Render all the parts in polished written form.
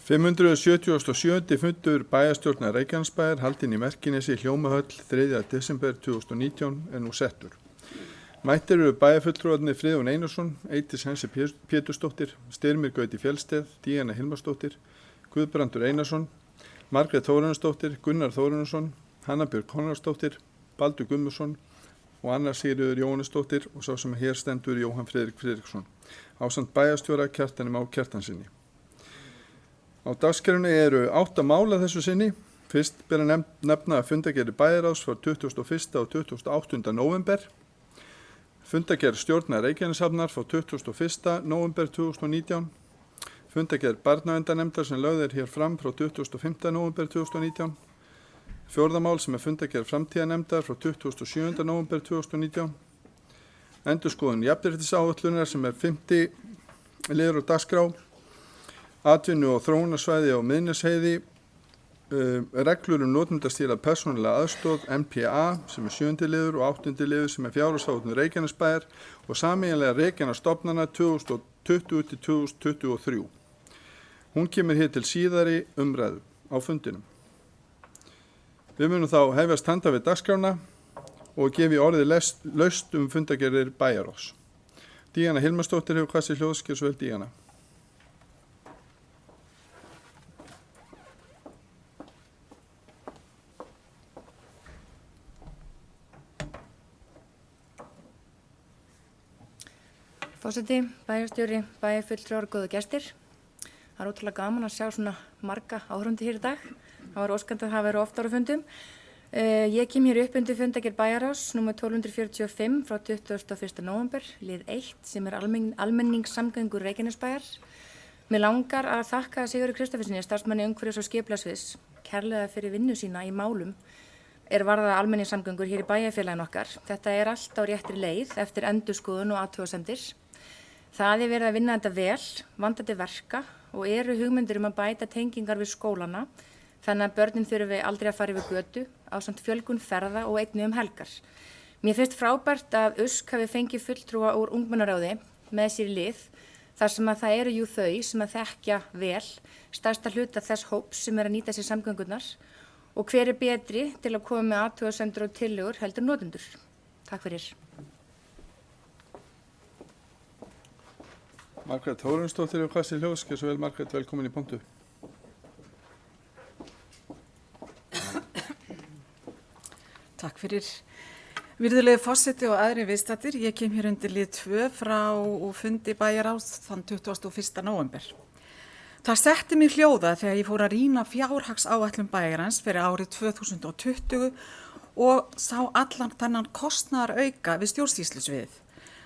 577. fundur bæjarstjórnar Reykjanesbæjar haldinn í Merkinesi Hljómahöll 3. desember 2019 er nú settur. Mættir eru bæjarfulltrúarnir Friðjón Einarsson, Eydís Hensi Pétursdóttir, Styrmir Gauti Fjellsteð, Díana Hilmarsdóttir, Guðbrandur Einarsson, Margrét Þórarinsdóttir, Gunnar Þórarinsson, Hanna Björg Konráðsdóttir, Baldur Gummarsson og Anna Sigríður Jóhannesdóttir og sá sem hér stendur Jóhann Friðrik Friðriksson, ásamt bæjarstjóra Kjartani Má Kjartansinni. Á dagskránni eru 8 mál að þessu sinni. Fyrst ber að nefna fundargerð bæjarráðs frá 21. og 28. nóvember. Fundargerð stjórnar Reykjaneshafnar frá 21. nóvember 2019. Fundargerð barnaverndarnefndar sem lögð er hér fram frá 25. nóvember 2019. Fjórða mál sem er fundargerð framtíðarnefndar frá 27. nóvember 2019. Endurskoðun jafnréttisáætlunar sem er 5. liður á dagskrá. Atvinnu- og þróunarsvæði á Miðnesheiði, reglur notendastýrða persónulega aðstoð, NPA, sem er 7. liður og 8. liður sem er fjárhagsáætlun Reykjanesbæjar og sameiginlega Reykjanesstofnana 2020 til 2023. Hún kemur hér til síðari umræðu á fundinum. Við munum þá hefjast handa við dagskrána og gefi orðið laust fundargerðir bæjarráðs. Díana Hilmarsdóttir hefur hvað sér hljóðskir svo vel Díana. Forseti, bæjarstjóri, bæjarfulltrúar, góðu gestir. Það er ótrúlega gaman að sjá svona marga áhorfendur hér í dag. Það var óskandi að hafa verið oftar á fundum. Ég kem hér upp undir fundargerð bæjarráðs nr. 1245 frá 21. nóvember, lið 1 sem er almenningssamgöngur Reykjanesbæjar. Mig langar að þakka Sigurði Kristóferssyni, starfsmanni umhverfis- og skipulagssviðs, kærlega fyrir vinnu sína í málum varða almenningssamgöngur hér í bæjarfélaginu okkar. Þetta er allt á réttri leið eftir endurskoðun og athugasemdir. Það er verið að vinna þetta vel, vandandi verka og eru hugmyndir að bæta tengingar við skólana þannig að börnin þurfi aldrei að fara yfir götu ásamt fjölgun ferða og einnig helgar. Mér finnst frábært að USK hafi fengið fulltrúa úr ungmennaráði með sér í lið þar sem að það eru jú þau sem að þekkja vel stærsta hluta þess hóps sem að nýta sér samgöngurnar og hver er betri til að koma með athugasemdir og tillögur heldur notendur. Takk fyrir. Margrét Þórarinsdóttir hefur hvað sér hljóðskir svo vel Margrét, velkomin í pontu. Takk fyrir. Virðulegi forseti og aðrir viðstaddir, ég kem hér undir lið 2 frá fundi bæjarráðs þann 21. nóvember. Það setti mig hljóða þegar ég fór að rýna fjárhagsáætlun bæjarins fyrir árið 2020 og sá allan þennan kostnaðarauka við stjórnsýslusviðið.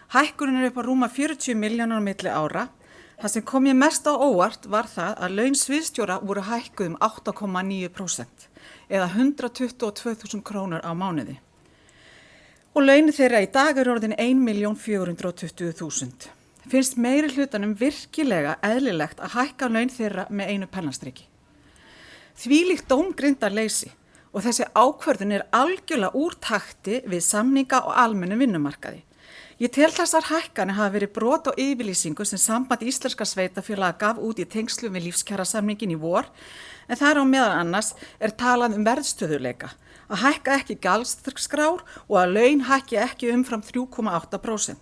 Hækkunin er upp á rúma 40 milljónir á milli ára. Það sem kom ég mest á óvart var það að laun sviðsstjóra voru hækkuð 8,9% eða 122.000 krónur á mánuði. Og laun þeirra í dag eru orðin 1.420.000. Finnst meiri hlutanum virkilega eðlilegt að hækka laun þeirra með einu pennastriki. Þvílíkt dómgrindaleysi og þessi ákvörðun er algjörlega úr takti við samninga og almennum vinnumarkaði. Ég tel þessar hækkanir hafa verið brot á yfirlýsingu sem Samband íslenskra sveitarfélaga gaf út í tengslum við lífskjarasamningin í vor, en þar á meðal annars er talað verðstöðuleika, að hækka ekki gjaldskrár og að laun hækki ekki umfram 3,8%.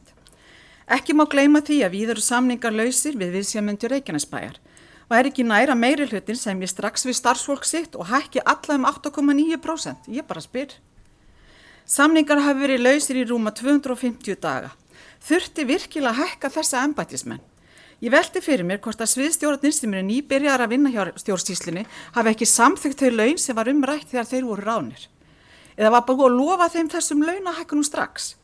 Ekki má gleyma því að við eru samningar lausir við viðsemjendur Reykjanesbæjar. Væri ekki nær að meiri hlutin sem ég strax við starfsfólk sitt og hækki alla 8,9%? Ég bara spyr. Samningar hafi verið lausir í rúma 250 daga. Þurfti virkilega að hækka þessa embættismenn. Ég velti fyrir mér hvort að sviðsstjórarnir sem eru nýbyrjar að vinna hjá stjórnsýslunni hafi ekki samþykkt þau laun sem var rætt þegar þeir voru ráðnir. Eða var búið að lofa þeim þessum launahækkunum strax.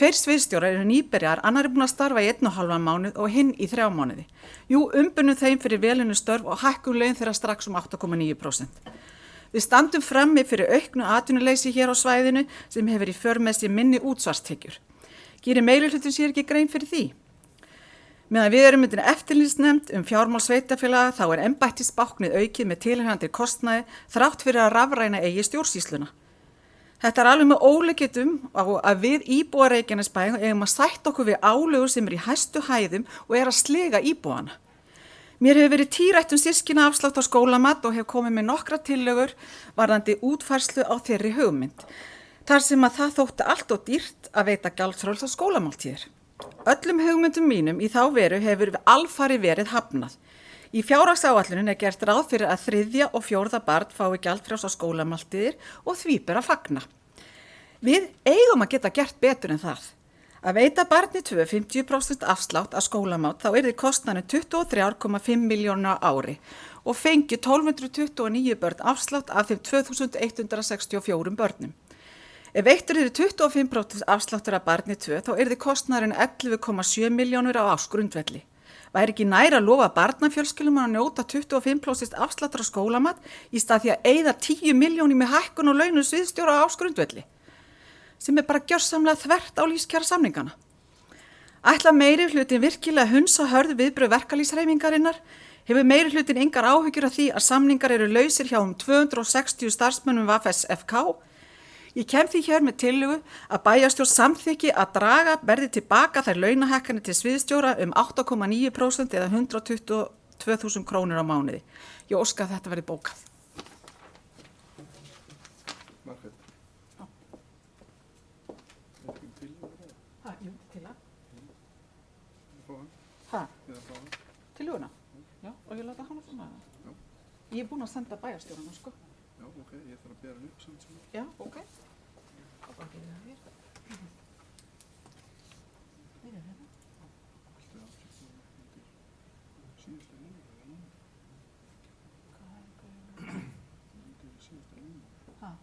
2 sviðsstjórar eru nýbyrjar, annar er búin að starfa í 1,5 mánuð og hinn í 3 mánuði. Jú, umbunum þeim fyrir velunni störf og hækkun laun þeirra strax 8,9%. Við standum frammi fyrir auknu atvinnuleysi hér á svæðinu sem hefur í för með sér minni útsvarstekjur. Gerir meirihlutin sér ekki grein fyrir því? Meðan við erum undir eftirlitsnefnd fjármál sveitarfélaga þá er embættisbáknið aukið með tilheyrandi kostnaði þrátt fyrir að rafræna eigi stjórnsýsluna. Þetta er alveg með ólíkindum að við íbúar Reykjanesbæjar eigum að sætta okkur við álögur sem er í hæstu hæðum og er að sliga íbúana. Mér hefur verið tírætt systkina afslátt á skólamat og hef komið með nokkra tillögur varðandi útfærslu á þeirri hugmynd. Þar sem að það þótti allt og dýrt að veita gjaldfrjálsar skólamáltíðir. Öllum hugmyndum mínum í þá veru hefur alfarið verið hafnað. Í fjárhagsáætlunin gert ráð fyrir að 3. og 4. barn fái gjaldfrjálsar skólamáltíðir og því ber að fagna. Við eigum að geta gert betur en það. Að veita barni 50% afslátt að skólamát þá yrði kostnaðurinn 23,5 milljónir á ári og fengi 1229 börn afslátt af þeim 2164 börnum. Ef veittur yrði 25% afsláttur að barni 2 þá yrði kostnaðurinn 11,7 milljónir á ársgrundvelli. Væri ekki nær að lofa barnafjölskyldum að njóta 25% afsláttur að skólamát í stað því að eyða 10 milljónir með hækkun og launum sviðsstjóra á ársgrundvelli, sem bara gjörsamlega þvert á lífskjara samningana. Ætla meiri hlutin virkilega hunsa hörð viðbrögð verkalýðshreyfingarinnar? Hefur meiri hlutin engar áhyggjur af því að samningar eru lausir hjá 260 starfsmönnum VFS/FK? Ég kem því hér með tillögu að bæjarstjórn samþykki að draga verði tilbaka þær launahækkanir til sviðsstjóra 8,9% eða 122.000 krónur á mánuði. Ég óska að þetta verði bókað. Tillöguna? Já, og ég láta hana svona. Ég búin að senda bæjarstjórana, sko. Já, ok, ég þarf að bera hann upp samt sem. Já, ok. Hvað gerir það hér? Hvað er þetta? Alltaf afsöknum undir síðustu línu, eða núna. Hvað er Undir síðustu línu. Hæ?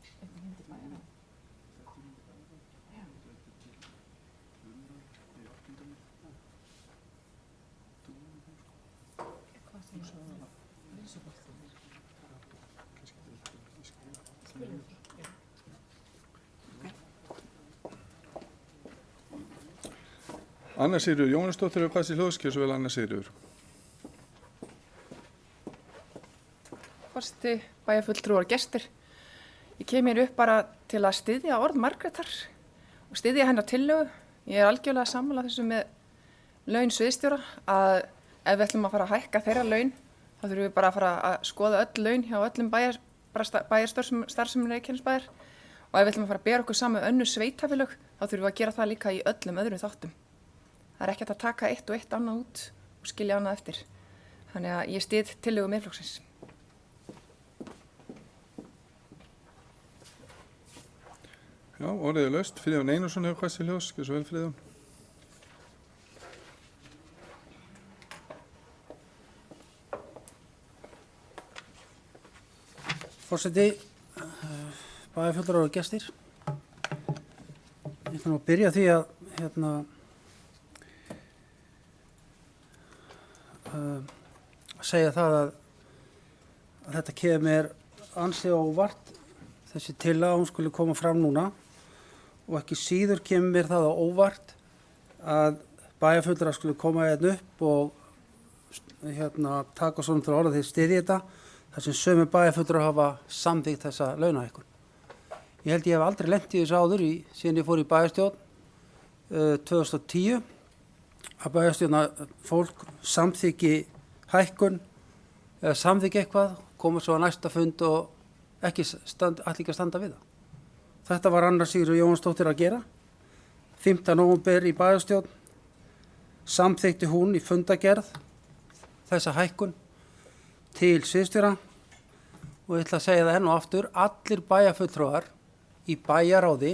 Þetta hindi bæjarna? Þetta hindi bæjarna. Já. Þetta til umræð í 8. Hvað sem ég sagði hana? Lýsuboltið. Kannski þetta í skrifa. Spilum því. Anna Sigríður Jónasdóttir hefur hvað sér hljóðskjöð svo vel Anna Sigríður. Forseti, bæjarfulltrúar og gestir. Ég kem hér upp bara til að styðja orð Margrétar og styðja hennar tillögu. Ég algjörlega sammála þessu með laun sviðsstjóra að ef við ætlum að fara að hækka þeirra laun þá þurfum við bara að fara að skoða öll laun hjá öllum bæjarstarfsemi Reykjanesbæjar og ef við ætlum að fara að bera okkur saman með önnur sveitarfélög þá þurfum við að gera það líka í öllum öðrum þáttum. Það er ekkert að taka eitt og eitt annað út og skilja annað eftir. Þannig að ég styð tillögu Miðflokksins. Já, orðið er laust. Friðjón Einarsson hefur hvað sér hljóðskjöð svo vel Friðjón. Forseti, bæjarfulltrúar og gestir. Ég ætla nú að byrja því að segja það að þetta kemur ansi óvart, þessi tillaga hún skuli koma fram núna og ekki síður kemur mér það á óvart að bæjarfulltrúar skuli koma hérna upp og taka svona til orða þegar styðja þetta þar sem sömu bæjarfulltrúar hafa samþykkt þessa launahækkun. Ég held ég hef aldrei lent í þessu áður síðan ég fór í bæjarstjórn 2010 að bæjarstjórna fólk samþykki hækkun eða samþykki eitthvað, koma svo á næsta fund og ætli ekki að standa við það. Þetta var Anna Sigríður Jóhannsdóttir að gera. 5. nóvember í bæjarstjórn samþykkti hún í fundagerð þessa hækkun til sviðsstjóra og ég ætla að segja það enn og aftur, allir bæjarfulltrúar í bæjaráði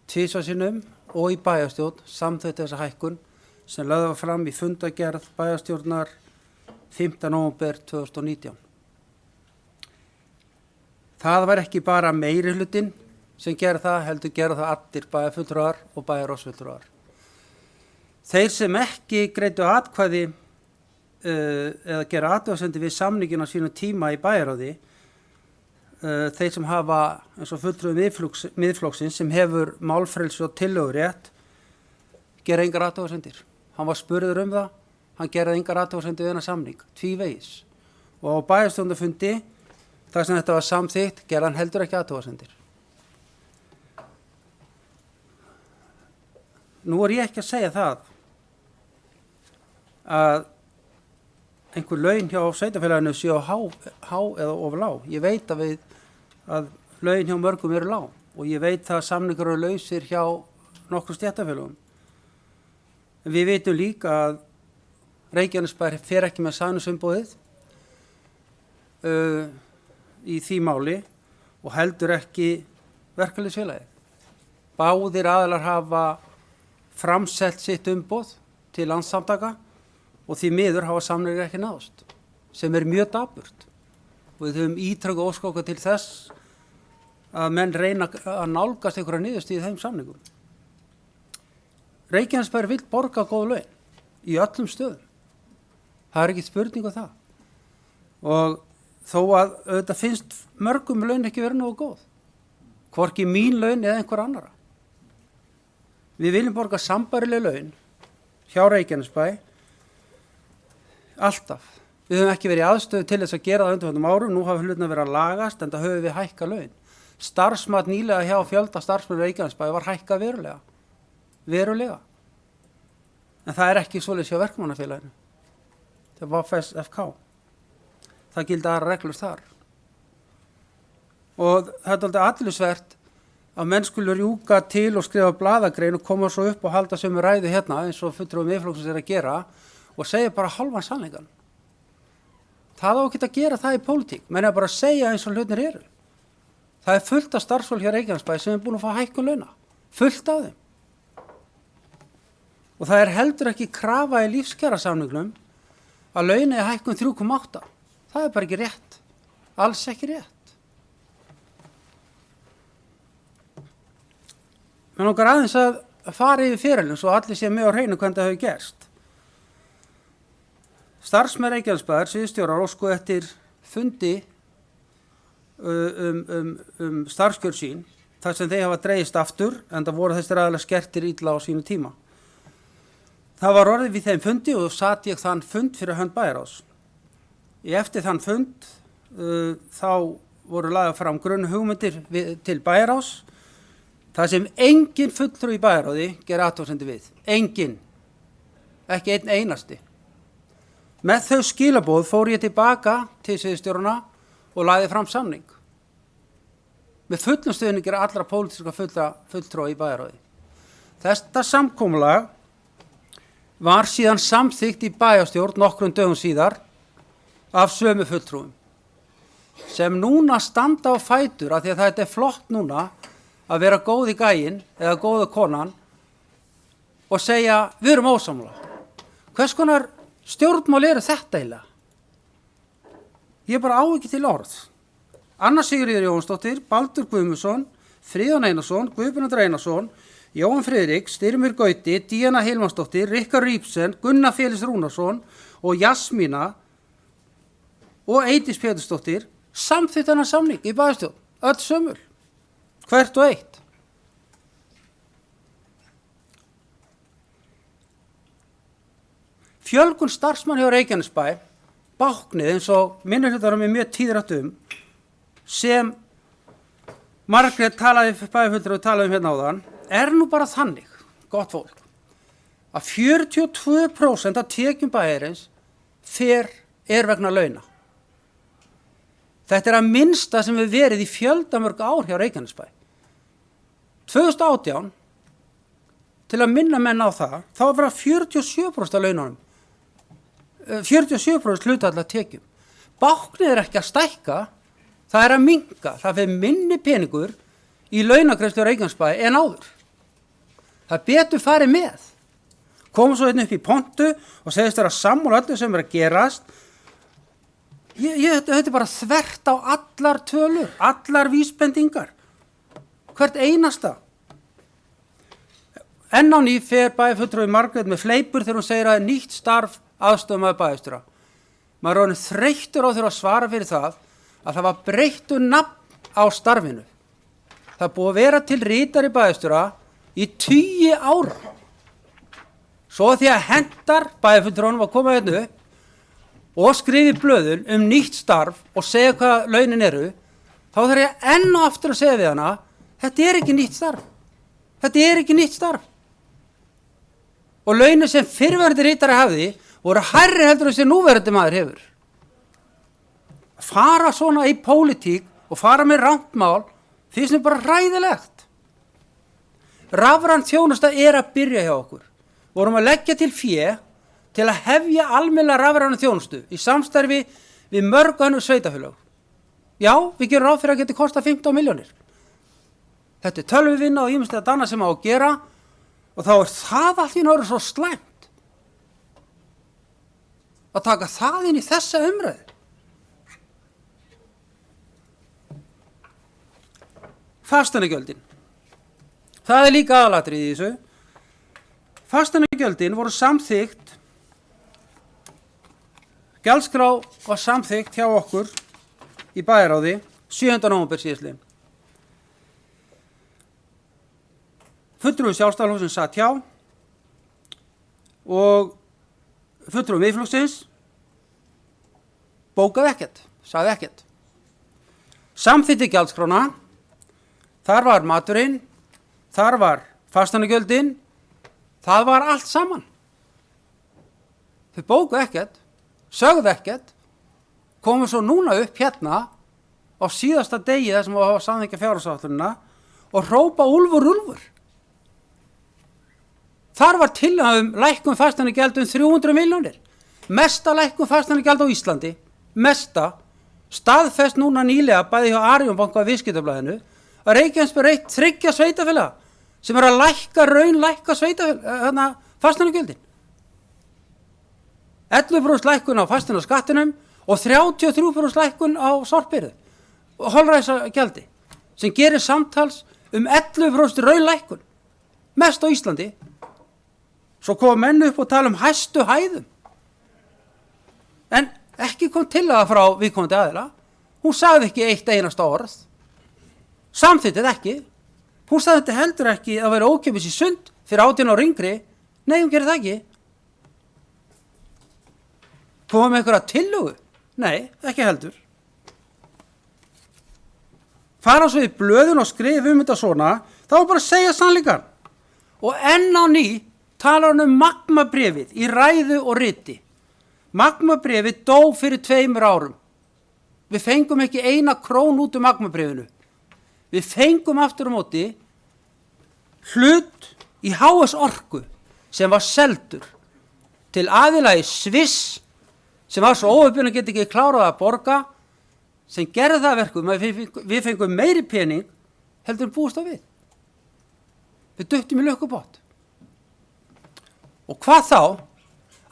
tvisvar sinnum og í bæjarstjórn samþykkti þessa hækkun sem lögð var fram í fundagerð bæjarstjórnar 5. nóvember 2019. Það var ekki bara meirihlutinn sem gerði það, heldur gerði það allir bæjarfulltrúar og bæjarráðsfulltrúar. Þeir sem ekki greiddu atkvæði eða gera athugasemdir við samningin á sínum tíma í bæjarráði, þeir sem hafa eins og fulltrúi Miðflokksins sem hefur málfrelsi og tillögurétt gera engar athugasemdir. Hann var spurður það, hann gerði engar athugasemdir við þennan samning, tvívegis. Og á bæjarstjórnarfundi, þar sem þetta var samþykkt, gerði hann heldur ekki athugasemdir. Nú er ég ekki að segja það að einhver laun hjá sveitarfélaginu séu há eða of lág. Ég veit að laun hjá mörgum eru lág og ég veit að samningar eru lausir hjá nokkrum stéttarfélögum. En við veitum líka að Reykjanesbær fer ekki með samningsumboðið í því máli og heldur ekki verkalýðsfélagið. Báðir aðilar hafa framselt sitt umboð til landssamtaka og því miður hafa samningar ekki náðst, sem mjög dapurt. Og við höfum ítrekað óskóka til þess að menn reyna að nálgast einhverja niðurstöðu í þeim samningum. Reykjanesbær vill borga góð laun í öllum stöðum. Það ekki spurning um það. Og þó að auðvitað finnst mörgum laun ekki verið nógu góð. Hvorki mín laun eða einhver annara. Við viljum borga sambærileg laun hjá Reykjanesbæ alltaf. Við höfum ekki verið í aðstöðu til þess að gera það undanfarnum árum, nú hafa hlutina verið að lagast en það höfum við hækkað laun. Starfsmat nýlega hjá fjölda starfsmenn Reykjanesbæ var hækkað verulega. En það ekki svoleiðis hjá verkamannafélaginu. Það var FK. Það gildi aðrar reglur þar. Og þetta er alltaf athyglisvert að menn skulu rjúka til og skrifa blaðagrein og koma svo upp og halda sömu ræðu hérna eins og fulltrúi Miðflokksins að gera og segja bara hálfan sannleikann. Það á ekki að gera það í pólitík, menn bara að segja eins og hlutir eru. Það fullt af starfsfólk hjá Reykjanesbæ sem búin að fá hækkun launa, fullt af þeim. Og það heldur ekki krafa í lífskjarasamningnum að launa er hækkun 3,8. Það bara ekki rétt, alls ekki rétt. Men okkar aðeins að fara yfir fyrirlinn svo allir sé með á hreinu hvernig það hefur gerst. Starfsmenn Reykjanesbæjar, sviðsstjórar, ósku eftir fundi starfskjör sín, þar sem þeir hafa dregist aftur, en það voru þessir aðalega skertir illa á sínu tíma. Það var orðið við þeim fundi og sat ég þann fund fyrir hönd bæjarráðs. Eftir þann fund þá voru lagðar fram grunnhugmyndir til bæjarráðs, það sem engin fulltrúi í bæjarráði gera athugasemdir við. Engin. Ekki einn einasti. Með þau skilaboð fór ég tilbaka til sviðsstjórana og lagði fram samning. Með fullum stuðningi allra pólitíska fulltrúa í bæjarráði. Þetta samkomulag var síðan samþykkt í bæjarstjórn nokkrum dögum síðar af sömu fulltrúum sem núna standa á fætur af því að þetta flott núna að vera góð í gæinn eða góða konan og segja við erum ósammála. Hvers konar stjórnmál eru þetta eiginlega? Ég bara á ekki til orð. Anna Sigríður Jóhannsdóttir, Baldur Guðmundsson, Friðjón Einarsson, Guðbrandur Einarsson, Jóhann Friðrik, Styrmir Gauti, Díana Hilmarsdóttir, Rikkar Rípsen, Gunnar Félix Rúnarsson og Jasmína og Eydís Pétursdóttir samþykkt þennan samning í bæjarstjórn, öll sömul, hvert og eitt. Fjölgun starfsmann hjá Reykjanesbæ, báknið eins og minnihlutanum mjög tíðrætt sem Margrét bæjarfulltrúi talaði hérna áðan, nú bara þannig, gott fólk, að 42% af tekjum bæjarins vegna launa. Þetta að minnsta sem við verið í fjöldamörg ár hjá Reykjanesbæ. 2018, til að minna menn á það, þá var 47% af laununum, 47% hlutfall af tekjum. Báknið ekki að stækka, það að minnka, það fer minni peningur í launagreiðslu Reykjanesbæ en áður. Það betur farið með. Komum svo upp í pontu og segist þér að sammála öllu sem að gerast. Þetta bara þvert á allar tölur, allar vísbendingar. Hvert einasta. Enn á ný fer bæjarfulltrúi Margrét með fleipur þegar hún segir að nýtt starf aðstoðarmaður bæjarstjóra. Maður er orðinn þreyttur á því að svara fyrir það að það var breyttu nafn á starfinu. Það búið að vera til ritari bæjarstjóra í 10 ára. Svo því að hendar bæjarfulltrúanum að koma hérna upp og skrifi blöðun nýtt starf og segja hvað launin eru, þá þarf ég enn og aftur að segja við hana, þetta ekki nýtt starf. Þetta ekki nýtt starf. Og launin sem fyrrverandi ritari hafði voru hærri heldur en þessi núverandi maður hefur. Fara svona í pólitík og fara með rangmál, finnst mér bara hræðilegt. Rafræn þjónusta að byrja hjá okkur. Vorum að leggja til fé til að hefja almennilega rafræna þjónustu í samstarfi við mörg önnur sveitafélög. Já, við gerum ráð fyrir að geti kostað 15 milljónir. Þetta tölvuvinna og ýmislegt annað sem á að gera og þá það allt í einu orðið svo slæmt að taka það inn í þessa umræðu. Fasteignagjöldin. Það líka aðalatriði í þessu. Fasteignagjöldin voru samþykkt, gjaldskrá var samþykkt hjá okkur í bæjarráði 7. nóvember síðastliðinn. Fulltrúi Sjálfstæðisflokksins satt hjá og fulltrúi Miðflokksins bókaði ekkert, sagði ekkert. Samþykkti gjaldskrána, þar var maturinn, þar var fasteignagjöldin, það var allt saman. Þau bókuðu ekkert, sögðu ekkert, komu svo núna upp hérna á síðasta degi þar sem var að samþykkja fjárhagsáætlunina og hrópa úlfur, úlfur. Þar var tillaga lækkun fasteignagjald 300 milljónir. Mesta lækkun fasteignagjald á Íslandi, mesta, staðfest núna nýlega bæði hjá Arion banka og Viðskiptablaðinu að Reykjanesbær 1 3 sveitafélaga sem að lækka fasteignagjöldin. 11% lækkun á fasteignaskattinum og 33% lækkun á sorpbyrðu og holræsagjaldi sem gerir samtals 11% raunlækkun, mest á Íslandi. Svo koma menn upp og tala hæstu hæðum. En ekki kom tillaga frá viðkomandi aðila. Hún sagði ekki eitt einasta orð. Samþykkti ekki. Hún sagði þetta heldur ekki að vera ókeypis í sund fyrir 18 ára yngri. Nei, hún gerir það ekki. Koma með einhverja tillögu? Nei, ekki heldur. Fara svo í blöðun og skrifa þetta svona, þá bara að segja sannleikann. Og enn á ný talar hann Magma-bréfið í ræðu og riti. Magma-bréfið dó fyrir 2 árum. Við fengum ekki 1 krón út Magma-bréfinu. Við fengum aftur á móti hlut í HS Orku sem var seldur til aðila í Sviss sem var svo óöfbjörn að geta ekki klárað að borga sem gerði það verkum að við fengum meiri pening heldur en búist á við. Við duttum í lökkubott. Og hvað þá?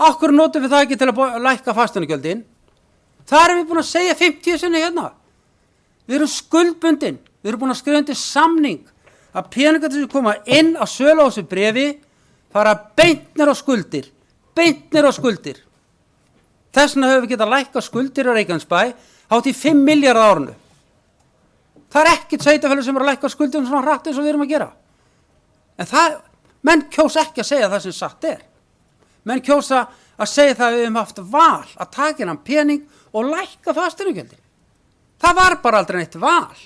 Akkur notum við það ekki til að lækka fasteignagjöldin? Það erum við búin að segja 50 sinni hérna. Við erum skuldbundin. Við erum búin að skrifa undir samning að peningar sem koma inn á sölu á þessu bréfi fara beintnir á skuldir. Beintnir á skuldir. Þess vegna höfum við getað lækkað skuldir á Reykjanesbæ hátt í 5 milljarða á árinu. Það ekkert sveitarfélög sem að lækka skuldir svona hratt eins og við erum að gera. En menn kjósa ekki að segja það sem satt er. Menn kjósa að segja það að við höfum haft val að taka innan pening og lækka fasteignagjöldin. Það var bara aldrei neitt val.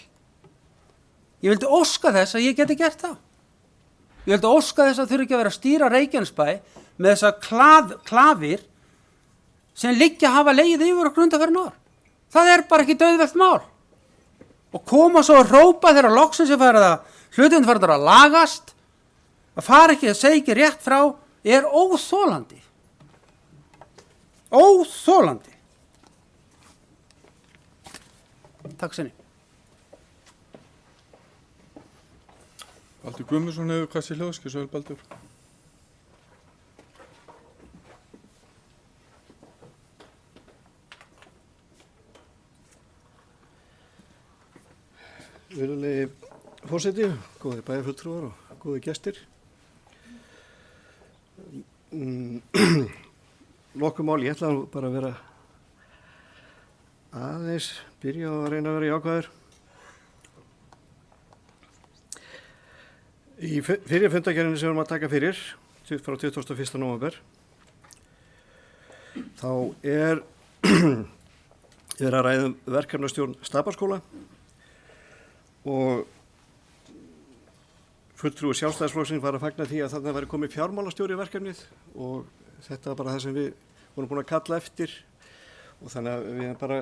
Ég vildi óska þess að ég geti gert það. Ég vildi óska þess að þurfi ekki að vera að stýra Reykjanesbæ með þessa klafir sem liggja að hafa legið yfir á grundaferðin ár. Það er bara ekki dauðvelt mál. Og koma svo að hrópa þegar loksins hlutin farið að lagast, að fara ekki að segja ekki rétt frá er óþolandi. Óþolandi. Takk sinni. Baldur Guðmundsson hefur kastið hljóðskir, svo vel Baldur. Virðulegi forseti, góðir bæjarfulltrúar og góðir gestir. Lokkumál, ég ætla bara að vera aðeins byrja að reyna að vera jákvæður. Í fyrir fundagerðinni sem við erum að taka fyrir frá 21. nóvember þá er að ræða verkefnastjórn Stapaskóla og fulltrúi Sjálfstæðisflokksins var að fagna því að þarna væri komið fjármálastjóri í verkefnið og þetta var bara það sem við vorum búin að kalla eftir og þannig að við erum bara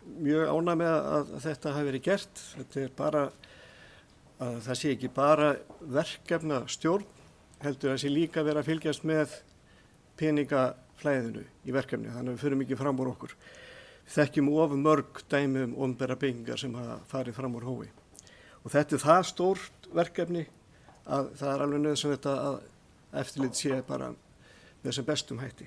mjög ánægð með að þetta hafi verið gert. Þetta er bara að það sé ekki bara verkefna stjórn, heldur að það sé líka verið að fylgjast með peningaflæðinu í verkefni, þannig að við förum ekki fram úr okkur. Við þekkjum of mörg dæmi opinberra byggingar sem hafa farið fram úr hófi. Og þetta er það stórt verkefni að það er alveg nauðsynlegt að eftirlit sé bara með sem bestum hætti.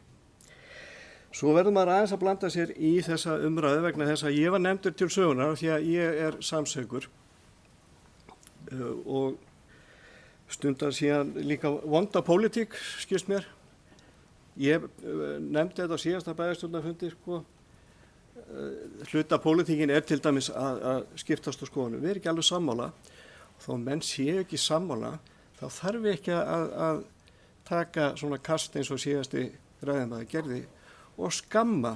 Svo verður maður aðeins að blanda sér í þessa umræðu vegna þess að ég var nefndur til sögunar því að ég er samsaukur og stundar síðan líka vonda pólitík, skilst mér. Ég nefndi þetta á síðasta bæjarstjórnarfundi, sko. Hluta pólitíkin er til dæmis að skiptast á skoðunum. Við erum ekki alveg sammála. Þó menn séu ekki sammála, þá þarf við ekki að taka svona kast eins og síðasti ræðumaður gerði og skamma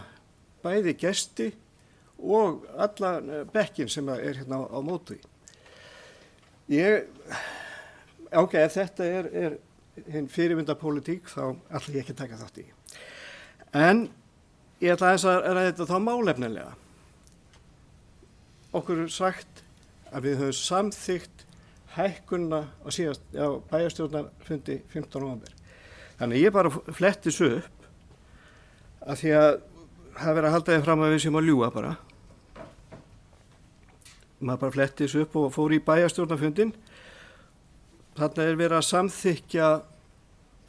bæði gesti og alla bekkin sem er hérna á móti. Ef þetta er hinn fyrirmyndapólitík, þá ætla ég ekki að taka þátt í. En ég ætla aðeins að ræða þetta þá málefnilega. Okkur er sagt að við höfum samþykkt hækkunna á bæjarstjórnarfundi 15. nóvember. Þannig ég bara fletti þessu upp að því að það verið að halda þið fram að við séum að ljúga bara. Maður bara fletti þessu upp og fór í bæjarstjórnarfundin. Þarna er verið að samþykkja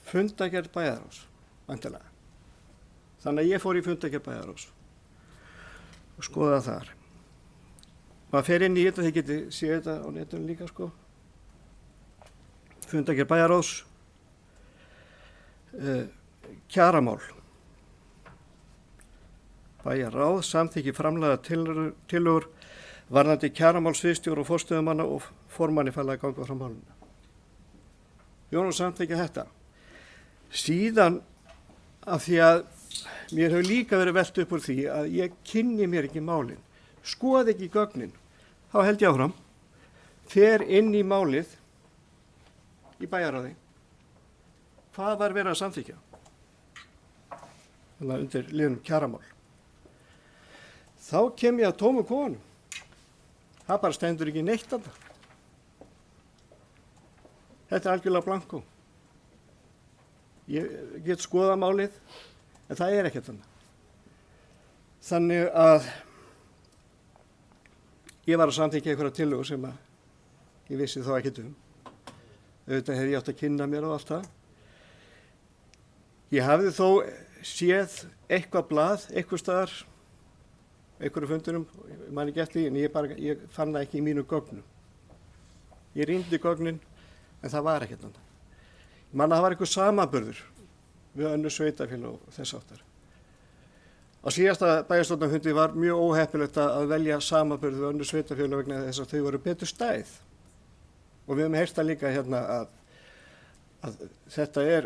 fundagerð bæjarráðs, væntanlega. Þannig að ég fór í fundagerð bæjarráðs og skoða þar. Maður fer inn í þetta, þið getið séð þetta á netinu líka, sko. Fundagerð bæjarráðs, kjaramál. Bæjarráð samþykki framlaga tillögur varðandi kjaramál sviðsstjóra og forstöðumanna og formanni falið að ganga frá máluna. Við vorum samþykja þetta. Síðan af því að mér hefur líka verið velt upp úr því að ég kynni mér ekki málin, skoði ekki gögnin, þá held ég áfram, fer inn í málið í bæjarráði. Hvað var verið að samþykja? Þannig að undir liðnum kjaramál. Þá kem ég að tómu kofunum. Það bara stendur ekki neitt að það. Þetta er algjörlega blankó. Ég get skoðað málið, en það er ekkert þannig. Þannig að ég var að samþykja einhverja tillögur sem að ég vissi þá ekkert um. Auðvitað hefði ég átt að kynna mér og allt það. Ég hafði þó séð eitthvað blað, eitthvað staðar, einhverju fundunum, ég man ekki eftir því, en ég fann það ekki í mínu gögnum. Ég rýndi gögnin, en það var ekkert annað. Ég man að það var einhver samanburður við önnur sveitarfélag og þess áttar. Á síðasta bæjarstjórnarfundi var mjög óheppilegt að velja samanburð við önnur sveitarfélag vegna þess að þau voru betur stæð. Og við höfum heyrt það líka hérna að þetta er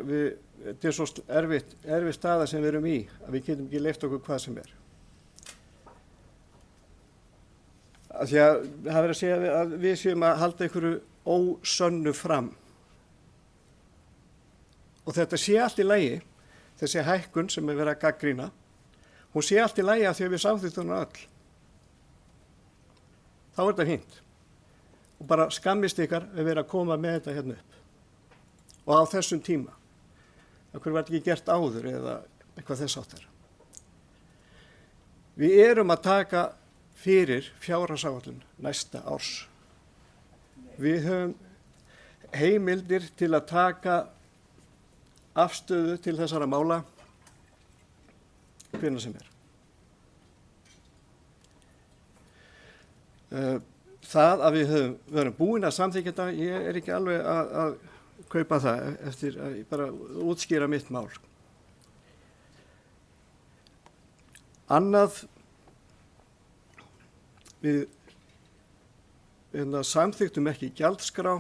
svo erfið staða sem við erum í, að við getum ekki leyft okkur hvað sem er. Af því að það verður að segja að við séum að halda einhverju ósönnu fram. Og þetta sé allt í lagi, þessi hækkun sem er verið að gagnrýna, hún sé allt í lagi af því að við samþykktum hana öll. Þá er þetta fínt. Og bara skammist ykkar að vera að koma með þetta hérna upp. Og á þessum tíma. Okkur var þetta ekki gert áður eða eitthvað þess áttar. Við erum að taka fyrir fjárhagsáætlun næsta árs. Við höfum heimildir til að taka afstöðu til þessara mála hvenær sem er. Það að við höfum búin að samþykkja þetta, ég er ekki alveg að kaupa það eftir að ég bara útskýra mitt mál. Annað, við samþykktum ekki gjaldskrá.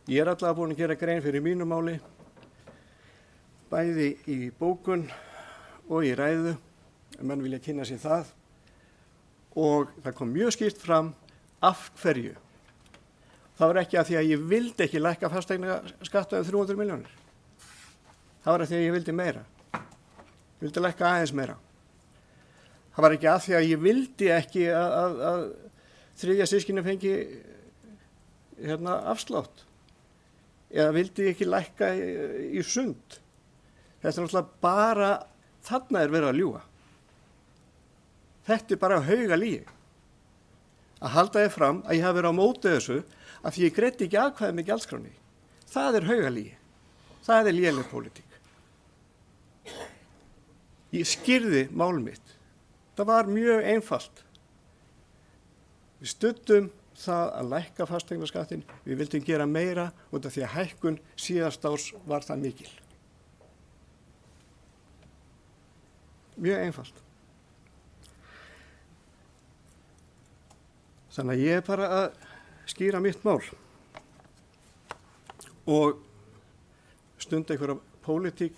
Ég er allavega búin að gera grein fyrir mínu máli, bæði í bókun og í ræðu, ef menn vilja kynna sér það. Og það kom mjög skýrt fram af hverju. Það var ekki að því að ég vildi ekki lækka fasteignaskatta um 300 milljónir. Það var að því að ég vildi meira. vildi lækka aðeins meira. Það var ekki að því að ég vildi ekki að þriðja systkini fengi afslátt eða vildi ekki lækka í sund. Þetta er náttúrulega bara, þarna er verið að ljúga. Þetta er bara hauga lygi. Að halda þér fram að ég hafi verið á móti þessu af því ég greiddi ekki atkvæði með gjaldskráni. Það er hauga lygi. Það er léleg pólitík. Ég skýrði mál mitt. Það var mjög einfalt. Við studdum það að lækka fasteignaskattin. Við vildum gera meira út af því að hækkun síðast árs var það mikil. Mjög einfalt. Þannig að ég er bara að skýra mitt mál og stunda einhverja pólitík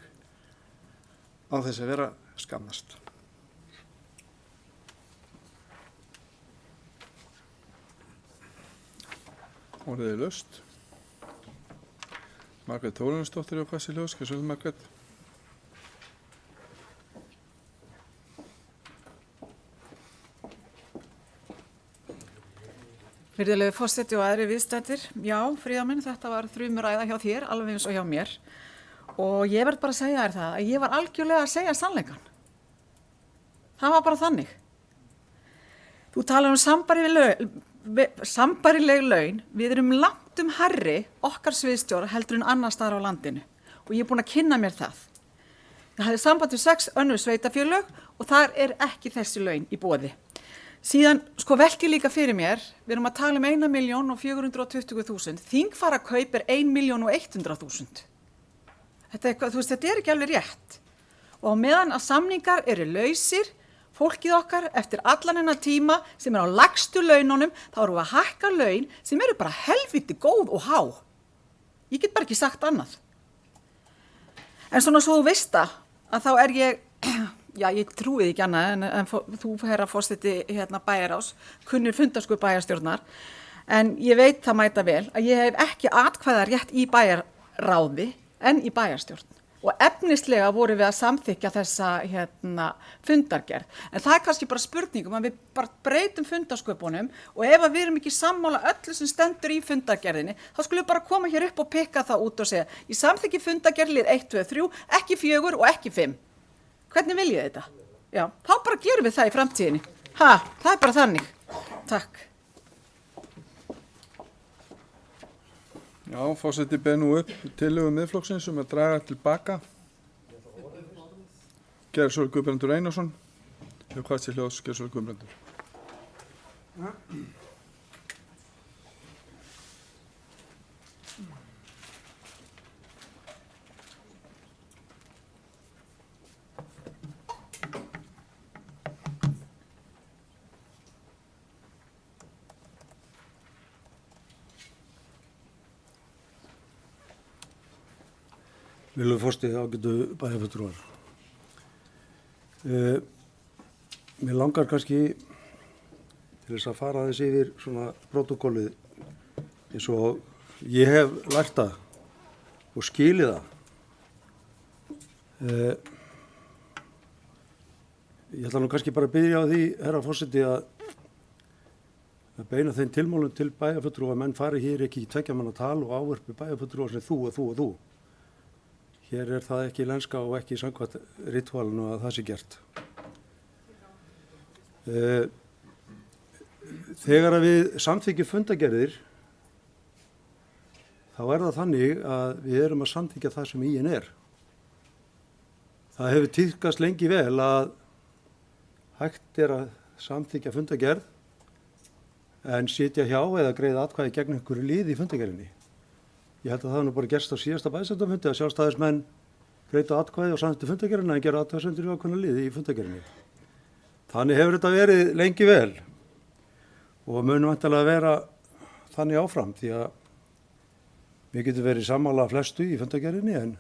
án þess að vera skammast. Orðið er laust. Margrét Þórarinsdóttir og Kassi Ljós. Hvað sögðu Margrét? Virðulegi forseti og aðri viðstættir. Já, Fríða minn, þetta var þrumuræða hjá þér, alveg eins og hjá mér. Og ég verð bara að segja þér það að ég var algjörlega að segja sannleikann. Það var bara þannig. Þú talar sambærileg laun, við erum langt hærri okkar sviðstjóra heldur en annars staðar á landinu og ég er búin að kynna mér það. Ég hafði samband við 6 önnur sveitafélög og þar er ekki þessi laun í boði. Síðan velti líka fyrir mér, við erum að tala um 1.420.000, þingfara kaup er 1.100.000. Þetta er ekki alveg rétt. Og á meðan að samningar eru lausir, fólkið okkar eftir allan hennar tíma sem er á lægstu laununum, þá erum við að hækka laun sem eru bara helviti góð og há. Ég get bara ekki sagt annað. En svona svo þú veist að þá er ég, já ég trúið ekki annað en þú herra forseti Bæjarráðs, kunnur fundarskur bæjarstjórnar, en ég veit það mæta vel að ég hef ekki atkvæða rétt í bæjarráði en í bæjarstjórn. Og efnislega vorum við að samþykkja þessa fundargerð. En það er kannski bara spurningum að við bara breytum fundarsköpunum og ef við erum ekki sammála öllu sem stendur í fundargerðinni, þá skulum við bara koma hér upp og pikka það út og segja, ég samþykki fundargerðlið 1, 2, 3, ekki 4 og ekki 5. Hvernig vil ég þetta? Já, þá bara gerum við það í framtíðinni. Það er bara þannig. Takk. Já, forseti ber nú upp tillögu Miðflokksins að draga tilbaka. Gerðsól Guðbrandur Einarsson. Kassi Ljós, Gerðsól Guðbrandur. Villu fórsti ágætu bæjarfulltrúar. Mér langar kannski til þess að fara aðeins yfir svona prótókollið eins og ég hef lært það og skilið það. Ég ætla nú kannski bara að byrja á því, herra forseti, að beina þeim tilmálum til bæjarfulltrúa að menn fari hér ekki í 2 manna tal og ávarpi bæjarfulltrúa sem þú og þú og þú. Hér er það ekki lenska og ekki samkvæmt ritúalinu að það sé gert. Þegar við samþykkjum fundagerðir, þá er það þannig að við erum að samþykkja það sem í henni er. Það hefur tíðkast lengi vel að hægt er að samþykkja fundagerð en sitja hjá eða greiða atkvæði gegn einhverju liði í fundagerðinni. Ég held að það nú bara gerst á síðasta bæjarstjórnarfundi að sjálfstæðismenn greiddu atkvæði og samþykktu fundagerðina en gera athugasemdir við ákveðna liði í fundagerðinni. Þannig hefur þetta verið lengi vel og munum væntanlega vera þannig áfram því að við getum verið sammála flestu í fundagerðinni en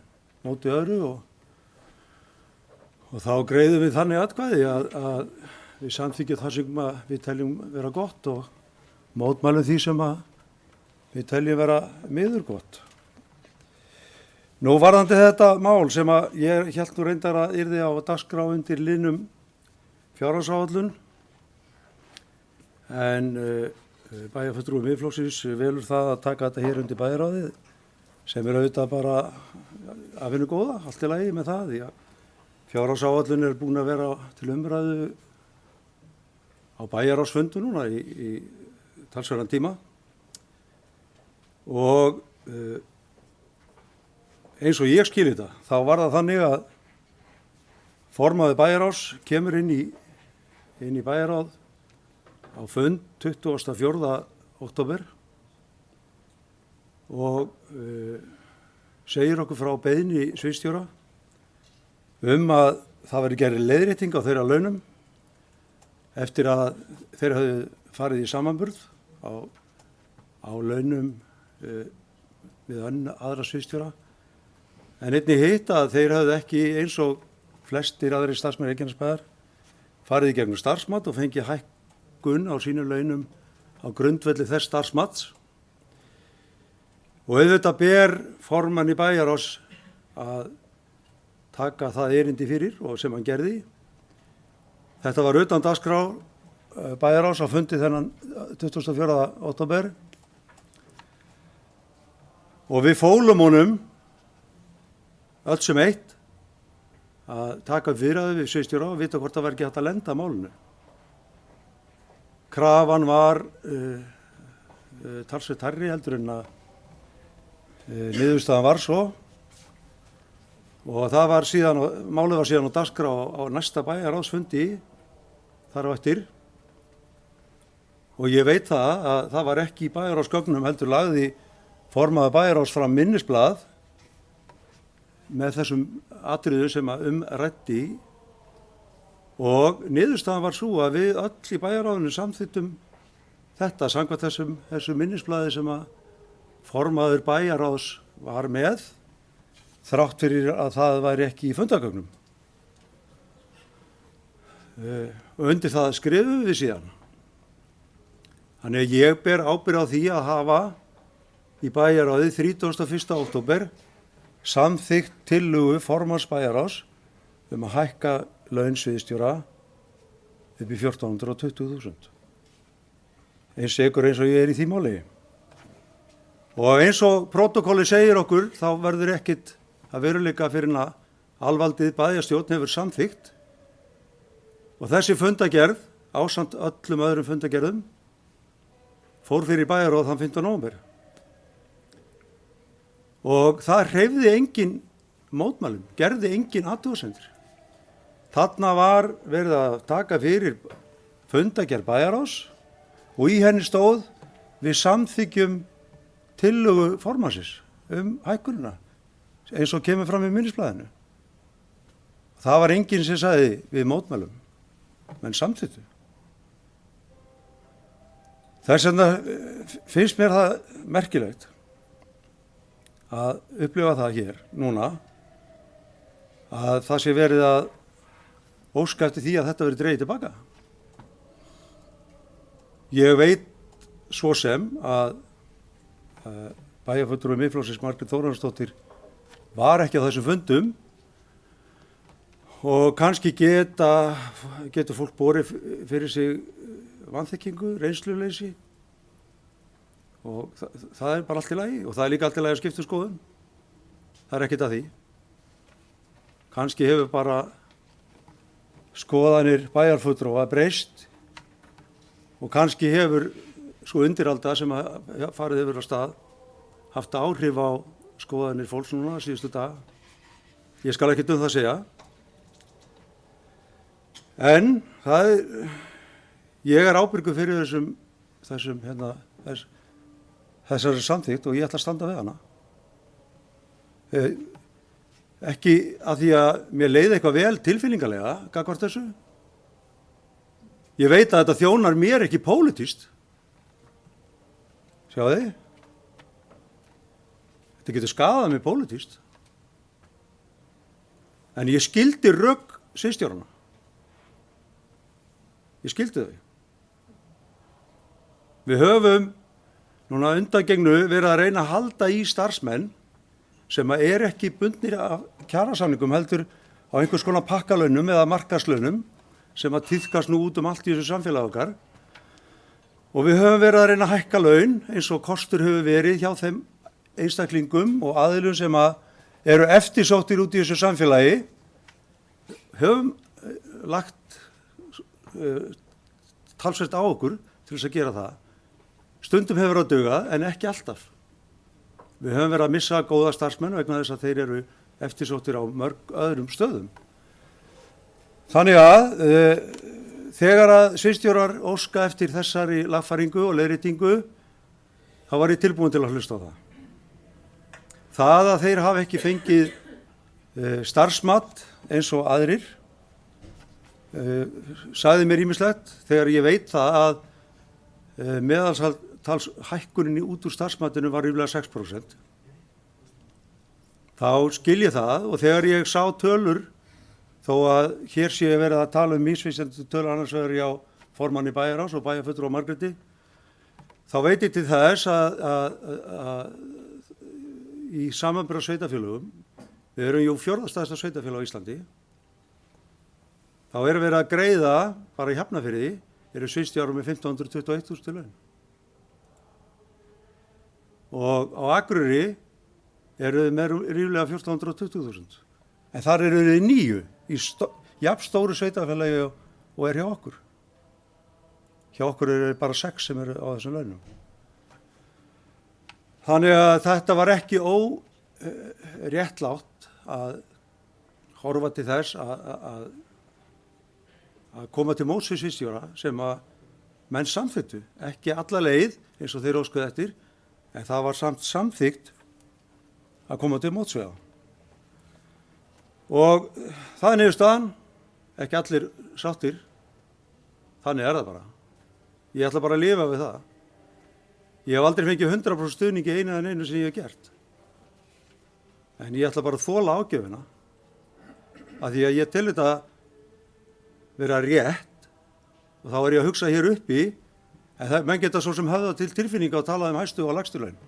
móti öðru og þá greiðum við þannig atkvæði að við samþykkjum það sem við teljum vera gott og mótmælum því sem við teljum vera miður gott. Nú varðandi þetta mál sem að ég held nú reyndar að yrði á dagskrá undir liðnum fjárhagsáætlun, en bæjarfulltrúi Miðflokksins velur það að taka þetta hér undir bæjarráðið, sem auðvitað bara að vinna góða, allt í lagi með það, því að fjárhagsáætlun búin að vera til umræðu á bæjarráðsfundu núna í talsverðan tíma og eins og ég skil þetta, þá var það þannig að formaður bæjarráðs kemur inn í bæjarráð á fund 24. október og segir okkur frá beiðni sviðsstjóra að það veri gerð leiðrétting á þeirra launum eftir að þeir höfðu farið í samanburð á launum við aðra sviðsstjóra, en einnig hitt að þeir höfðu ekki eins og flestir aðri starfsmenn Reykjanesbæjar farið í gegnum starfsmat og fengið hækkun á sínum launum á grundvelli þess starfsmats. Og auðvitað ber formanni bæjarráðs að taka það erindi fyrir og sem hann gerði. Þetta var utan dagskrá bæjarráðs á fundi þennan 24. október og við fólum honum öll sem eitt að taka viðræðu við sviðsstjóra og vita hvort það var ekki hægt að lenda málinu. Krafan var talsvert hærri heldur en að niðurstaðan var svo og það var síðan, málið var síðan á dagskrá á næsta bæjarráðsfundi þar á eftir og ég veit að það var ekki í bæjarráðsgögnum heldur lagði formaður bæjarráðs fram minnisblað með þessum atriðum sem ræddi og niðurstaðan var svo að við öll í bæjarráðinu samþykktum þetta samkvæmt þessu minnisblaði sem að formaður bæjarráðs var með þrátt fyrir að það væri ekki í fundagögnum. Og undir það skrifum við síðan. Þannig að ég ber ábyrgð á því að hafa í bæjarráði 31. október samþykkt tillögu formanns bæjarráðs að hækka laun sviðsstjóra upp í 1420.000. Eins og ég er í því máli. Og eins og prótókolli segir okkur, þá verður ekkit að veruleika fyrir að alvaldið bæjarstjórn hefur samþykkt og þessi fundagerð ásamt öllum öðrum fundagerðum fór fyrir bæjarráð þann 15. nóvember. Og það hreyfði engin mótmælum, gerði engin athugasemdir. Þarna var verið að taka fyrir fundagerð bæjarráðs og í henni stóð við samþykjum tillögu formannsins hækkunina eins og kemur fram í minnisblaðinu. Það var enginn sem sagði við mótmælum, menn samþykktu. Þess vegna finnst mér það merkilegt að upplifa það hér núna að það sé verið að óska eftir því að þetta verið dregið tilbaka. Ég veit svo sem að bæjarfulltrúi Miðflokksins Margrét Þórarinsdóttir var ekki á þessum fundum og kannski getur fólk borið fyrir sig vanþekkingu, reynsluleysi og það er bara allt í lagi og það er líka allt í lagi að skipta um skoðun. Það er ekkert að því. Kannski hefur bara skoðanir bæjarfulltrúa breyst og kannski hefur svo undiralda sem að farið yfir á stað haft áhrif á skoðanir fólks núna síðustu dag. Ég skal ekki það segja. En ég er ábyrgur fyrir þessari samþykkt og ég ætla að standa við hana. Ekki að því að mér leiði eitthvað vel tilfinningalega gagnvart þessu. Ég veit að þetta þjónar mér ekki pólitískt. Sjáðu þið? Þetta getur skaðað mig pólitískt. En ég skildi rögg sviðsstjóranna. Ég skildi þau. Við höfum núna undangengnu verið að reyna að halda í starfsmenn sem ekki bundnir af kjarasamningum heldur á einhvers konar pakkalaunum eða markaðslaunum sem tíðkast nú út allt í þessu samfélagi okkar. Og við höfum verið að reyna að hækka laun eins og kostur hefur verið hjá þeim einstaklingum og aðilum sem eru eftirsóttir út í þessu samfélagi. Höfum lagt talsvert á okkur til þess að gera það. Stundum hefur að duga en ekki alltaf. Við höfum verið að missa góða starfsmenn vegna þess að þeir eru eftirsóttir á mörg öðrum stöðum. Þannig að þegar að sviðsstjórar óska eftir þessari lagfæringu og leiðréttingu, þá var ég tilbúin til að hlusta á það. Það að þeir hafa ekki fengið starfsmat eins og aðrir, sagði mér ýmislegt þegar ég veit það að meðaltalshækkuninni út úr starfsmatinu var ríflega 6%. Þá skil ég það og þegar ég sá tölur, þó að hér sé verið að tala misvísandi tölur annars vegar hjá formanni bæjarráðs og bæjarfulltrúa Margréti, þá veit ég til þess að í samanburði á sveitarfélögum, við erum jú 4. stærsta sveitarfélag á Íslandi, þá erum verið að greiða, bara í Hafnarfirði, eru sviðsstjórar með 1521.000 til laun. Og á Akureyri eru þið með ríflega 1420.000. En þar eru þið 9 í jafn stóru sveitarfélagi og hjá okkur. Hjá okkur eru bara 6 sem eru á þessum launum. Þannig að þetta var ekki réttlátt að horfa til þess að koma til móts við sviðsstjóra sem að menn samþykktu, ekki alla leið eins og þeir óskuðu eftir, en það var samt samþykkt að koma til móts við það. Og það er niðurstaðan, ekki allir sáttir, þannig er það bara. Ég ætla bara að lifa við það. Ég hef aldrei fengið 100% stuðningi einu en einu sem ég hef gert. En ég ætla bara að þola ágjöfina, af því að ég tel þetta vera rétt og þá er ég að hugsa hér uppi, en menn geta svo sem höfða til tilfinninga og tala hæstu og lægstu laun.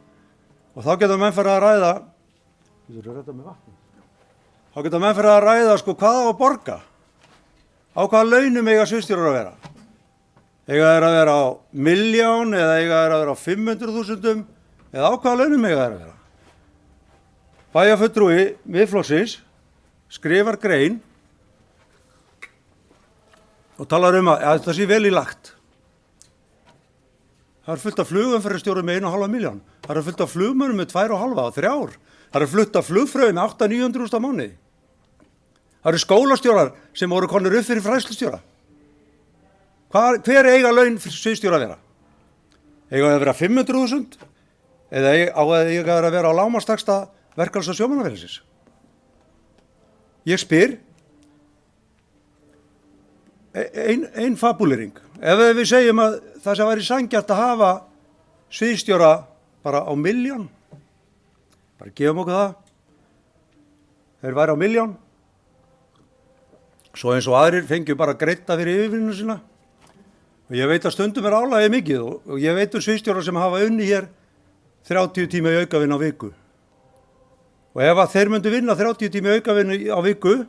Og þá geta menn farið að ræða, sko hvað á að borga, á hvaða launum eiga sviðsstjórar að vera. Eiga þeir að vera á 1.000.000 eða eiga þeir að vera á 500.000 eða á hvaða launum eiga þeir að vera. Bæjarfulltrúi Miðflokksins skrifar grein og talar að það sé vel í lagt. Það er fullt af flugumferðarstjórum með 1,5 milljón. Það er fullt af flugmönnum með 2,5 og 3. Það er fullt af flugfröðum með 800-900.000 á mánuði. Það eru skólastjórar sem voru konur upp fyrir fræðslustjóra. Hver eiga laun sviðsstjóra að vera? Eiga að vera 500.000 eða eiga að vera á lágmarkstaksta verkfalls- og sjómannafélagsins? Ég spyr, ein fabúlering. Ef við segjum að það sem væri sanngjarnt að hafa sviðsstjóra bara á 1 milljón, bara gefum okkur það, þeir væri á 1 milljón, svo eins og aðrir fengjum bara greidda fyrir yfirvinnuna sína. Og ég veit að stundum er álagið mikið og ég veit sviðsstjórar sem hafa unni hér 30 tíma í aukavinn á viku. Og ef að þeir myndu vinna 30 tíma í aukavinn á viku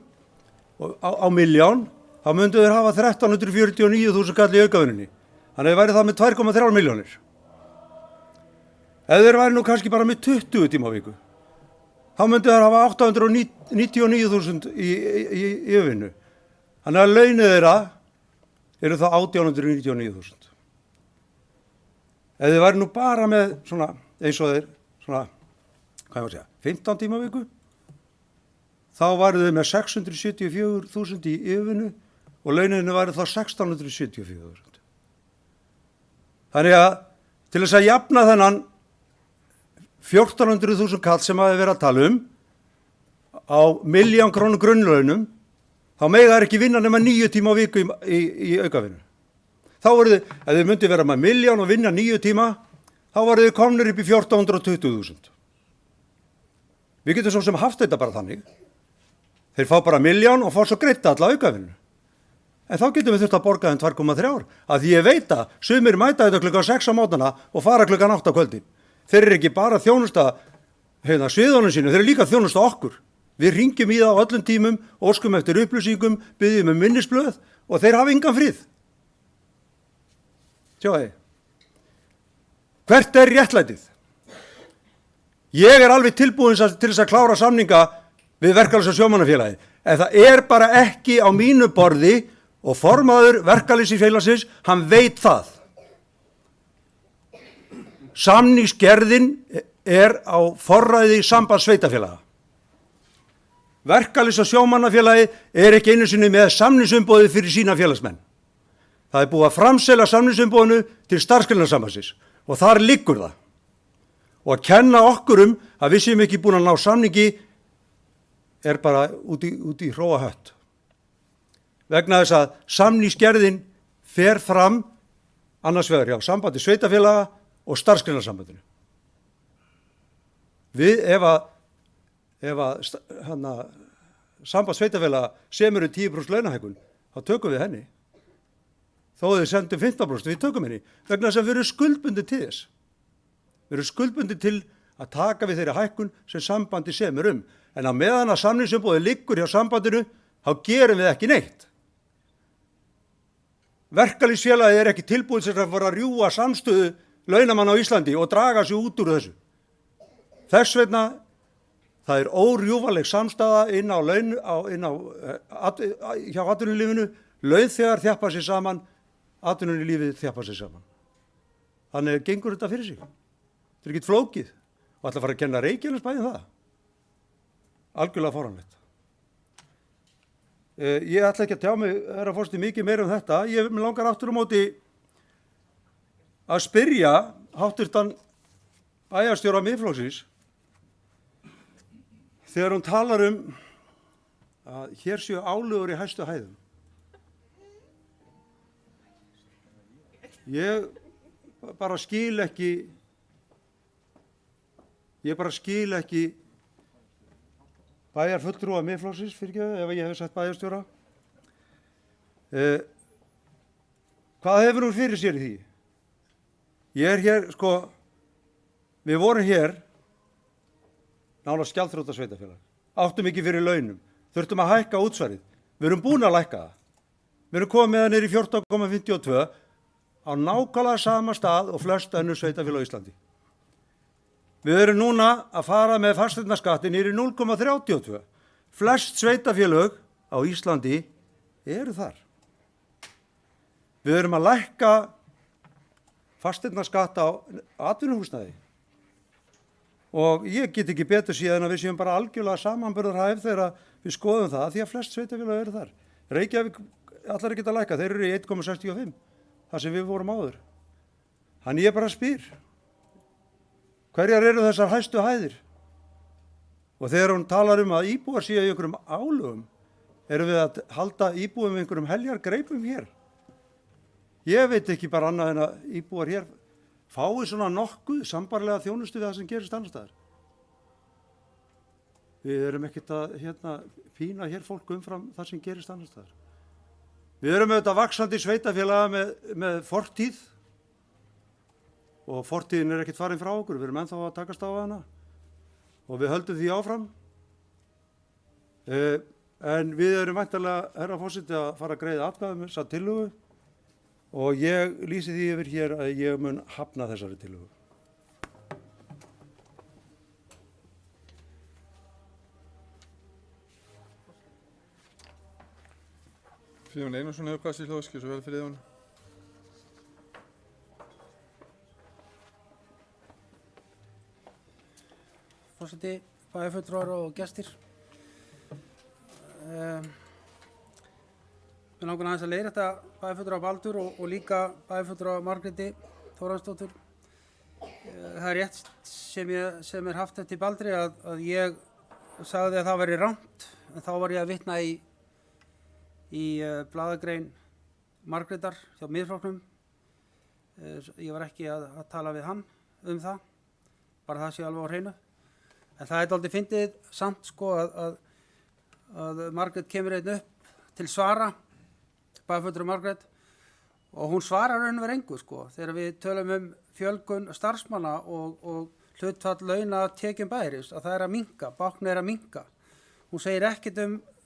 á 1 milljón, þá myndu þeir hafa 1349.000 kall í aukavinninni. Þannig að væri það með 2,3 milljónir. Ef þeir væri nú kannski bara með 20 tíma á viku, þá myndu þeir hafa 899.000 í yfirvinnu. Þannig að launið þeirra eru það 1899.000. Ef þeir væri nú bara með svona, eins og þeir, svona, hvað ég var að segja, 15 tíma á viku, þá væri þau með 674.000 í yfirvinnu og launinu væri þá 1674.000. Þannig að til þess að jafna þennan 1400.000 kall sem hafi verið að tala á 1 milljón krónu grunnlaunum, þá mega þær ekki vinna nema 9 tíma á viku í aukavinnu. Þá voru þið, ef þið myndi vera með 1 milljón og vinna 9 tíma, þá voru þið komnir upp í 420.000. Við getum svo sem haft þetta bara þannig. Þeir fá bara 1 milljón og fá svo greidda alla aukavinnu. En þá getum við þurft að borga þeim 2,3 ár. Af því ég veit að sumir mæta þetta klukkan 6 á mótnana og fara klukkan 8 á kvöldin. Þeir eru ekki bara þjónusta sviðunum sínu, þeir eru líka þjónust á okkur. Við ringjum í það á öllum tímum, óskum eftir upplýsingum, byggjum minnisblöð og þeir hafa engan frið. Sjáðu, hvert er réttlætið? Ég er alveg tilbúin til þess að klára samninga við verkalýðs- og sjómannafélagið. En það er bara ekki á mínu borði og formaður verkalýðsfélagsins, hann veit það. Samningsgerðin er á forræði Sambands sveitarfélaga. Verkalýðs- og sjómannafélagið er ekki einu sinni með samningsumboðið fyrir sína félagsmenn. Það er búið að framselja samningsumboðinu til Starfsgreinasambandsins og þar liggur það. Og að kenna okkur að við séum ekki búin að ná samningi er bara út í hróa hött. Vegna þess að samningsgerðin fer fram annars vegar hjá Sambandi sveitarfélaga og Starfsgreinasambandinu. Við ef að Samband sveitarfélaga semur 10% launahækkun, þá tökum við henni. Þó þau sendum 15%, við tökum henni. Vegna þess að við erum skuldbundin til þess. Við erum skuldbundin til að taka við þeirri hækkun sem sambandi semur En að meðan að samningsumboðið liggur hjá sambandinu, þá gerum við ekki neitt. Verkalýðsfélagið er ekki tilbúið til að fara að rjúfa samstöðu launamanna á Íslandi og draga sig út úr þessu. Þess vegna, það er órjúfanleg samstaða hjá atvinnulífinu, launþegar þjappa sig saman, atvinnulífið þjappa sig saman. Þannig gengur þetta fyrir sig. Þetta er ekkert flókið og ætla að fara að kenna Reykjanesbæ það. Algjörlega fáránlegt. Ég ætla ekki að tjá mig, herra forseti, mikið meira þetta. Ég langar aftur á móti að spyrja háttvirtan bæjarstjóra Miðflokksins þegar hún talar að hér séu álögur í hæstu hæðum. Ég bara skil ekki bæjarfulltrúa Miðflokksins, fyrirgefðu, ef ég hef sagt bæjarstjóra. Hvað hefur hún fyrir sér í því? Ég er hér, við vorum hér, nánast gjaldþrota sveitarfélag, áttum ekki fyrir launum, þurftum að hækka útsvarið, við erum búin að lækka það. Við erum komið með það niður í 14,52 á nákvæmlega sama stað og flest önnur sveitarfélag á Íslandi. Við erum núna að fara með fasteignaskattin niður í 0,32. Flest sveitarfélög á Íslandi eru þar. Við erum að lækka fasteignaskatt á atvinnuhúsnæði. Og ég get ekki betur síðan að við séum bara algjörlega samanburðarhæf þegar við skoðum það, því að flest sveitarfélög eru þar. Reykjavík allar ekki að lækka, þeir eru í 1,65, þar sem við vorum áður. Þannig ég bara spyr. Hverjar eru þessar hæstu hæðir? Og þegar hún talar að íbúar séu í einhverjum álögum, erum við að halda íbúum með einhverjum heljargreipum hér. Ég veit ekki bara annað en að íbúar hér fái svona nokkuð sambarlega þjónustu við það sem gerist annars staðar. Við erum ekkert að pína hér fólk umfram það sem gerist annars staðar. Við erum auðvitað vaxandi sveitafélaga með fortíð. Og fortíðin er ekkert farin frá okkur, við erum ennþá að takast á hana og við höldum því áfram. En við erum væntanlega, herra forseti, að fara að greiða atkvæði með þessa tillögu og ég lýsi því yfir hér að ég mun hafna þessari tillögu. Friðjón Einarsson hefur kastið hljóðskil, svo vel Friðjón. Forseti, bæjarfulltrúar og gestir. Mér langar aðeins að leiðrétta bæjarfulltrúa Baldur og líka bæjarfulltrúa Margréti Þórhallsdóttur. Það er rétt sem er haft eftir Baldri að ég sagði að það væri rangt, en þá var ég að vitna í blaðagrein Margrétar hjá Miðflokknum. Ég var ekki að tala við hann það, bara það sé alveg á hreinu. En það er dálítið fyndið samt að Margrét kemur einn upp til svara, bæjarfulltrúi Margrét, og hún svarar raun og veru engu þegar við tölum fjölgun starfsmanna og hlutfall launa af tekjum bæjarins, að það er að minnka, báknið er að minnka. Hún segir ekkert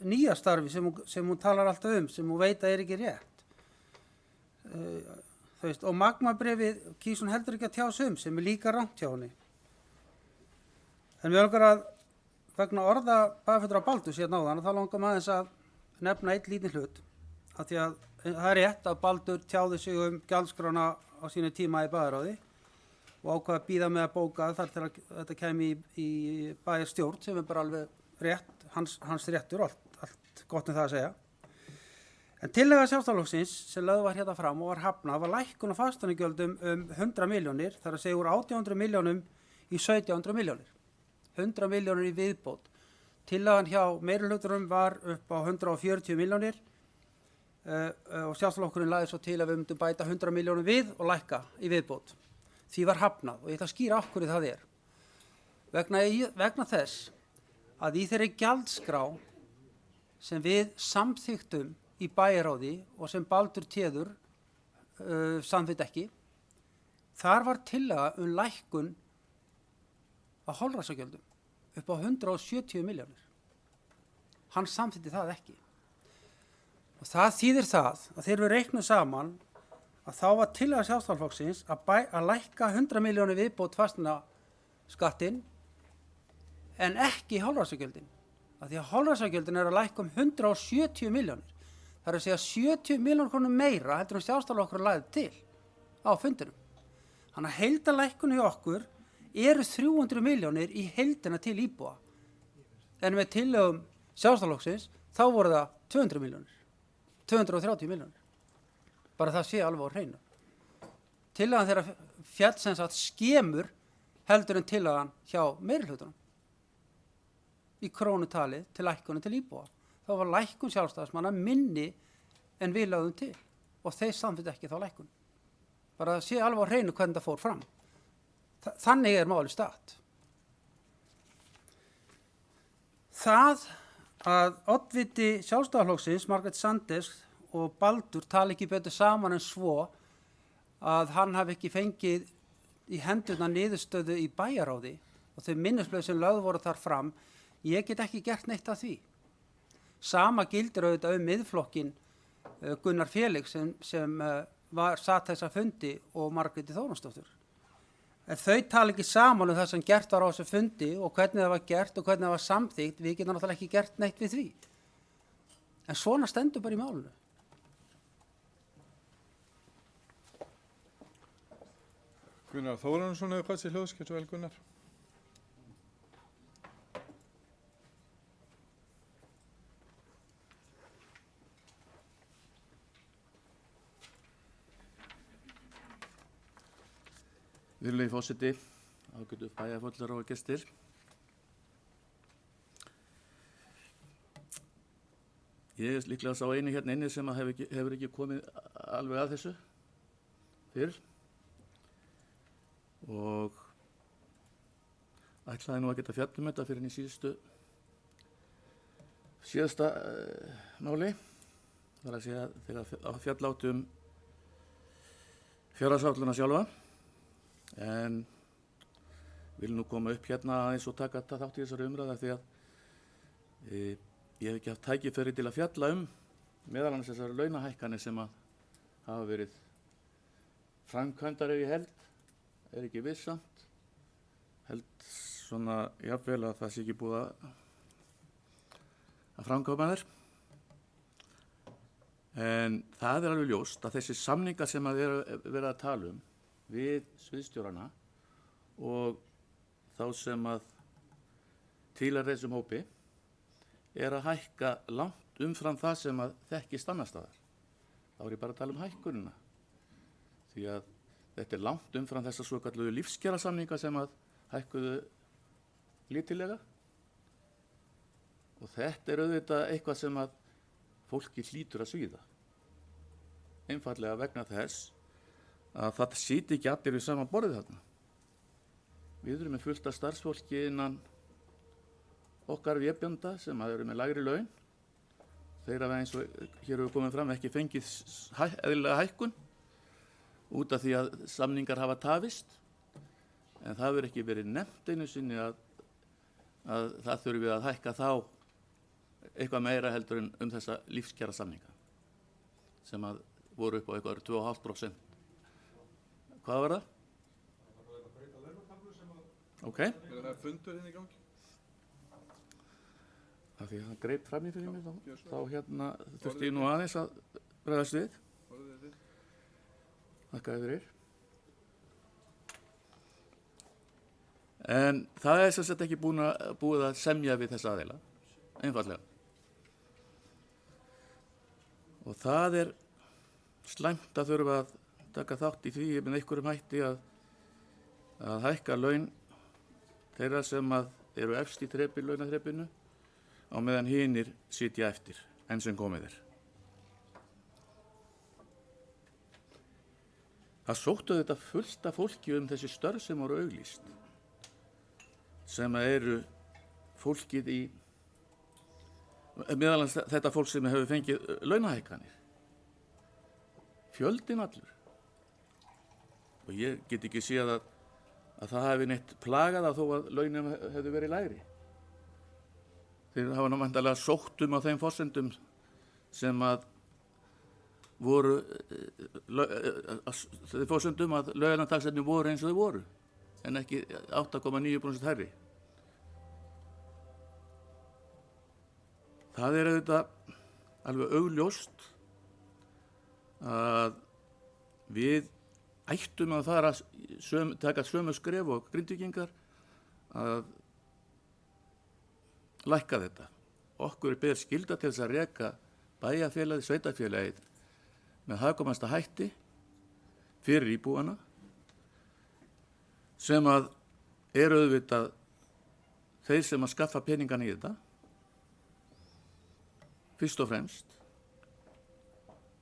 nýja starfi sem hún talar alltaf sem hún veit að er ekki rétt. Og magmabrifið kýs hún heldur ekki að tjá sem er líka rangt hjá henni. En við langar að vegna orða bæjarfulltrúa Baldurs hérna áðan, þá langar maður aðeins að nefna einn lítinn hlut, af því að það er rétt að Baldur tjáði sig gjaldskrána á sínu tíma í bæjarráði og ákvað að bíða með að bóka þar til að þetta kemi í bæjarstjórn, sem er bara alveg rétt, hans réttur, allt gott það að segja. En tillaga Sjálfstæðisflokksins sem lögð var hérna fram og var hafnað var lækkun á fasteignagjaldum 100 milljónir, þar að segja úr 1800 milljónum í 1700 milljónir. 100 milljónir í viðbót. Tillagan hjá meirihlutanum var upp á 140 milljónir og Sjálfstæðisflokkurinn lagði svo til að við myndum bæta 100 milljónum við og lækka í viðbót. Því var hafnað og ég ætla að skýra af hverju það er. Vegna þess að í þeirri gjaldskrá sem við samþyktum í bæjarráði og sem Baldur Téður samþykkt ekki, þar var tillaga lækkun á holræsagjöldum upp á 170 milljónir. Hann samþykkti það ekki. Og það þýðir það að þegar við reiknum saman að þá var tillaga Sjálfstæðisflokksins að lækka 100 milljónir viðbót fasteignaskattinn en ekki holræsagjöldin. Því að holræsagjöldin er að lækka 170 milljónir. Það er að segja 70 milljónir krónum meira heldur Sjálfstæðisflokkurinn lagði til á fundinum. Þannig að heildarlækkun hjá okkur eru 300 milljónir í heildina til íbúa. En með tillögum Sjálfstæðisflokksins þá voru það 200 milljónir. 230 milljónir. Bara það sé alveg á hreinu. Tillagan þeirra fjall sem sagt skemur heldur en tillagan hjá meirihlutanum. Í krónutalið til lækkunum til íbúa. Þá var lækkun Sjálfstæðismanna minni en við lögðum til og þeir samþykktu ekki þá lækkun. Bara það sé alveg á hreinu hvernig það fór fram. Þannig er málið statt. Það að oddviti Sjálfstæðisflokksins, Margrét Sanders og Baldur tala ekki betur saman en svo að hann hafi ekki fengið í hendurna niðurstöðu í bæjarráði og þau minnisblöð sem lögð voru þar fram, ég get ekki gert neitt af því. Sama gildir auðvitað miðflokkin Gunnar Felix sem satt þessa fundi og Margréti Þórhallsdóttur. En þau tala ekki saman það sem gert var á þessu fundi og hvernig það var gert og hvernig það var samþykkt, við getum náttúrulega ekki gert neitt við því. En svona stendur bara í málinu. Gunnar Þórhallsson hefur hvað sér hljóðskert, vel Gunnar. Virðulegi forseti, ágætu bæjarfulltrúar og gestir. Ég er líklega sá eini hérna inni sem hefur ekki komið alveg að þessu fyrr og ætlaði nú að geta fjallum þetta fyrir í síðasta máli. Það er að segja þegar fjall áttu fjárhagsáætlunina sjálfa. En vil nú koma upp hérna aðeins og taka þátt í þessari umræðu því að ég hef ekki haft tækifæri til að fjalla meðal annars þessari launahækkanir sem að hafa verið framkvæmdar ef ég er ekki vissamt, held svona jafnvel að það sé ekki búið að framkvæma þær. En það er alveg ljóst að þessi samningar sem að vera að tala við sviðsstjórana og þá sem að tilheyra þessum hópi er að hækka langt umfram það sem að þekkist annar staðar. Þá er ég bara að tala hækkunina. Því að þetta er langt umfram þessar svokalluðu lífskjarasamninga sem að hækkuðu lítillega. Og þetta er auðvitað eitthvað sem að fólki hlýtur að svíða. Einfallega vegna þess að það sitji ekki allir við sama borðið þarna. Við erum með fullt af starfsfólki innan okkar vébjanda sem eru með lægri laun. Þeir hafa eins og hér hefur komið fram ekki fengið eðlilega hækkun út af því að samningar hafa tafist. en það hefur ekki verið nefnt einu sinni að það þurfi að hækka þá eitthvað meira heldur en þessa lífskjara samninga sem að voru upp á eitthvað 2,5%. Hvað var það? Ok. Er það fundur hérna í gangi? Af því að hann greip fram í fyrir mig þá hérna þurfti ég nú aðeins að bregðast við. Þakka þér fyrir. En það sem sagt ekki búið að semja við þessa aðeila, einfallega. Og það slæmt að þurfa að taka þátt í því með einhverjum hætti að hækka laun þeirra sem eru efst í launaþrepinu á meðan hinir sitja eftir enn sem komið er. Það sóttu þetta fullt af fólki þessi störf sem voru auglýst, sem eru fólkið meðal annars þetta fólk sem hefur fengið launahækkanir. Fjöldinn allur. Og ég get ekki séð að það hefði neitt plagað þó að launin hefðu verið lægri. Þeir hafa væntanlega sótt á þeim forsendum sem voru þeir forsendum að launataxtarnir voru eins og þau voru en ekki 8,9% hærri. Það auðvitað alveg augljóst að við ættum að fara taka sömu skref og Grindvíkingar að lækka þetta. Okkur ber skylda til þess að reka bæjarfélagið, sveitarfélagið með hagkvæmasta hætti fyrir íbúana sem eru auðvitað þeir sem skaffa peningana í þetta fyrst og fremst.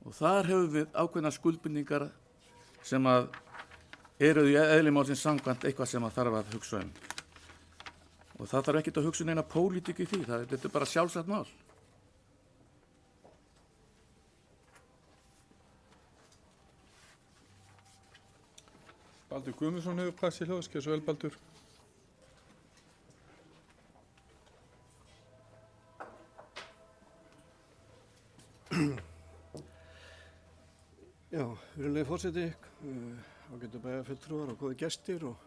Og þar hefur við ákveðna skuldbindningar sem eru í eðli málsins samkvæmt eitthvað sem þarf að hugsa Og það þarf ekkert að hugsa neina pólitík í því, þetta bara sjálfsagt mál. Baldur Guðmundsson hefur plass í hljóðskeiðs og Baldur. Já, virðulegi forseti, ágætu bæjarfulltrúar og góði gestir og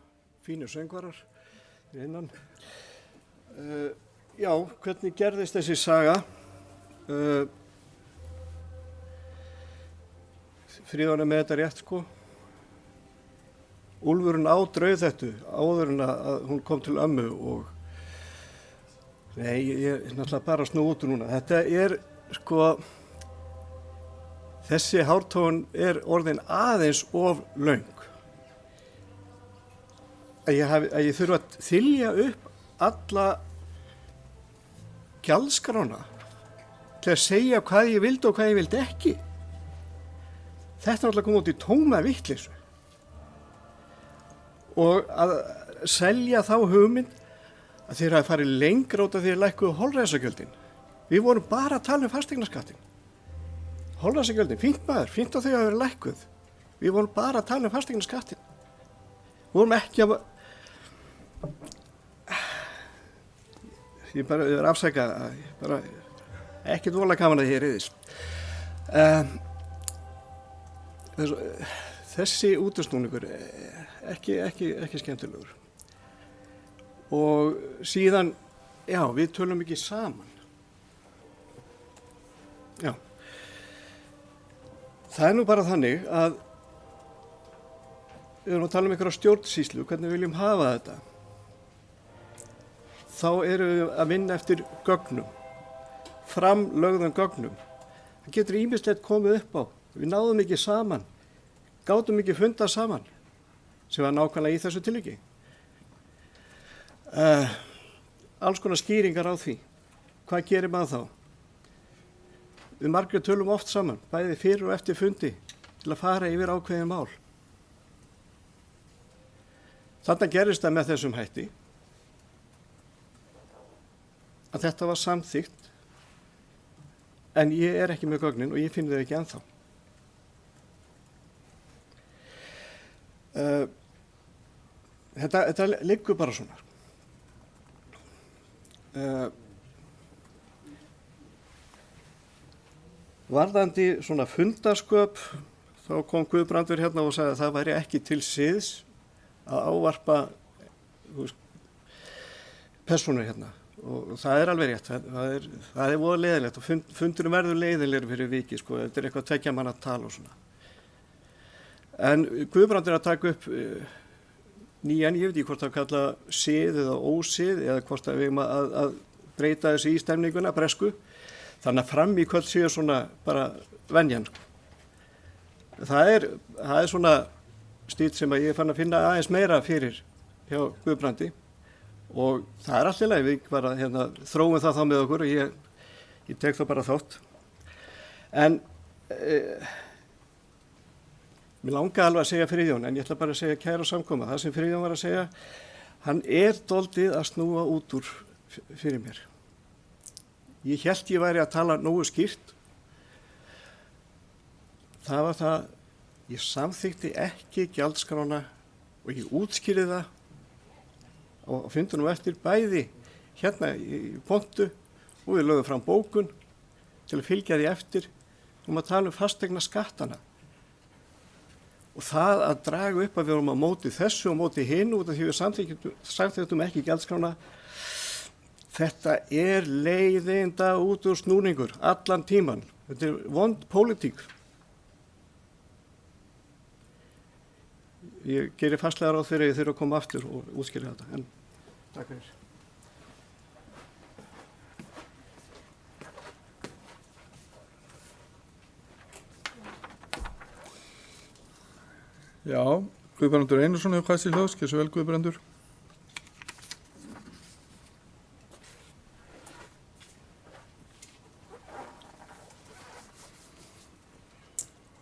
fínir söngvarar innan. Já, hvernig gerðist þessi saga? Fríðan með þetta rétt sko. Úlfurinn á Drauðhettu áður en að hún kom til ömmu og nei, ég náttúrulega bara snú út núna. Þetta sko, þessi hártón orðin aðeins of löng. Að ég þurfa að þylja upp alla gjaldskrána til að segja hvað ég vildi og hvað ég vildi ekki. Þetta náttúrulega kom út í tóma vitleysu. Og að selja þá hugmynd að þeir hafi farið lengra út af því að lækkuðu holræsagjöldin. Við vorum bara að tala um fasteignaskattin. Holræsagjöldin, fínt maður, fínt á þau að vera lækkuð. Við vorum bara að tala um fasteignaskattin. Við vorum ekki að... Ég er afsakað að bara ekkert vola gaman að ég reyðist. Þessi útúrsnúningur ekki skemmtilegur. Og síðan, já, við tölum ekki saman. Já. Það nú bara þannig að við erum að tala um einhverja stjórnsýslu, hvernig við viljum hafa þetta. Þá erum við að vinna eftir gögnum, framlögðum gögnum. Það getur ýmislegt komið upp á. Við náðum ekki saman, gátum ekki fundað saman, sem var nákvæmlega í þessu tilviki. Alls konar skýringar á því. Hvað gerir maður þá? Við Margrét tölum oft saman, bæði fyrir og eftir fundi, til að fara yfir ákveðin mál. Þarna gerist það með þessum hætti að þetta var samþykkt, en ég er ekki með gögnin og ég finn þau ekki ennþá. þetta liggur bara svona. Varðandi svona fundarsköp, þá kom Guðbrandur hérna og sagði að það væri ekki til siðs að ávarpa persónur hérna. Og það er alveg rétt, það er voða leiðilegt og fundurum verður leiðilegir fyrir vikið, sko, þetta er eitthvað tveggja manna tala og svona. En Guðbrandur að taka upp nýjan, ég veit ekki hvort það kalla sið eða ósið eða hvort að við erum að breyta þessu í stemninguna, bresku. Þannig að fram í kvöld séu svona bara venjan. Það er svona stíl sem að ég fann að finna aðeins meira fyrir hjá Guðbrandi og það er alltaf leið, við bara þróum það þá með okkur og ég tek það bara þátt. En mér langaði alveg að segja Friðjón, en ég ætla bara að segja kæra samkoma. Það sem Friðjón var að segja, hann er dálítið að snúa út úr fyrir mér. Ég hélt ég væri að tala nógu skýrt. Það var það, ég samþykti ekki gjaldskrána og ég útskýrði það og fundunum eftir bæði hérna í pontu og við lögum fram bókun til að fylgja því eftir að tala fasteigna skattana. Og það að draga upp að við vorum á móti þessu og móti hinu út af því við samþyktum ekki gjaldskrána, þetta er leiðinda út úr snúningur allan tíman. Þetta er vond pólitík. Ég gerir fastlega ráð fyrir að ég þurfa að koma aftur og útskýra þetta. En takk fyrir. Já, Guðbrandur Einarsson hefur kvæst í hljóðs, gjör svo vel Guðbrandur.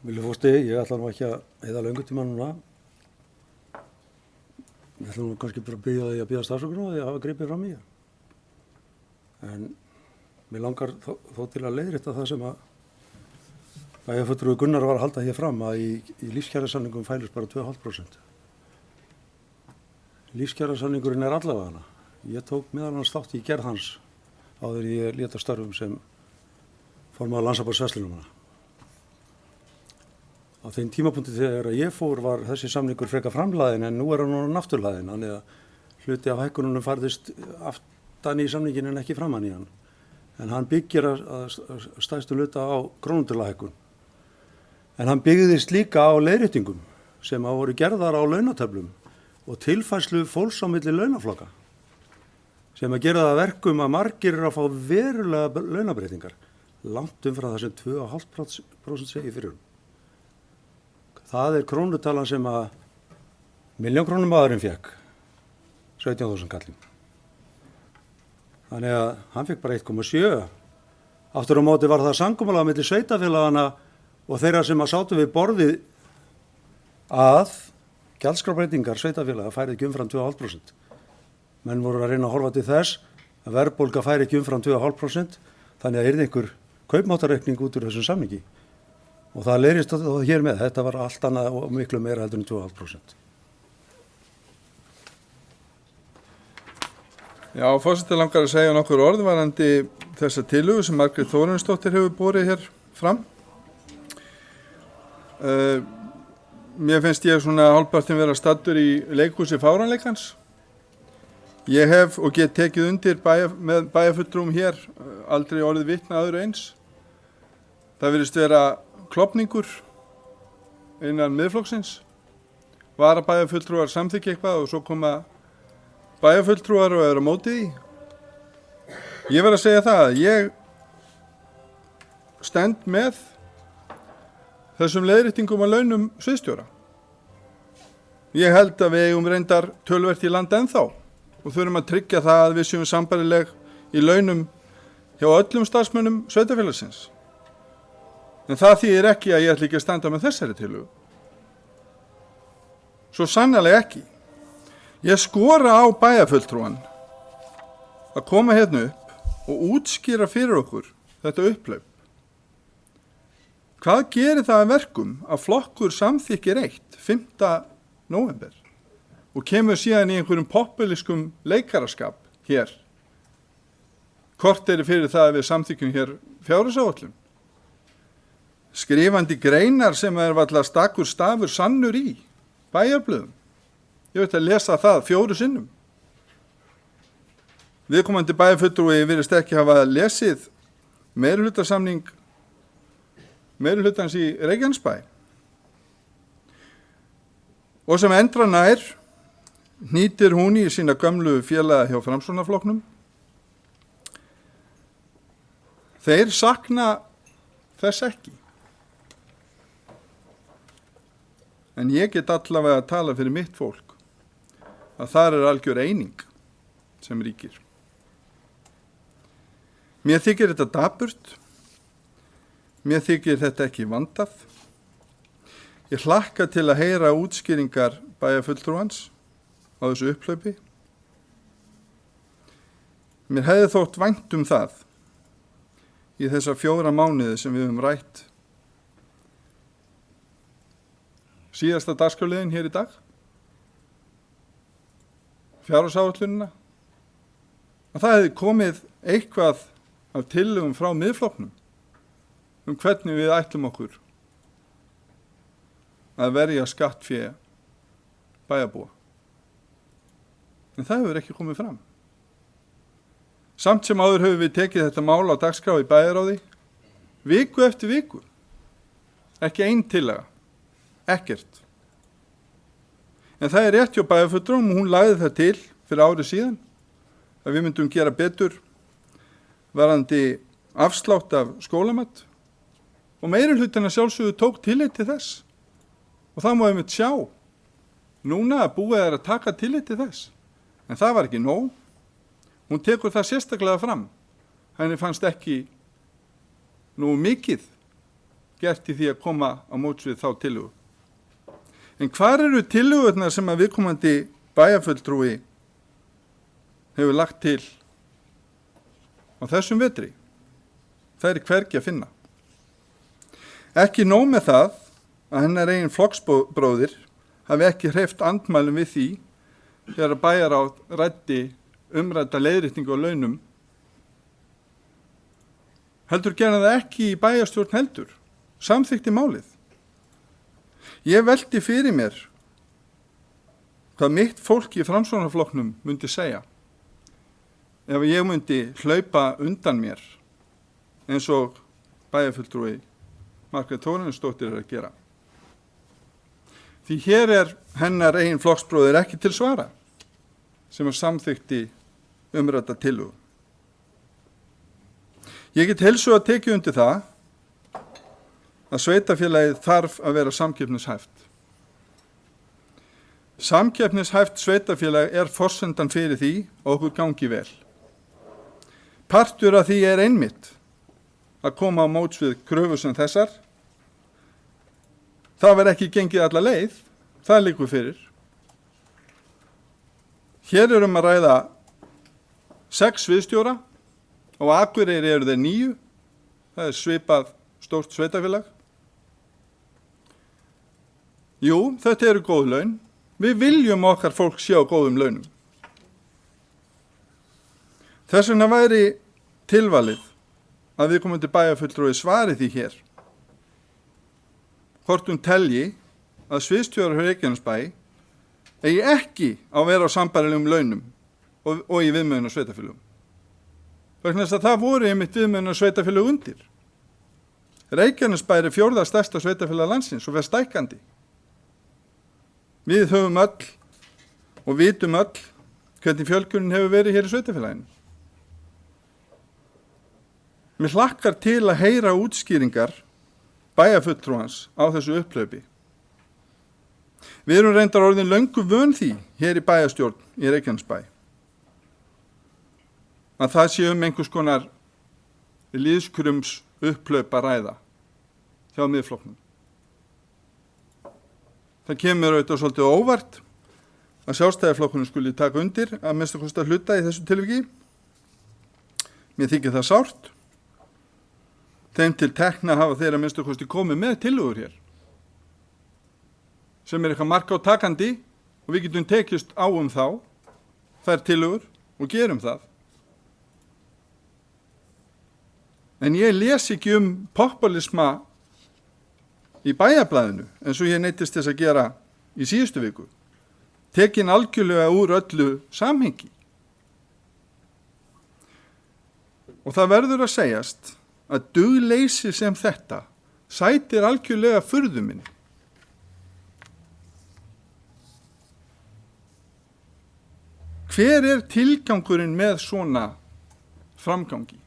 Vilja fórsti, ég ætla nú ekki að heiða löngu tíma núna. Ég ætla nú kannski bara að bíða stafsökunum og því að hafa gripið fram í það. En mér langar þó til að leiðrétta það sem að bæjarfulltrúi Gunnar var að halda hér fram að í lífskjarasamningum fælist bara 2,5%. Lífskjarasamningurinn er allavega hana. Ég tók meðal hans þátt í gerð hans áður ég lét af störfum sem formaður Landssambands verslunarmanna. Á þeim tímapunkti þegar ég fór var þessi samningur frekar framhlaðin en nú er hann orðinn afturhlaðin. Þannig að hluti af hækkununum færðist aftan í samningin en ekki framan í hann. En hann byggir að stærstu hluta á krónutöluhækkun. En hann byggðist líka á leiðréttingum sem voru gerðar á launatöflum og tilfærslu fólks á milli launaflokka sem að gera það verkum að margir eru að fá verulega launabreitingar langt umfram það sem 2,5% segir fyrir. Það er krónutalan sem að 1.000.000 krónum maðurinn fekk, 17.000 kallinn. Þannig að hann fekk bara 1,7. Aftur á móti var það samkomulag milli sveitarfélagana og þeirra sem að sátu við borðið að gjaldskrárbreytingar sveitarfélaga færi ekki umfram 2,5%. Menn voru að reyna að horfa til þess að verðbólga færi ekki umfram 2,5%, þannig að yrði einhver kaupmáttaraukning út úr þessum samningi. Og það leirist hér með, þetta var allt annað og miklu meira heldur en 2,5%. Já, forseti langar að segja nokkur orðvarandi þessa tillögu sem Margrét Þórarinsdóttir hefur borið hér fram. Mér finnst ég svona hálfpartinn vera staddur í leikhúsi fáránleikans. Ég hef og get tekið undir með bæjarfulltrúum hér aldrei orðið vitna öðru eins. Það virðist vera klofningur innan miðflokksins. Varabæjarfulltrúar samþykja eitthvað og svo koma bæjarfulltrúar og eru á móti því. Ég verð að segja það að ég stend með þessum leiðréttingum á launum sviðsstjóra. Ég held að við eigum reyndar töluvert í land ennþá og þurfum að tryggja það að við séum sambærileg í launum hjá öllum starfsmönnum sveitarfélagsins. En það þýðir ekki að ég ætla ekki að standa með þessari tillögu. Svo sannarlega ekki. Ég skora á bæjarfulltrúan að koma hérna upp og útskýra fyrir okkur þetta upphlaup. Hvað gerir það að verkum að flokkur samþykkir 5. nóvember og kemur síðan í einhverjum populískum leikaraskap hér. Korteri fyrir það að við samþykjum hér fjárhagsáætlun. Skrifandi greinar sem varla stakur stafur sannur í bæjarblöðum. Ég veit að lesa það 4 sinnum. Viðkomandi bæjarfulltrúi virðist ekki hafa lesið meirihlutasamning meirihlutans í Reykjanesbæ. Og sem endra nær hnýtir hún í sína gömlu félaga hjá Framsóknarflokknum. Þeir sakna þess ekki. En ég get allavega að tala fyrir mitt fólk að þar algjör eining sem ríkir. Mér þykir þetta dapurt, mér þykir þetta ekki vandað. Ég hlakka til að heyra útskýringar bæjarfulltrúans á þessu upphlaupi. Mér hefði þótt vænt það í þessa 4 mánuði sem við höfum rætt síðasta dagskrárliðin hér í dag, fjárhagsáætlunina, að það hefði komið eitthvað af tillögum frá Miðflokknum hvernig við ætlum okkur að verja skattfé bæjarbúa. En það hefur ekki komið fram. Samt sem áður höfum við tekið þetta mál á dagskrá í bæjaráði, viku eftir viku. Ekki ein tillaga, ekkert. En það er rétt hjá bæjarfulltrúum og hún lagði það til fyrir ári síðan að við myndum gera betur varðandi afslátt af skólamatt og meirihlutina sjálfsögðu tók tillit til þess. Og það má einmitt sjá. Núna búið að taka tillit til þess. En það var ekki nóg. Hún tekur það sérstaklega fram. Henni fannst ekki nú mikið gert í því að koma á móts við þá tillögu. En hvar eru tillögurnar sem að viðkomandi bæjarfulltrúi hefur lagt til á þessum vetri? Það er hvergi að finna. Ekki nóg með það að hennar eigin flokksbróðir hafi ekki hreyft andmælum við því þegar bæjaráð ræddi umrædda leiðréttingu á launum, heldur gerði það ekki í bæjarstjórn heldur, samþykkti málið. Ég velti fyrir mér hvað mitt fólk í Framsóknarflokknum myndi segja ef ég myndi hlaupa undan mér eins og bæjarfulltrúi Margrét Þórarinsdóttir að gera. Því hér er hennar eigin flokksbróðir ekki til svara sem að samþykti umrædda tillögu. Ég get heilsu að tekið undir það að sveitarfélagið þarf að vera samkeppnishæft. Samkeppnishæft sveitarfélag er forsendan fyrir því og okkur gangi vel. Partur af því er einmitt að koma á móts við kröfur sem þessar. Það var ekki gengið alla leið, það liggur fyrir. Hér að ræða 6 sviðsstjóra og á Akureyri eru þeir 9. Það er svipað stórt sveitarfélag. Jú, þetta eru góð laun. Við viljum okkar fólk sjá góðum launum. Þess vegna væri tilvalið að viðkomandi bæjarfulltrúi svari því hér. Hvort hún telji að sviðsstjórar hjá Reykjanesbæ eigi ekki að vera á sambærilegum launum og í viðmiðunar sveitarfélögum. Vegna þess að það voru einmitt viðmiðunar sveitarfélög undir. Reykjanesbæ er 4. stærsta sveitarfélag landsins og verð stækkandi. Við höfum öll og vitum öll hvernig fjölgunin hefur verið hér í sveitarfélaginu. Mér hlakkar til að heyra útskýringar bæjarfulltrúans á þessu upphlaupi. Við erum reyndar orðin löngu vön því hér í bæjarstjórn í Reykjanesbæ að það sé einhvers konar lýðskrums upphlaup að ræða hjá Miðflokknum. Það kemur auðvitað svolítið óvart að Sjálfstæðisflokkurinn skuli taka undir að minnsta kosti að hluta í þessu tilviki. Mér þykir það sárt. Þeim til tekna hafa þeir að minnsta kosti komið með tillögur hér sem er eitthvað mark á takandi og við getum tekist á þær tillögur og gerum það. En ég les ekki populisma í Bæjarblaðinu eins og ég neyddist þess að gera í síðustu viku. Tekin algjörlega úr öllu samhengi. Og það verður að segjast að dugleysi sem þetta sætir algjörlega furðu minni. Hver er tilgangurinn með svona framgangi?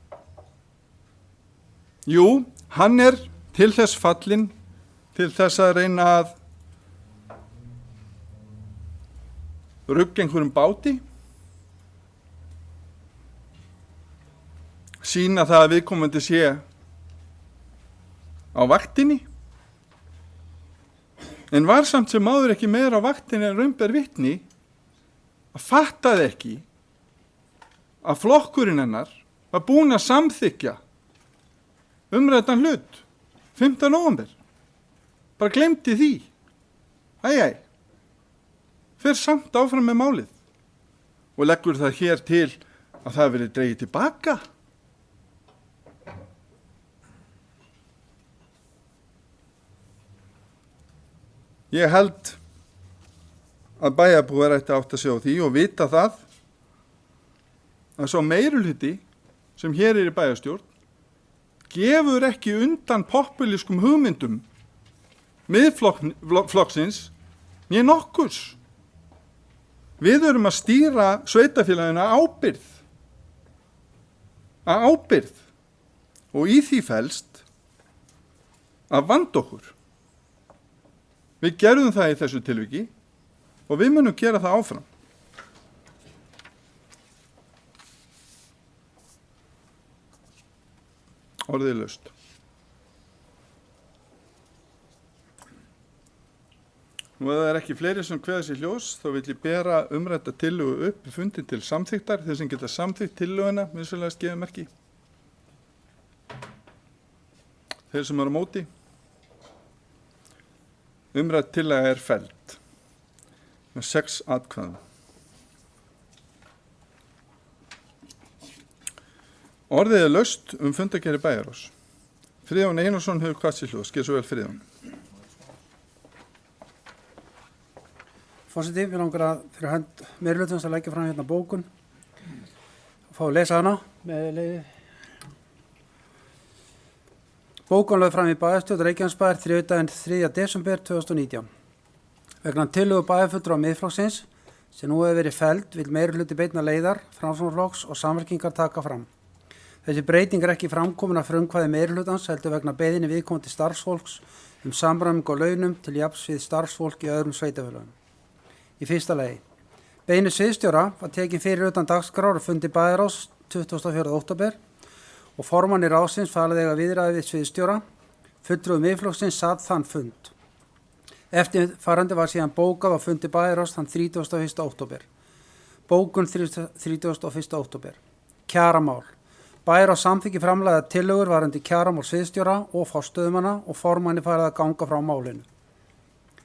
Jú, hann er til þess fallinn, til þess að reyna að rugga einhverjum báti, sýna það að viðkomandi sé á vaktinni, en var samt sem áður ekki meira á vaktinni en raun ber vitni, að fattaði ekki að flokkurinn hennar var búinn að samþykkja umræddan hlut 5. nóvember. Bara gleymdi því. Fer samt áfram með málið og leggur það hér til að það verið dregið tilbaka. Ég held að bæjarbúar ætti að átta sig á því og vita það að sá meirihluti sem hér er í bæjarstjórn gefur ekki undan populískum hugmyndum Miðflokksins né nokkurs. Við erum að stýra sveitarfélaginu ábyrgð og í því felst að vanda okkur. Við gerðum það í þessu tilviki og við munum gera það áfram. Orðið er laust. Nú ef það er ekki fleiri sem kveða sér ljós, þá vil ég bera umrædda tillögu upp fundin til samþykktar, þeir sem geta samþykkt tillöguna, vinsamlegast gefa merki. Þeir sem eru á móti. Umrædd tillaga er felld með 6 atkvæðum. Orðið er laust fundargerð Bæjarráðs. Friðjón Einarsson hefur kvatt sér hljóð. Sker svo vel, Friðjón. Forseti, við langar að fyrir hönd meirihlutans að leggja fram hérna bókun og fá að lesa hana með leyfi. Bókun lögð fram í Bæjarstjórn Reykjanesbæjar þriðjudaginn 3. desember 2019. Vegna tillögu bæjarfulltrúa Miðflokksins sem nú hefur verið felld vill meirihluti beinna leiðar, Framsóknarflokks og Samfylkingar taka fram. Þessi breyting er ekki framkomin af frumkvæði meirihlutans heldur vegna beiðni viðkomandi starfsfólks samræmingu á launum til jafns við starfsfólk í öðrum sveitarfélögum. Í fyrsta lagi. Beiðni sviðsstjóra var tekin fyrir utan dagskrár og fundi Bæjarráðs 24. október og formanni ráðsins falið eiga viðræði við sviðsstjóra. Fulltrúi Miðflokksins sat þann fund. Eftirfarandi var síðan bókað á fundi Bæjarráðs þann 31. október. Bókun 31. október. Kjaramál. Bæjarráð samþykki framlagða tillögur varðandi kjaramál sviðsstjóra og forstöðumanna og formanni farið að ganga frá málinu.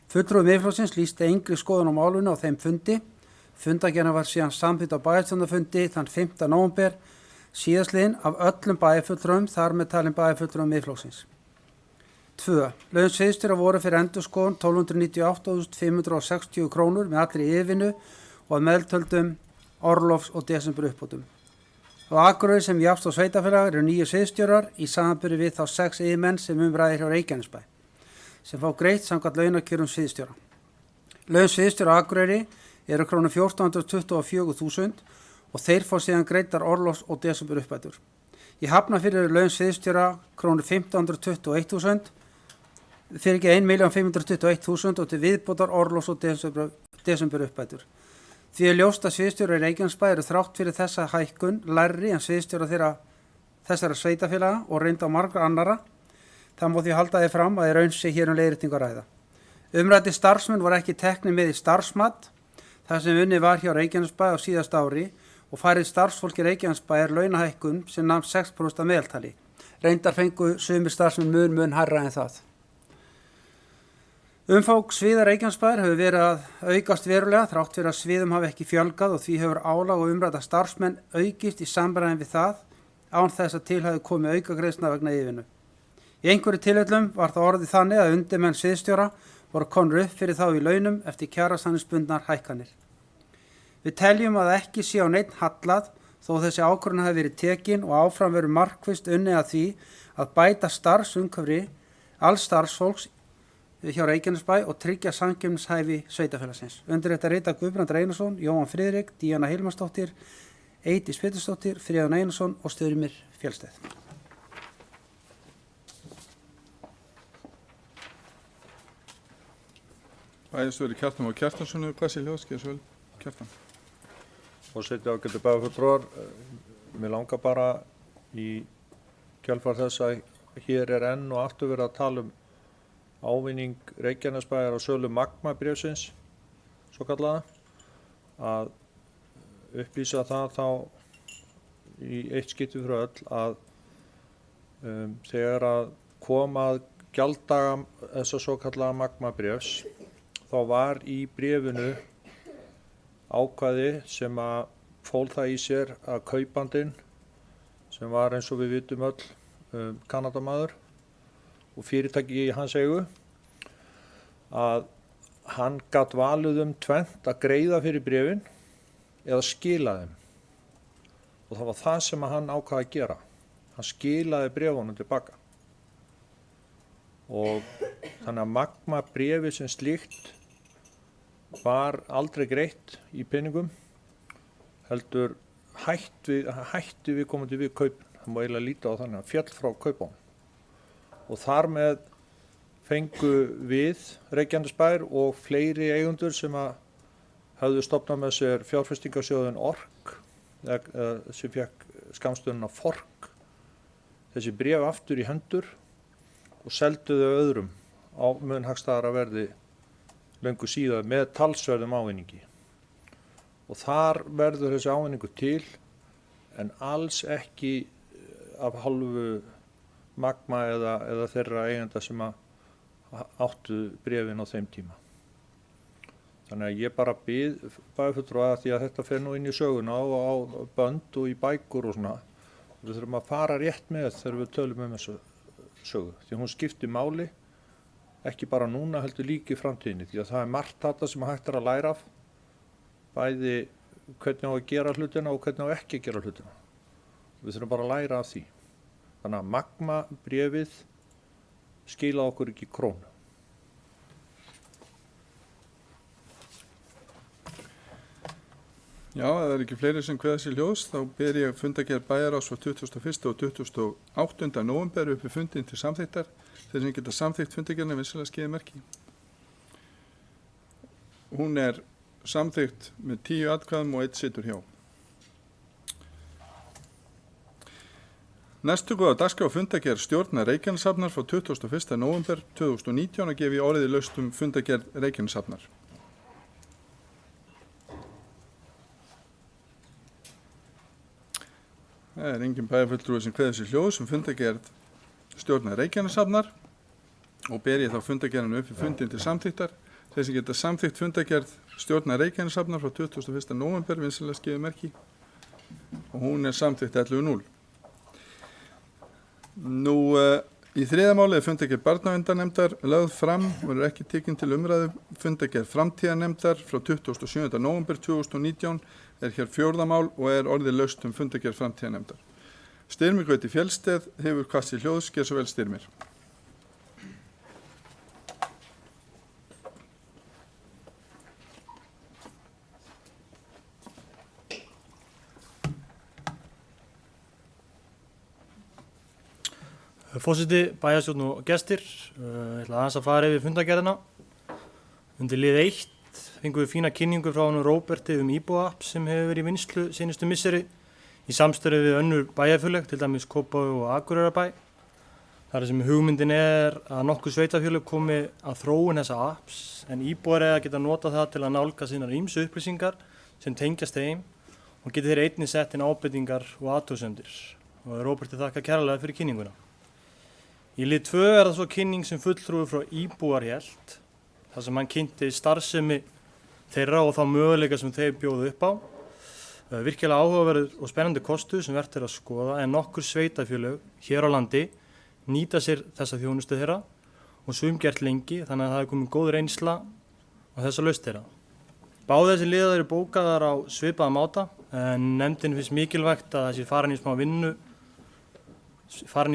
Fulltrúi Miðflokksins lýsti engri skoðun á málinu á þeim fundi. Fundargerðin var síðan samþykkt á bæjarstjórnarfundi þann 5. nóvember síðastliðinn af öllum bæjarfulltrúum þar með talin bæjarfulltrúum Miðflokksins. 2. Laun sviðsstjóra voru fyrir endurskoðun 1298.560 krónur með allri yfirvinnu og að meðtöldum orlofs- og desember uppbótum. Á Akureyri sem jafnst á sveitarfélag eru 9 sviðsstjórar í samanburði við þá 6 yfirmenn sem ræðir hjá Reykjanesbæ sem fá greitt samkvæmt launakjörum sviðsstjóra. Laun sviðsstjóra á Akureyri eru kr. 1424.000 og þeir fá síðan greiddar orlofs- og desember uppbætur. Í Hafnarfirði eru laun sviðsstjóra kr. 1521.000 fyrir ekki 1.521.000 og til viðbótar orlofs- og desember uppbætur. Því er ljóst að sviðsstjórar í Reykjanesbæ eru þrátt fyrir þessa hækkun lægri en sviðsstjórar þessara sveitarfélaga og reynda á margra annara. Það má því halda því fram að í raun sé hér leiðréttingu að ræða. Umræddir starfsmenn var ekki teknir með í starfsmat þar sem unnið var hjá Reykjanesbæ á síðasta ári og færið starfsfólki Reykjanesbæ launahækkun sem nam 6% að meðaltali. Reyndar fengu sumir starfsmenn mun hærra en það. Umfang sviða Reykjanesbæjar hefur verið að aukast verulega þrátt fyrir að sviðum hafi ekki fjölgað og því hefur álag og umrædda starfsmenn aukist í samræmi við það án þess að til hafi komið aukagreiðslna vegna yfirvinnu. Í einhverju tilfellum var það orðið þannig að undirmenn sviðsstjóra voru komnir upp fyrir þá í launum eftir kjarasamningsbundnar hækkanir. Við teljum að ekki sé á neinn hallað þó þessi ákvörðun hafi verið tekin og áfram verið markvisst unnið að því að bæta starfsumhverfi alls starfsfólks hjá Reykjanesbæ og tryggja samkeppnishæfi sveitarfélagsins. Undir þetta rita Guðbrandur Einarsson, Jóhann Friðrik, Díana Hilmarsdóttir, Eydís Pétursdóttir, Friðjón Einarsson og Styrmir Fjellsteð. Bæjarstjóri Kjartan og Kjartansson hefur hvað sér ljós, getur svo vel Kjartan. Forseti ágætu bæjarfulltrúar, mér langar bara í kjölfar þess að hér enn og aftur verið að tala ávinning Reykjanesbæjar á sölu Magma-bréfsins, svo kallaða, að upplýsa það þá í eitt skipti fyrir öll að þegar að kom að gjalddaga þessa svo kallaða Magma-bréfs, þá var í bréfinu ákvæði sem að fól það í sér að kaupandinn, sem var eins og við vitum öll Kanadamaður og fyrirtæki í hans eigu, að hann gat valið tvennt að greiða fyrir bréfin eða skila þeim. Og það var það sem hann ákvað að gera. Hann skilaði bréfunum tilbaka. Og þannig að Magma bréfi sem slíkt var aldrei greitt í peningum, heldur hætti við komandi við kaupin. Það má eiginlega líta á þannig að féll frá kaupunum. Og þar með fengu við Reykjanesbær og fleiri eigendur sem að höfðu stofnað með sér fjárfestingarsjóðin ORK, sem fekk skammstöfunina FORK, þessi bréf aftur í hendur og seldu þau öðrum á mun hagstæðara verði löngu síðar með talsverðum ávinningi. Og þar verður þessi ávinningu til en alls ekki af hálfu Magma eða þeirra eigenda sem áttu bréfin á þeim tíma. Þannig að ég bara bið bæjarfulltrúa því að þetta fer nú inn í söguna á bönd og í bækur og svona. Við þurfum að fara rétt með þegar við tölum þessu sögu. Því hún skiptir máli, ekki bara núna heldur líka í framtíðinni. Því að það margt þarna sem hægt að læra af, bæði hvernig á að gera hlutina og hvernig á ekki að gera hlutina. Við þurfum bara að læra af því. Þannig að Magma bréfið skila okkur ekki krónu. Já, ef það ekki fleiri sem kveða sér ljós, þá ber ég fundargerð bæjarráðs frá 21. og 28. nóvember uppi fundin til samþykktar. Þeir sem geta samþykkt fundargerðina vinsamlega skeiði merki. Hún er samþykkt með 10 atkvæðum og 1 situr hjá. Næstu góða dagskrá fundargerð stjórnar Reykjaneshafnar frá 21. nóvember 2019 og gefi orðið laust fundargerð Reykjaneshafnar. Það er engin bæjarfulltrúi sem kveður sér hljóð sem fundargerð stjórnar Reykjaneshafnar og ber ég þá fundargerðinu upp í fundin til samþykktar. Þeir sem geta samþykkt fundargerð stjórnar Reykjaneshafnar frá 21. nóvember vinsamlega skeiði merki og hún er samþykkt 11:0. Nú, í þriðja máli er fundargerð barnaverndarnefndar lögð fram og verður ekki tekin til umræðu. Fundargerð framtíðarnefndar frá 27. nóvember 2019 er hér fjórða mál og er orðið laust fundargerð framtíðarnefndar. Styrmir Gauti Fjellsteð hefur hvað sér hljóðs, ger svo vel Styrmir. Forseti, bæjarstjórn og gestir, ég ætla aðeins að fara yfir fundargerðina. Undir lið 1 fengum við fína kynningu frá honum Róberti íbúa-app sem hefur verið í vinnslu sínustu misseri í samstarfi við önnur bæjarfélög, til dæmis Kópavogi og Akureyrarbæ. Þar sem hugmyndin er að nokkuð sveitarfélög komi að þróun þessa apps en íbúar eiga að geta notað það til að nálga sínar ýmsu upplýsingar sem tengjast þeim og geti þeir einnig sett inn ábendingar og athugasemdir. Og Róberti þakka kærlega fyrir kynninguna. Í lið 2 er það svo kynning sem fulltrúi frá íbúar hélt þar sem hann kynnti starfsemi þeirra og þá möguleika sem þeir bjóðu upp á. Virkilega áhugaverður og spennandi kostur sem vert að skoða en nokkur sveitafélög hér á landi nýta sér þessa þjónustu þeirra og sum gert lengi þannig að það er komið góð reynsla á þessa lausn þeirra. Báðir þessi liðar eru bókaðar á svipaða máta en nefndin finnst mikilvægt að þessi farin í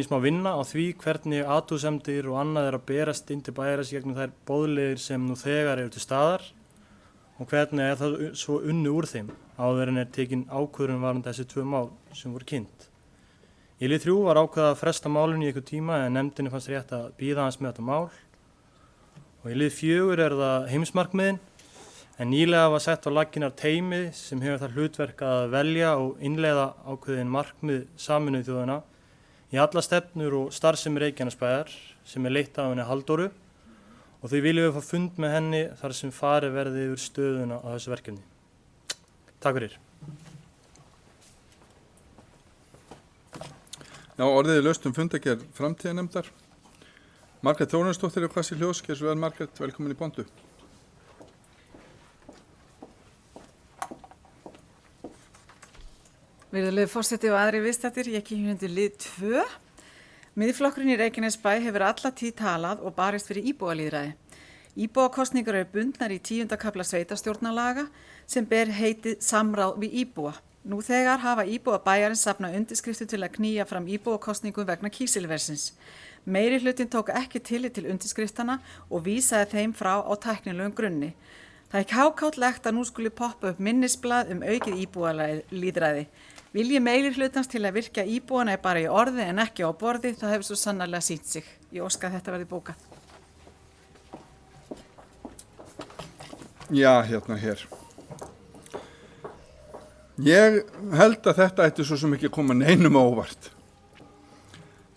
smá vinna á því hvernig athugasemdir og annað er að berast inn til bæjarins gegnum þær boðleiðir sem nú þegar eru til staðar og hvernig er það svo unnu úr þeim áður en tekin ákvörðun varðandi þessi 2 mál sem voru kynnt. Í lið 3 var ákveðið að fresta málinu í einhver tíma en nefndinni fannst rétt að bíða aðeins með þetta mál. Og í lið 4 er það heimsmarkmiðin en nýlega var sett á laggirnar teymi sem hefur það hlutverk að velja og innleiða ákveðin markmið Sameinuðu þjóðanna í alla stefnur og starfsemi Reykjanesbæjar sem leitt af henni Halldóru og því viljum við fá fund með henni þar sem farið verði yfir stöðuna á þessu verkefni. Takk fyrir. Já, orðið laust fundagerð framtíðarnefndar. Margrét Þórarinsdóttir er hvað sér hljós, gerð svo vel Margrét, velkomin í pontu. Virðulegi forseti og aðri viðstaddir, ég kemur undir lið 2. Miðflokkurinn í Reykjanesbæ hefur alla tíð talað og barist fyrir íbúalýðræði. Íbúakosningar eru bundnar í 10. kafla sveitarstjórnarlaga sem ber heitið samráð við íbúa. Nú þegar hafa íbúa bæjarins safnað undirskriftum til að knýja fram íbúakosningum vegna kísilversins. Meiri hlutin tók ekki tillit til undirskriftana og vísaði þeim frá á tæknilegum grunni. Það er hjákátlegt að nú skuli poppa upp minnisblað aukið íbúalýðræði. Vilji meiri hlutans til að virkja íbúana er bara í orði en ekki á borði, það hefur svo sannarlega sýnt sig. Ég óska að þetta verði bókað. Já, hér. Ég held að þetta ætti svo sem ekki að koma neinum á óvart.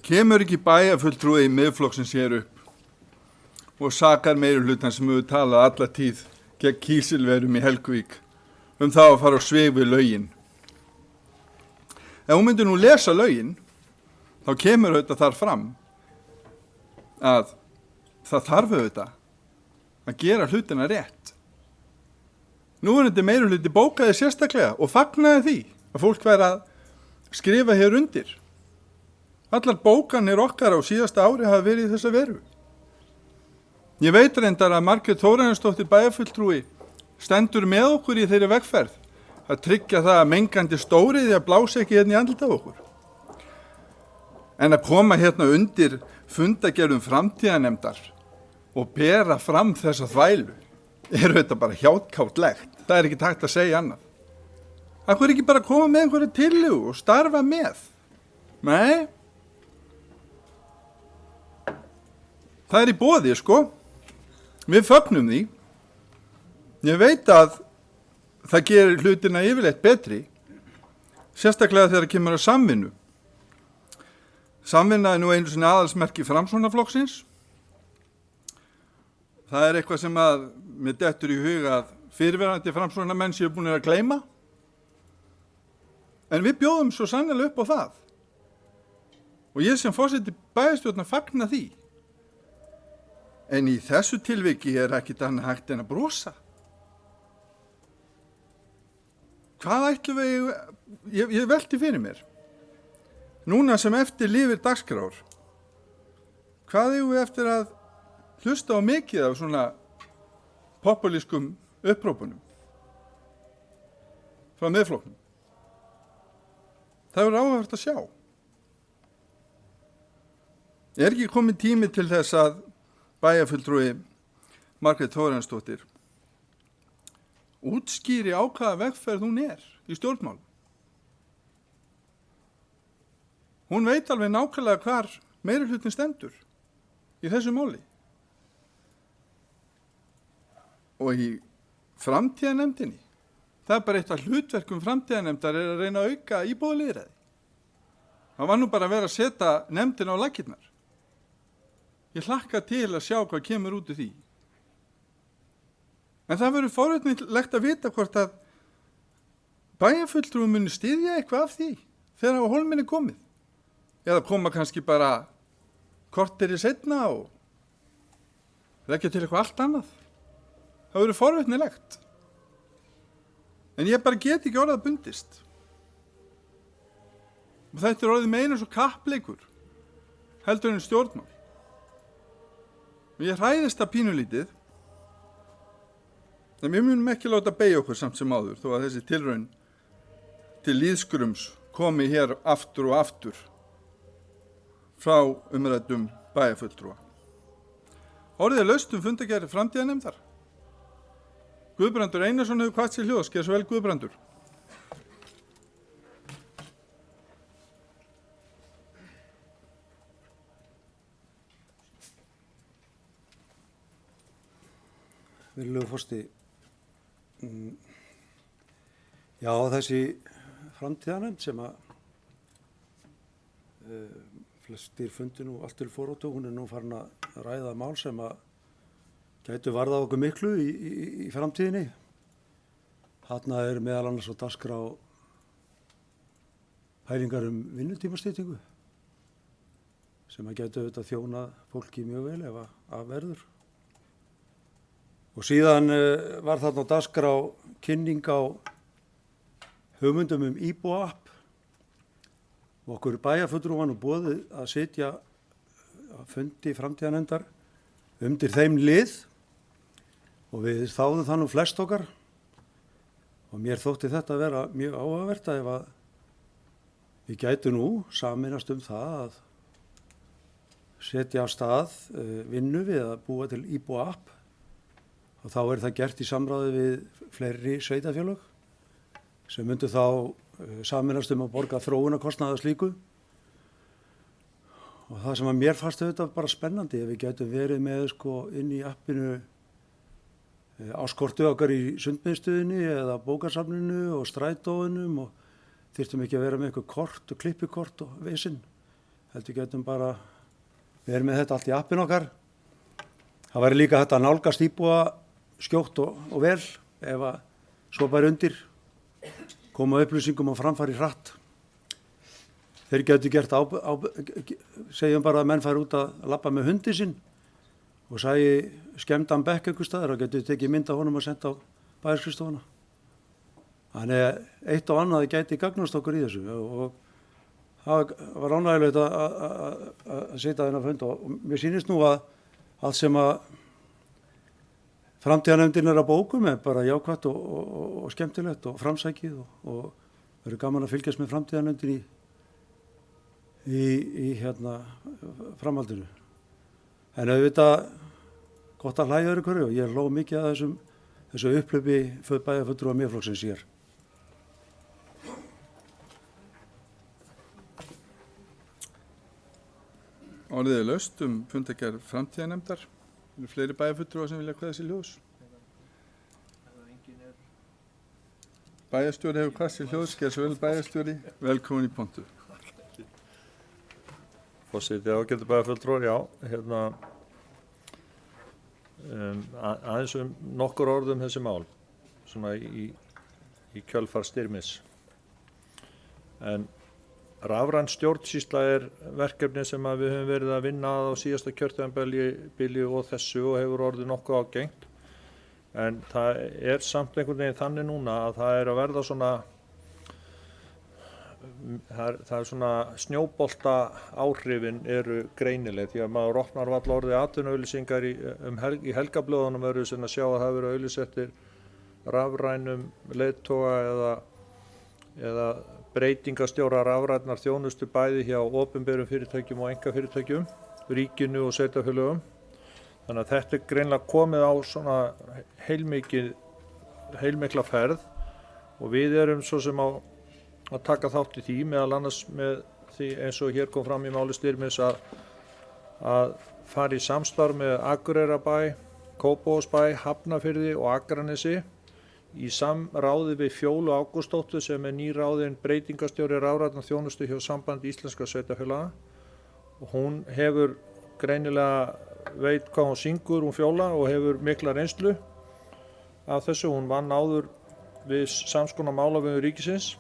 Kemur ekki bæjarfulltrúi í Miðflokksins hér upp og sakar meiri hlutan sem hefur talað alla tíð gegn kísilverum í Helguvík það að fara á svig við lögin. Ef hún myndi nú lesa lögin, þá kemur auðvitað þar fram að það þarf auðvitað að gera hlutina rétt. Núverandi meirihluti bókaði sérstaklega og fagnaði því að fólk væri að skrifa hér undir. Allar bókanir okkar á síðasta ári hafa verið í þessa veru. Ég veit reyndar að Margrét Þórarinsdóttir bæjarfulltrúi stendur með okkur í þeirri vegferð að tryggja það að mengandi stóriði að blása ekki hérna í andlit af okkur. En að koma hérna undir fundagerðum framtíðarnefndar og bera fram þessa þvælu þetta bara hjátkáttlegt. Það er ekki takt að segja annað. Það er ekki bara að koma með einhverja tillögu og starfa með. Nei. Það er í boði, sko. Við fögnum því. Ég veit að það gerir hlutina yfirleitt betri, sérstaklega þegar það kemur að samvinnu. Samvinna er nú einu sinni aðalsmerki Framsóknarflokksins. Það er eitthvað sem að mér dettur í huga að fyrirverandi Framsóknarmenn séu búin að gleyma. En við bjóðum svo sannlega upp á það. Og ég sem forseti bæjarstjórnar fagna því. En í þessu tilviki er ekkit annað hægt en að brosa. Hvað ætlum við, ég velti fyrir mér, núna sem eftir lifir dagskrár, hvað eigum við eftir að hlusta á mikið af svona populískum upprópunum frá Miðflokknum? Það er áhugavert að sjá. Er ekki kominn tími til þess að bæjarfulltrúi Margrét Þórarinsdóttir útskýri á hvaða vegferð hún er í stjórnmálum? Hún veit alveg nákvæmlega hvar meirihlutin stendur í þessu máli. Og í framtíðarnefndinni, það er bara eitt af hlutverkum framtíðarnefndar er að reyna að auka íbúalýðræði. Það var nú bara að vera að setja nefndina á laggirnar. Ég hlakka til að sjá hvað kemur út úr því. En það verður forvitnilegt að vita hvort að bæjarfulltrúi muni styðja eitthvað af því þegar á hólminni komið. Eða koma kannski bara korteri seinna og leggja til eitthvað allt annað. Það verður forvitnilegt. En ég bara get ekki orðað bundist. Og þetta er orðið meina svo kappleikur heldur en stjórnmál. Og ég hræðist það pínulítið. En við munum ekki láta beygja okkur samt sem áður þó að þessi tilraun til lýðskrums komi hér aftur og aftur frá umræddum bæjarfulltrúa. Orðið er laust fundargerð framtíðarnefndar. Guðbrandur Einarsson hefur hvatt sér hljóðs. Gjör svo vel, Guðbrandur. Virðulegur forseti, já, þessi framtíðarnefnd sem að flestir fundi nú allt til foróttu, hún er nú farin að ræða mál sem að gætu varðað okkur miklu í framtíðinni. Þarna er meðal annars á dagskrá pælingar vinnutímastyttingu sem að gætu auðvitað þjónað fólki mjög vel ef að verður. Og síðan var þarna á dagskrá kynning á hugmyndum íbúa-app. Okkur bæjarfulltrúum var nú boðið að sitja að fundi framtíðarnefndar undir þeim lið og við þáðum það nú flest okkar og mér þótti þetta að vera mjög áhugavert ef að við gætu nú sameinast það að setja á stað vinnu við að búa til íbúa-app og þá er það gert í samráði við fleiri sveitarfélög sem myndu þá sameinast að borga þróunarkostnaði slíku. Og það sem að mér fannst auðvitað bara spennandi ef við gætum verið með inn í appinu áskortu okkar í sundmiðstöðinni eða bókasafninu og strætóinum og þyrftum ekki að vera með eitthvað kort og klippikort og vesinn. Heldur gætum bara verið með þetta allt í appinu okkar. Það væri líka þetta að nálgast íbúa skjótt og vel ef að svo bara undir koma upplýsingum og framfari hratt. Þeir getur gert segjum bara að menn fari út að labba með hundi sinn og sæi skemmdan bekk einhvers staðar og getur tekið mynd af honum og senda á bæjarskrifstofuna. Þannig eitt og annað gæti gagnast okkur í þessu og það var ánægilegt að sitja þennan fund og mér sýnist nú að allt sem að framtíðarnefndin er að bókum er bara jákvætt og skemmtilegt og framsækið og verður gaman að fylgjast með framtíðarnefndin í framhaldinu. En auðvitað gott að hlæja öðru hverju og ég hló mikið að þessu upplöpi bæjarfulltrúa Miðflokksins hér. Orðið er laust fundargerð framtíðarnefndar. Eru fleiri bæjarfulltrúar sem vilja kveða sér hljóðs? Bæjarstjóri hefur kveðið sér hljóðs. Gjör svo vel, bæjarstjóri. Velkomin í pontu. Forseti ágætu bæjarfulltrúar, já, aðeins nokkur orðum þessi mál, svona í kjölfar Styrmis. En rafræn stjórnsýsla er verkefni sem við höfum verið að vinna á síðasta kjörtímabili og þessu og hefur orðið nokkuð ágengt. En það er samt einhvern veginn þannig núna að það er að verða svona, það er svona snjóbolta áhrifin eru greinileg því að maður opnar varla orðið atvinnuauglýsingar í helgablöðunum verður sem að sjá að það verður auglýsettir rafrænum leiðtoga eða breytingastjóra rafrænnar þjónustu bæði hjá opinberum fyrirtækjum og einkafyrirtækjum, ríkinu og sveitarfélögum. Þannig að þetta er greinilega komið á svona heilmikla ferð og við erum svo sem að taka þátt í því, meðal annars með því eins og hér kom fram í máli Styrmis að fara í samstarf með Akureyrarbæ, Kópavogsbæ, Hafnarfirði og Akranesi í samráði við Fjólu Ágústsdóttur sem er nýráðin breytingastjóri rafrænnar þjónustu hjá Sambandi íslenskra sveitarfélaga og hún hefur greinilega veit hvað hún syngur, hún Fjóla, og hefur mikla reynslu af þessu. Hún vann áður við samskonar málavegum ríkisins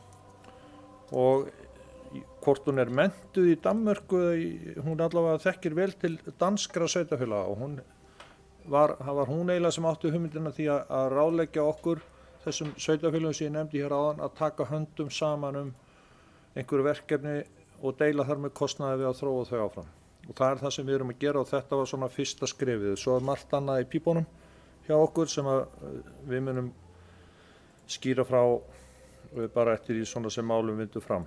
og hvort hún er menntuð í Danmörku, hún allavega þekkir vel til danskra sveitarfélaga og hún var hún eiginlega sem átti hugmyndina því að ráðleggja okkur þessum sveitarfélögum sem ég nefndi hér áðan að taka höndum saman einhverju verkefni og deila þar með kostnaði við að þróa þau áfram. Og það það sem við erum að gera og þetta var svona fyrsta skrefið. Svo margt annað í pípunum hjá okkur sem við munum skýra frá bara eftir í svona sem málum vindu fram.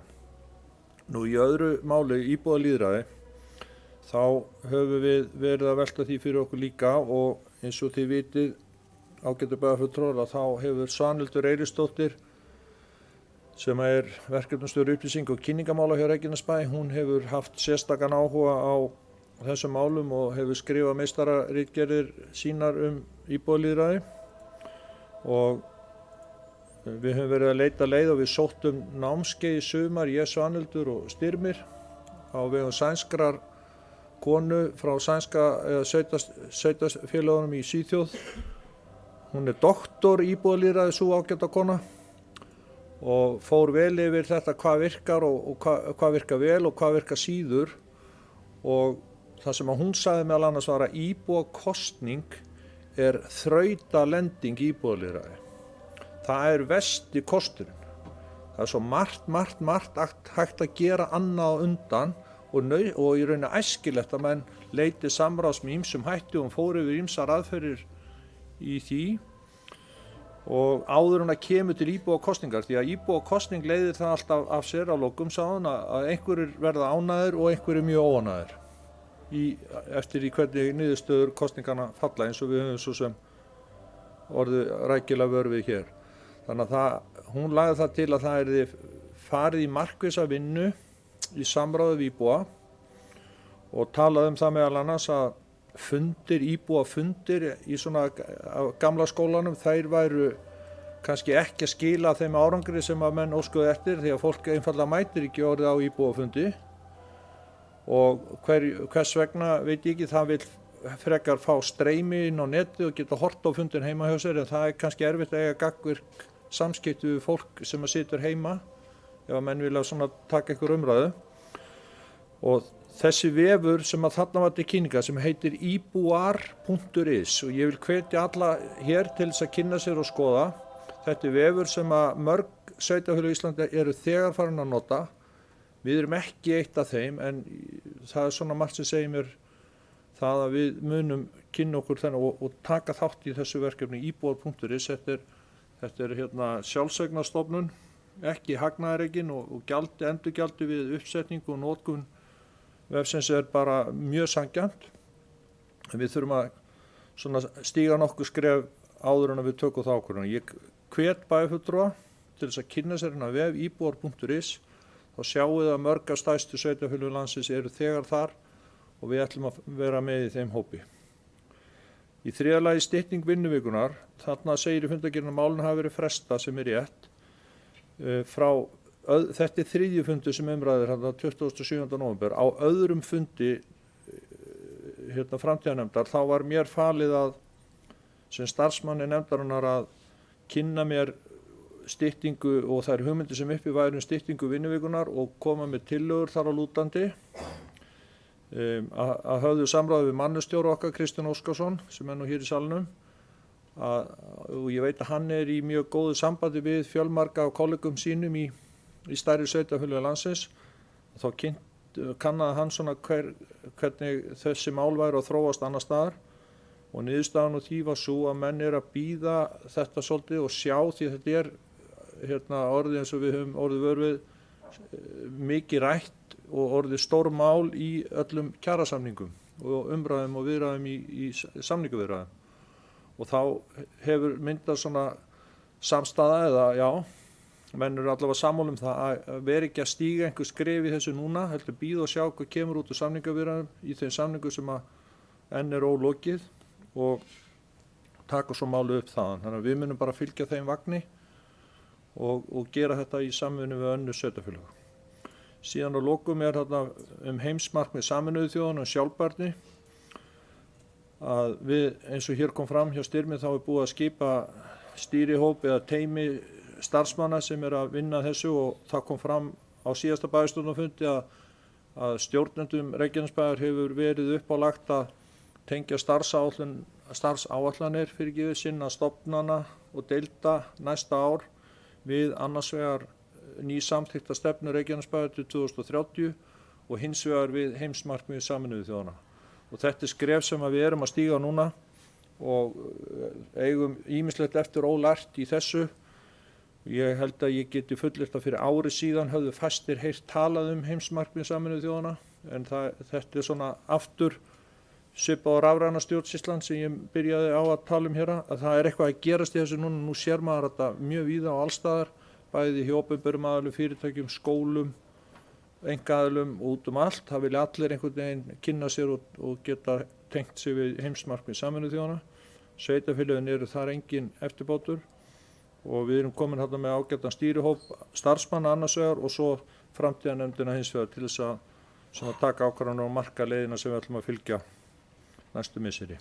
Nú í öðru máli, íbúalýðræði, þá höfum við verið að velta því fyrir okkur líka og eins og þið vitið ágætu bæjarfulltrúar þá hefur Svanhildur Eiríksdóttir sem verkefnastjóri upplýsing og kynningamála hjá Reykjanesbæ, hún hefur haft sérstakan áhuga á þessum málum og hefur skrifað meistararitgerðir sínar íbúalýðræði og við höfum verið að leita leið og við sóttum námskeið í sumar, ég, Svanhildur og Styrmir á vegum sænskrar konu frá sænska sveitarfélögunum í Svíþjóð. Hún doktor íbúalýðræði, sú ágæta kona og fór vel yfir þetta hvað virkar og hvað virkar vel og hvað virkar síður og það sem hún sagði meðal annars var að íbúakosning þrautalending íbúalýðræði. Það versti kosturinn. Það svo margt hægt að gera annað á undan og í rauninni æskilegt að menn leiti samráðs með ýmsum hætti og fór yfir ýmsar aðferðir í því og áður en að kemur til íbúakosningar því að íbúakosning leiðir það alltaf af sér á lokum sáðan að einhverjir verða ánægðir og einhverjir mjög óánægðir eftir í hvernig niðurstöður kosningarna falla eins og við höfum svo sem orðið rækilega vör við hér. Þannig að hún lagði það til að það yrði farið í markvissa vinnu í samráði við íbúa og talaði það meðal annars að íbúafundir í svona gamla skólanum, þær væru kannski ekki að skila þeim árangri sem að menn óskuðu eftir því að fólk einfallega mætir ekki orðið á íbúafundi og hvers vegna veit ég ekki, það vil frekar fá streymi inn á neti og geta hort á fundin heima hjá sér en það kannski erfitt að eiga gagnvirk samskipti við fólk sem að situr heima ef að menn vilja svona taka einhver umræðu og þessi vefur sem að þarna var til kynninga sem heitir ibuar.is og ég vil hvetja alla hér til þess að kynna sér og skoða. Þetta vefur sem að mörg sveitarfélög í Íslandi eru þegar farin að nota. Við erum ekki eitt af þeim en það svona margt sem segir mér það að við munum kynna okkur þennan og taka þátt í þessu verkefni ibuar.is. Þetta sjálfseignarstofnun, ekki hagnaðarregin og endurgjaldi við uppsetningu og notkun vefsins bara mjög sanngjarnt. Við þurfum að stíga nokkuð skref áður en við tökum það ákvörðun. Ég hvet bæjarfulltrúa til þess að kynna sér vef ibuar.is þá sjáum við að mörg af stærstu sveitarfélögum landsins eru þegar þar og við ætlum að vera með í þeim hópi. Í þriðja lagi stytting vinnuvikunar. Þarna segir í fundargerðinni að málinu hafi verið frestað sem rétt þetta þriðji fundur sem umræðir 27. nóvember. Á öðrum fundi framtíðarnefndar þá var mér falið sem starfsmanni nefndarinnar að kynna mér styttingu og þær hugmyndir sem uppi væru styttingu vinnuvikunar og koma með tillögur þar á lútandi. Að höfðu samráði við mannustjóra okkar Kristján Óskarsson sem nú hér í salnum og ég veit að hann í mjög góðu sambandi við fjölmarga af kollegum sínum í stærri sveitarfélögum landsins. Þá kannaði hann svona hvernig þessi mál væru að þróast annar staðar og niðurstaðan og því var svo að menn að bíða þetta svolítið og sjá því þetta orðið eins og við höfum orðið vör við mikið rætt og orðið stór mál í öllum kjarasamningum og umræðum og viðræðum í samningaviðræðum og þá hefur myndað svona samstaða eða menn eru allavega sammála það að vera ekki að stíga einhver skref í þessu núna, heldur bíða og sjá hvað kemur út úr samningaviðræðum í þeim samningu sem að enn ólokið og taka svo máli upp þaðan. Þannig að við munum bara fylgja þeim vagni og gera þetta í samvinnu við önnur sveitarfélög. Síðan að lokum þarna heimsmarkmið Sameinuðu þjóðanna sjálfbærni að við eins og hér kom fram hjá Styrmi þá búið að skipa stýrihóp eða teymi starfsmanna sem að vinna þessu og það kom fram á síðasta bæjarstjórnarfundi að stjórnendum Reykjanesbæjar hefur verið uppálagt að tengja starfsáætlun starfsáætlanir fyrir sinna stofnana og deilda næsta ár við annars vegar nýsamþykkta stefnu Reykjanesbæjar til 2030 og hins vegar við heimsmarkmið Sameinuðu þjóðanna. Og þetta skref sem við erum að stíga núna og eigum ýmislegt eftir ólært í þessu. Ég held að ég geti fullyrt að fyrir ári síðan höfðu fæstir heyrt talað heimsmarkmið Sameinuðu þjóðanna, en þetta svona aftur svipað á rafræna stjórnsýslan sem ég byrjaði á að tala hér, að það eitthvað að gerast í þessu núna. Nú sér maður þetta mjög víða á allstaðar, bæði hjá opinberum aðilum, fyrirtækjum, skólum, einkaaðilum og út allt. Það vilja allir einhvern veginn kynna sér og geta tengt sig við heimsmarkmið Sameinuðu þjóðanna. Sveitarfélögin eru þar engin eftirbátur og við erum komin hérna með ágætan stýrihóp starfsmanna annars vegar og svo framtíðarnefndina hins vegar til þess að taka ákvarðanir og marka leiðina sem við ætlum að fylgja næstu misseri.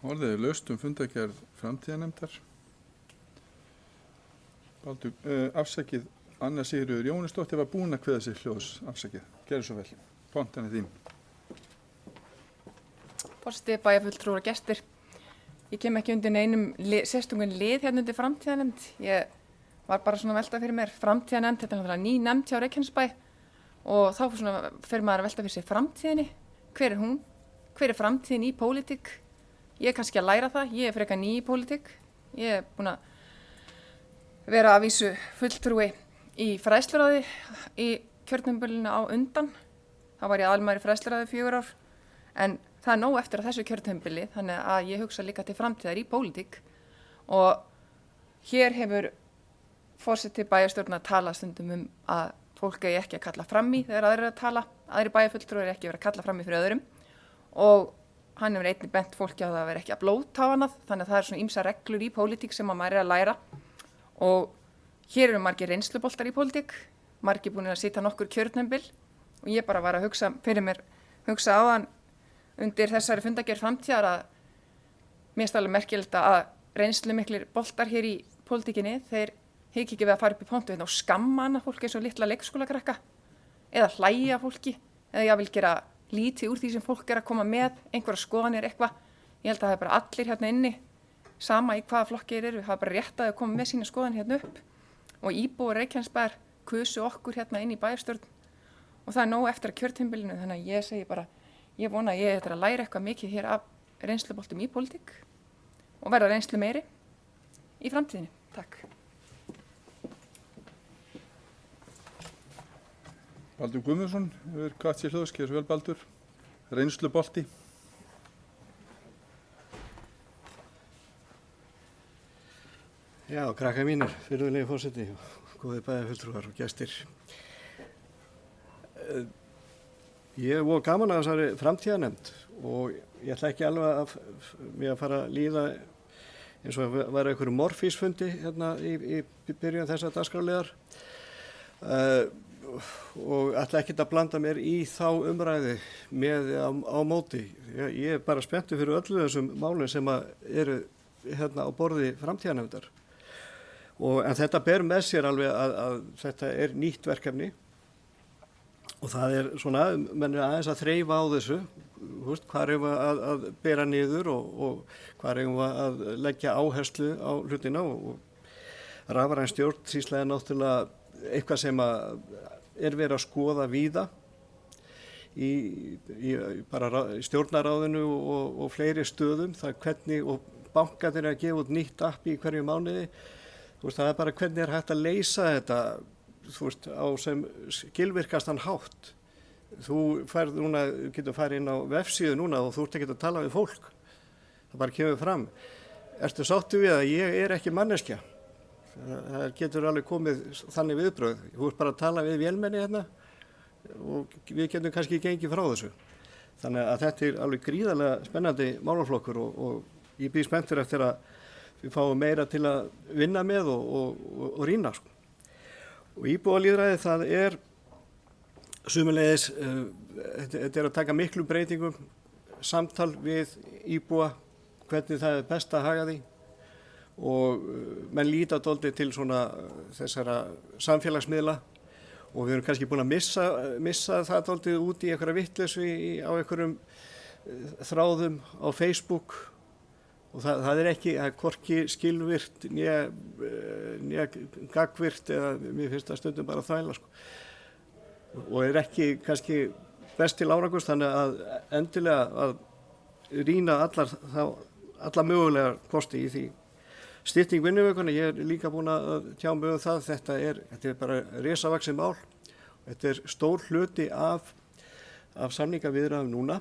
Orðið er laust fundargerð framtíðarnefndar. Afsakið, Anna Sigríður Jóhannesdóttir var búin að kveða sig hljóðs. Afsakið, gerðu svo vel. Pontan er þín. Forseti, bæjarfulltrúar og gestir. Ég kem ekki undir neinum sérstökum lið hérna undir framtíðarnefnd. Ég var bara svona að velta fyrir mér framtíðarnefnd, þetta er náttúrulega ný nefnd hjá Reykjanesbæ og þá fyrir maður að velta fyrir sig framtíðinni. Hver er hún? Hver er framtíðin í pólitík? Ég er kannski að læra það, ég er frekar ný í pólitík. Ég er búin að vera að vísu fulltrúi í fræðsluráði í kjörtímabilinu á undan. Þá var ég aðalmaður í fræðsluráði 4 ár, en það er nóg eftir að þessu kjörtímabili, þannig að ég hugsa líka til framtíðar í pólitík og hér hefur forseti bæjarstjórnar talað stundum að fólk eigi ekki að kalla fram í þegar aðrir að tala, aðrir bæjarfulltrúar ekki verið að kalla fram í fyrir öðrum og hann hefur einnig bent fólki á það að vera ekki að blóta á annað, þannig að það er svona ýmsar reglur í pólitík sem maður er að læra og hér eru margir reynsluboltar í pólitík, margir búin að sitja nokkur kjörtímabil og ég bara var að hugsa áðan undir þessari fundargerð framtíðar að mér finnst alveg merkilegt að reynslumiklir boltar hér í pólitíkinni, þeir hiki ekki við að fara upp í pontu og skamma annað fólk eins og litla leikskólakrakka eða hlæja fólki eða ég vil gera lítið úr því sem fólk er að koma með, einhverja skoðanir eitthvað. Ég held að það er bara allir hérna inni, sama í hvaða flokki þeir eru, það er bara rétt að þau koma með sína skoðanir hérna upp og íbúar Reykjanesbæjar kusu okkur hérna inn í bæjarstjórn og það er nóg eftir að kjörtímabilinu, þannig að ég segi bara ég vona að ég ætla að læra eitthvað mikið hér af reynsluboltum í pólitík og verða reynslu meiri í framtíðinni. Takk. Baldur Guðmundsson, yfir Katsi hljóðs, gerðu svo vel Baldur. Reynslubolti. Já, krakkar mínir, virðulegi forseti, góðir bæjarfulltrúar og gestir. Ég var gaman að þessari framtíðarnefnd og ég ætla ekki alveg að fara að líða eins og að vera einhverju morfísfundi hérna í byrjun þessa dagskrárliðar og ætla ekki að blanda mér í þá umræði með á móti. Ég er bara spenntur fyrir öllu þessum málum sem eru hérna á borði framtíðarnefndar en þetta ber með sér alveg að þetta er nýtt verkefni. Og það er svona, menn er aðeins að þreifa á þessu, hvar eigum við að bera niður og hvar eigum við að leggja áherslu á hlutina og rafræn stjórnsýsla er náttúrulega eitthvað sem er verið að skoða víða í bara stjórnaráðinu og fleiri stöðum, það hvernig og bankarnir að gefa út nýtt app í hverju mánuði, það er bara hvernig er hægt að leysa þetta á sem skilvirkastan hátt. Þú getur farið inn á vefsíðu núna og þú ert ekki að tala við fólk. Það bara kemur fram. Ertu sáttu við að ég er ekki manneskja? Það getur alveg komið þannig viðbrögð. Þú ert bara að tala við vélmenni hérna og við getum kannski gengið frá þessu. Þannig að þetta er alveg gríðarlega spennandi málaflokkur og ég býð spenntur eftir að við fáum meira til að vinna með og rýna. Og íbúalýðræði það er sömuleiðis, þetta er að taka miklu breytingum, samtal við íbúa, hvernig það er best að haga því og menn líta dálítið til svona þessara samfélagsmiðla og við erum kannski búin að missa það dálítið út í einhverja vitleysu á einhverjum þráðum á Facebook og það er hvorki skilvirt né gagnvirt eða mér finnst það stundum bara þvæla sko. Og er ekki kannski best til árangurs þannig að endilega að rýna alla mögulega kosti í því. Stytting vinnuvikuna, ég er líka búin að tjá mig það, þetta er bara risavaxið mál. Þetta er stór hluti af samningaviðræðum núna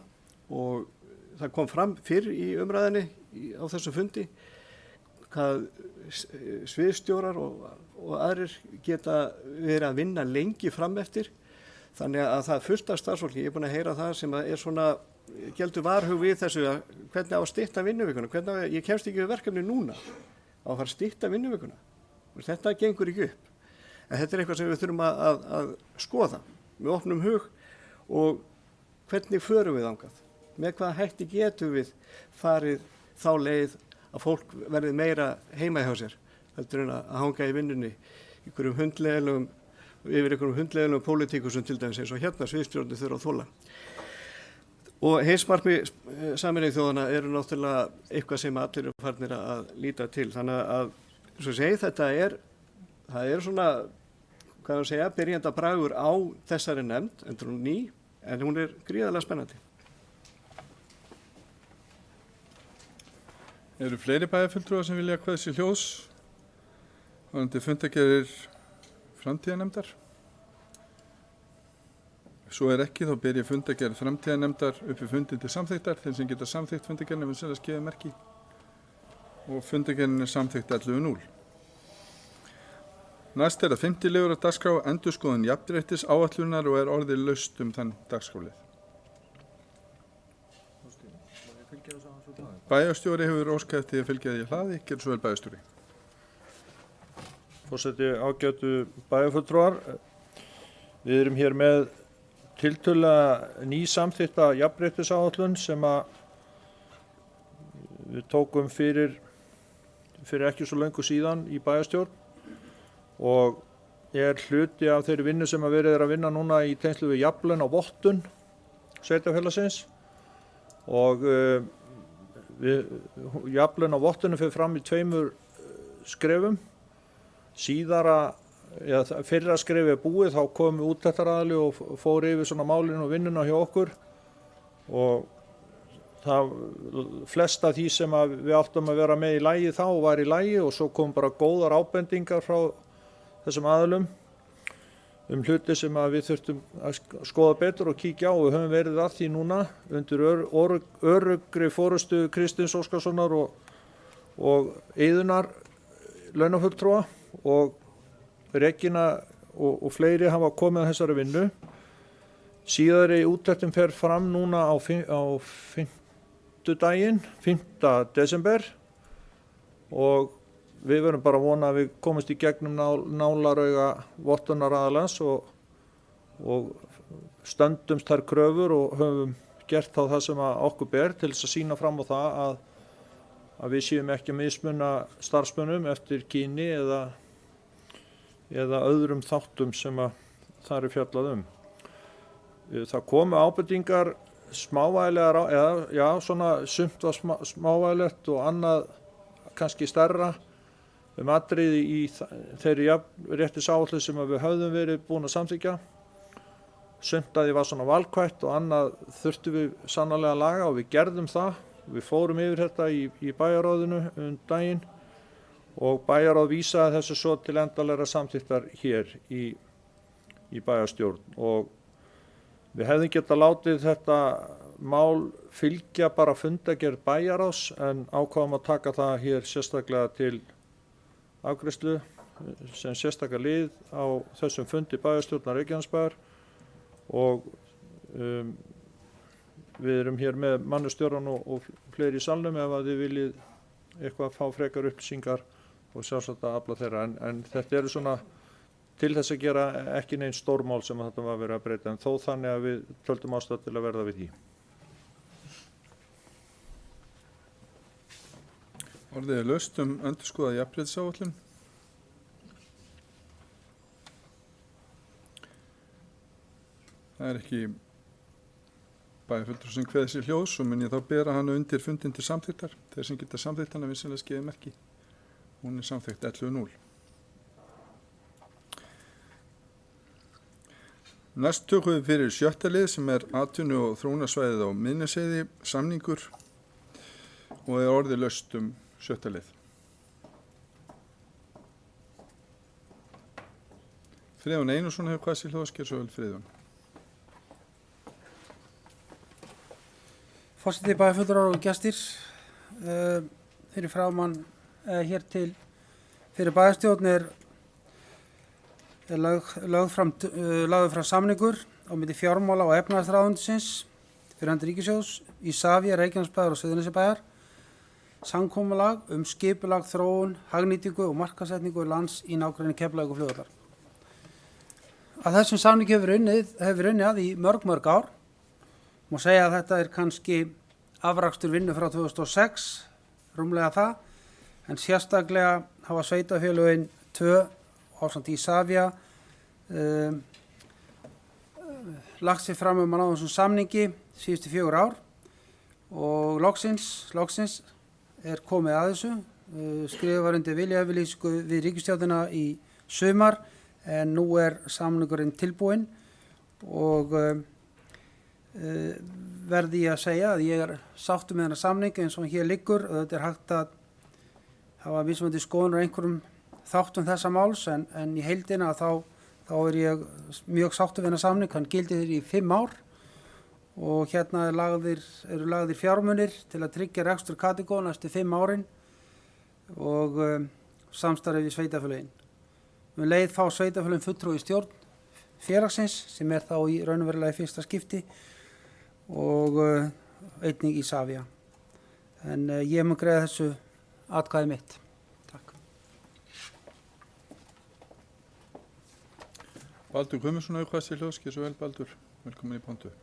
og það kom fram fyrr í umræðinni á þessum fundi hvað sviðsstjórar og aðrir geta verið að vinna lengi fram eftir. Þannig að það fullt af starfsfólki, ég er búin að heyra það sem er svona, geldur varhug við þessu að hvernig á að stytta vinnuvikuna, ég kemst ekki við verkefni núna á að fara að stytta vinnuvikuna. Þetta gengur ekki upp. En þetta er eitthvað sem við þurfum að skoða með opnum hug og hvernig förum við þangað. Með hvaða hætti getum við farið þá leið að fólk verði meira heima hjá sér heldur en að hanga í vinnunni yfir einhverjum hundlegulegum pólitíkusum til dæmis eins og hérna sviðsstjórnir þurfa að þola. Og heimsmarkmið Sameinuðu þjóðanna eru náttúrulega eitthvað sem allir eru farnir að líta til. Þannig að, eins og segi, það er svona, hvað segja, byrjanda bragur á þessari nefnd, endur hún ný, en hún er gríðarlega spennandi. Eru fleiri bæjarfulltrúar sem vilja kveðs í hljóðs varðandi fundargerðir framtíðarnefndar? Svo er ekki, þá ber ég fundargerð framtíðarnefndar uppi fundin til samþykktar, þeim sem geta samþykkt fundargerðina við sem það skeiði merki og fundargerðin er samþykkt 11.0. Næst er að 50 liður á dagskrá endurskoðun jafnréttis áætlunar og er orðið laust þann dagskrálið. Bæjarstjóri hefur óskað eftir að fylgja því hlaði, gerð svo vel bæjarstjóri. Forseti, ágætu bæjarfulltrúar, við erum hér með tiltölulega nýsamþykkta jafnréttisáætlun sem við tókum fyrir ekki svo löngu síðan í bæjarstjórn og er hluti af þeirri vinnu sem verið er að vinna núna í tengslu við jafnlaun á vottun sveitarfélagsins og jafnlaun á vottunum fer fram í 2 skrefum. Fyrra skrefi búið, þá kom úttæktaraðili og fór yfir svona málinu og vinnuna hjá okkur og flest af því sem við áttum að vera með í lagi þá var í lagi og svo kom bara góðar ábendingar frá þessum aðilum hluti sem við þurftum að skoða betur og kíkja á og við höfum verið að því núna undir öruggri forystu Kristins Óskarssonar og Iðunnar launafulltrúa og Regína og fleiri hafa komið að þessari vinnu. Síðari úttektin fer fram núna á fimmtudaginn, 5. desember og við verðum bara að vona að við komumst í gegnum nálarauga vottunaraðalans og stöndumst þær kröfur og höfum gert þá það sem okkur ber til þess að sýna fram á það að við séum ekki að mismuna starfsmönnum eftir kyni eða öðrum þáttum sem þar er fjallað Það komu ábendingar smávægilegar, svona sumt var smávægilegt og annað kannski stærra atriði í þeirri jafnréttisáætlun sem við höfðum verið búin að samþykkja. Sumt að því var svona valkvætt og annað þurftum við sannarlega að laga og við gerðum það. Við fórum yfir þetta í bæjarráðinu daginn og bæjarráð vísaði þessu svo til endanlegra samþykktar hér í bæjarstjórn og við hefðum getað látið þetta mál fylgja bara fundargerð bæjarráðs en ákváðum að taka það hér sérstaklega til afgreiðslu sem sérstaklega lið á þessum fundi bæjarstjórnar Reykjanesbæjar og við erum hér með mannustjóran og fleiri í salnum ef að þið viljið eitthvað fá frekar upplýsingar og sjálfsagt að afla þeirra en þetta eru svona til þess að gera ekki neins stórmál sem þetta var verið að breyta en þó þannig að við töldum ástæðu til að verða við því. Orðið er laust endurskoðað jafnréttisáætlun. Það er ekki bæjarfulltrúi sem kveður sér hljóðs og mun ég þá bera hana undir fundin til samþykktar. Þeir sem geta samþykkt hana vinsanlega skeiði merki. Hún er samþykkt 11.0. Næst tökum við fyrir 7. lið sem er atvinnu- og þróunarsvæðið á Miðnesheiði, samningur og er orðið laust 7. lið. Friðjón Einarsson hefur hvað sér hljóðs, gjör svo vel Friðjón. Forseti, bæjarfulltrúar og gestir, fyrir framann hér til fyrir bæjarstjórn er lagður fram samningur á milli fjármála og efnahagsráðuneytisins fyrir hönd ríkissjóðs, Isavia, Reykjanesbæjar og Suðurnesjabæjar, samkomulag skipulag, þróun, hagnýtingu og markaðssetningu lands í nágrenni Keflavíkurflugvallar. Að þessum samningi hefur unnið að í mörg ár. Má segja að þetta er kannski afrakstur vinnu frá 2006, rúmlega það, en sérstaklega hafa sveitarfélögin 2 ásamt Isavia lagt sig fram að ná þessum samningi síðustu 4 ár og loksins er komið að þessu. Skrifað var undir viljayfirlýsingu við ríkisstjórnina í sumar en nú er samningurinn tilbúinn og verði ég að segja að ég er sáttur með þennan samning eins og hér liggur og þetta er hægt að hafa mismunandi skoðanir á einhverjum þáttum þessa máls en í heildina þá er ég mjög sáttur við þennan samning. Hann gildir í 5 ár og hérna eru lagðir fjármunir til að tryggja rekstur kategóri næstu 5 árin og samstarfið við sveitarfélögin. Leið fá sveitarfélögin fulltrúa í stjórn félagsins sem er þá í raunverulega í fyrsta skipti og einnig Isavia. En ég mun greiða þessu atkvæði mitt. Takk. Baldur Guðmundsson hefur hvað sér hljóðs, gjör svo vel Baldur. Velkomin í pontu.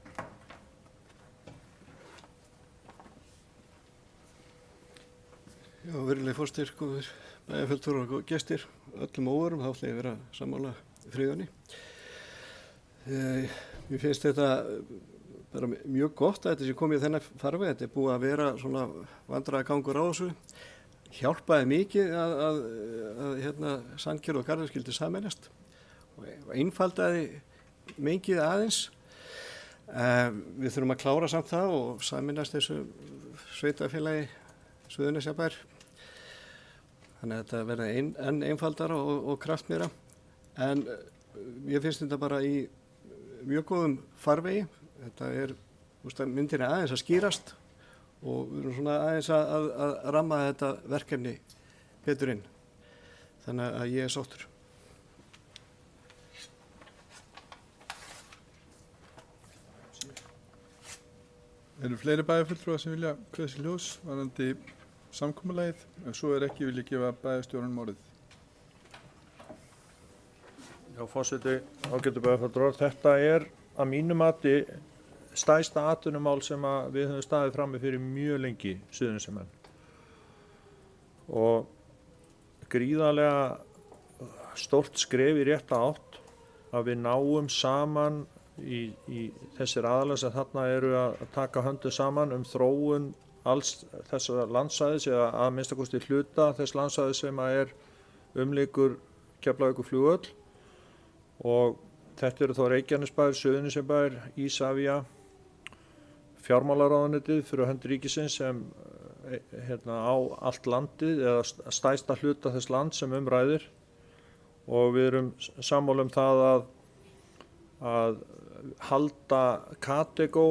Já, virðulegi forseti, góðir bæjarfulltrúar og gestir, öllum óvörum, þá ætla ég að vera sammála Friðjóni. Mér finnst þetta bara mjög gott að þetta sé komið í þennan farveg. Þetta er búið að vera svona vandræðagangur á þessu. Hjálpaði mikið að Sandgerði og Garður skyldi sameinast og einfaldaði mikið aðeins. Við þurfum að klára samt það og sameinast þessu sveitarfélagi Suðurnesjabæjar. Þannig að þetta verði enn einfaldara og kraftmeira. En ég finnst þetta bara í mjög góðum farvegi. Þetta er myndinni aðeins að skýrast og við erum svona aðeins að ramma þetta verkefni betur inn. Þannig að ég er sáttur. Eru fleiri bæjarfulltrúar sem vilja kveða sér hljóðs varðandi samkomulagið? Ef svo er ekki, vil ég gefa bæjarstjórunum orðið. Já, forseti, ágætu bæjarfulltrúar, þetta er að mínu mati stærsta atvinnumál sem við höfum staðið frammi fyrir mjög lengi Suðurnesjamenn og gríðarlega stórt skref í rétta átt að við náum saman í þessir aðalar sem þarna eru að taka höndu saman þróun alls þessa landsvæðis eða að minnsta kosti hluta þess landsvæðis sem er umlykur Keflavíkurflugvöll og þetta eru þá Reykjanesbæjar, Suðurnesjabæjar, Isavia, fjármálaráðuneytið fyrir hönd ríkisins sem á allt landið eða stærsta hluta þess land sem ræðir og við erum sammála það að halda Katego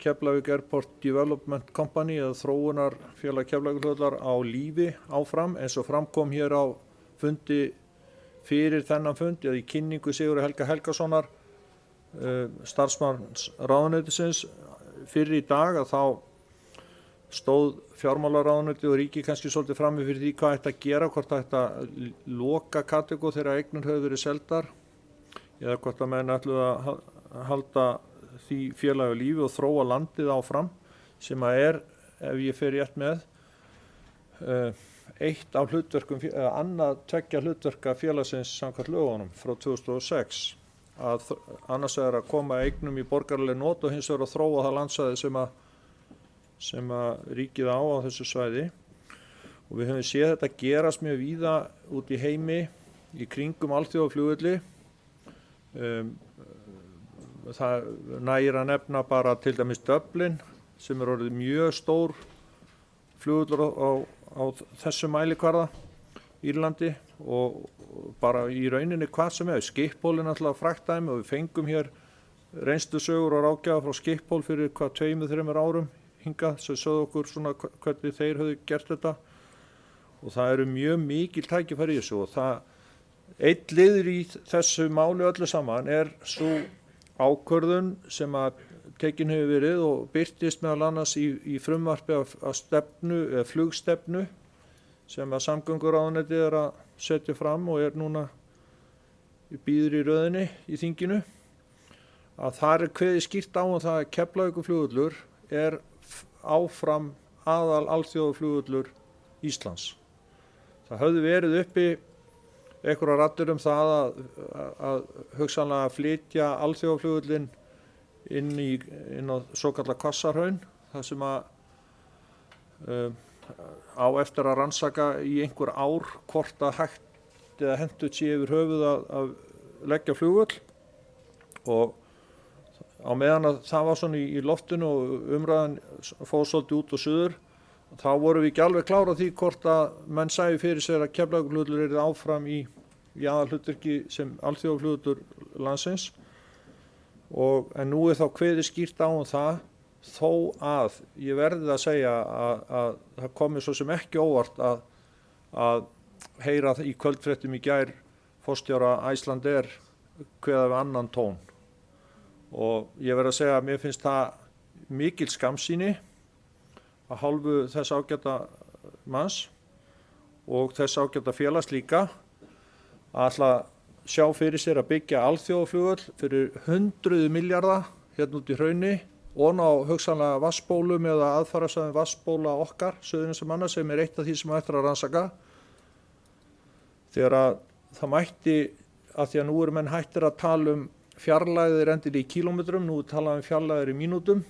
Keflavík Airport Development Company eða þróunarfélag Keflavíkurflugvallar á lífi áfram eins og framkom hér á fundi fyrir þennan fund eða í kynningu Sigurðar Helga Helgasonar starfsmanns ráðuneytisins fyrir í dag að þá stóð fjármálaráðuneytið og ríki kannski svolítið frammi fyrir því hvað ætti að gera, hvort ætti að loka Katego þegar eignir höfðu verið seldar eða hvort að menn ætluðu að halda því félagi á lífi og þróa landið áfram sem að ef ég fer rétt með eitt af hlutverkum, annað tveggja hlutverka félagsins samkvæmt lögunum frá 2006 að annars vegar að koma eignum í borgaraleg not og hins vegar að þróa það landsvæði sem að ríkið á þessu svæði. Og við höfum séð þetta gerast mjög víða út í heimi í kringum alþjóðaflugvelli. Það nægir að nefna bara til dæmis Dublin sem orðið mjög stór flugvöllur á þessu mælikvarða Írlandi og bara í rauninni hvað sem er. Schiphol er náttúrulega frægt dæmi og við fengum hér reynslusögur og ráðgjafa frá Schiphol fyrir 2-3 árum hingað sem sögðu okkur svona hvernig þeir höfðu gert þetta og það eru mjög mikil tækifæri í þessu og einn liður í þessu máli öllu saman svo ákvörðun sem að tekin hefur verið og birtist meðal annars í frumvarpi af stefnu eða flugstefnu sem að samgönguráðuneytið að setja fram og núna býður í röðinni í þinginu að þar kveðið skýrt á það að Keflavíkurflugvöllur áfram aðal alþjóðaflugvöllur Íslands. Það höfðu verið uppi einhverjar raddir það að hugsanlega flytja alþjóðaflugvöllinn inn á svokallað Hvassahraun, það sem að á eftir að rannsaka í einhver ár hvort að hægt eða hentugt sé yfir höfuð að leggja flugvöll og á meðan að það var svona í loftinu og umræðan fór svolítið út og suður þá vorum við ekki alveg klára því hvort að menn sæju fyrir sér að Keflavíkurflugvöllur yrði áfram í aðalhlutverki sem alþjóðaflugvöllur landsins en nú þá kveðið skýrt á það þó að ég verði að segja að það komi svo sem ekki óvart að heyra í kvöldfréttum í gær forstjóra Icelandair kveða við annan tón og ég verði að segja að mér finnst það mikil skammsýni að hálfu þess ágæta manns og þess ágæta félags líka að ætla að sjá fyrir sér að byggja alþjóðaflugvöll fyrir 100 milljarða hérna út í hrauni og á hugsanlega vatnsbólum eða aðfarasvæðum vatnsbóla okkar, Suðurnesjamanna, sem eitt af því sem ættir að rannsaka. Þegar að það mætti, að því að nú menn hættir að tala fjarlægðir endir í kílómetrum, nú tala fjarlægðir í mínútum,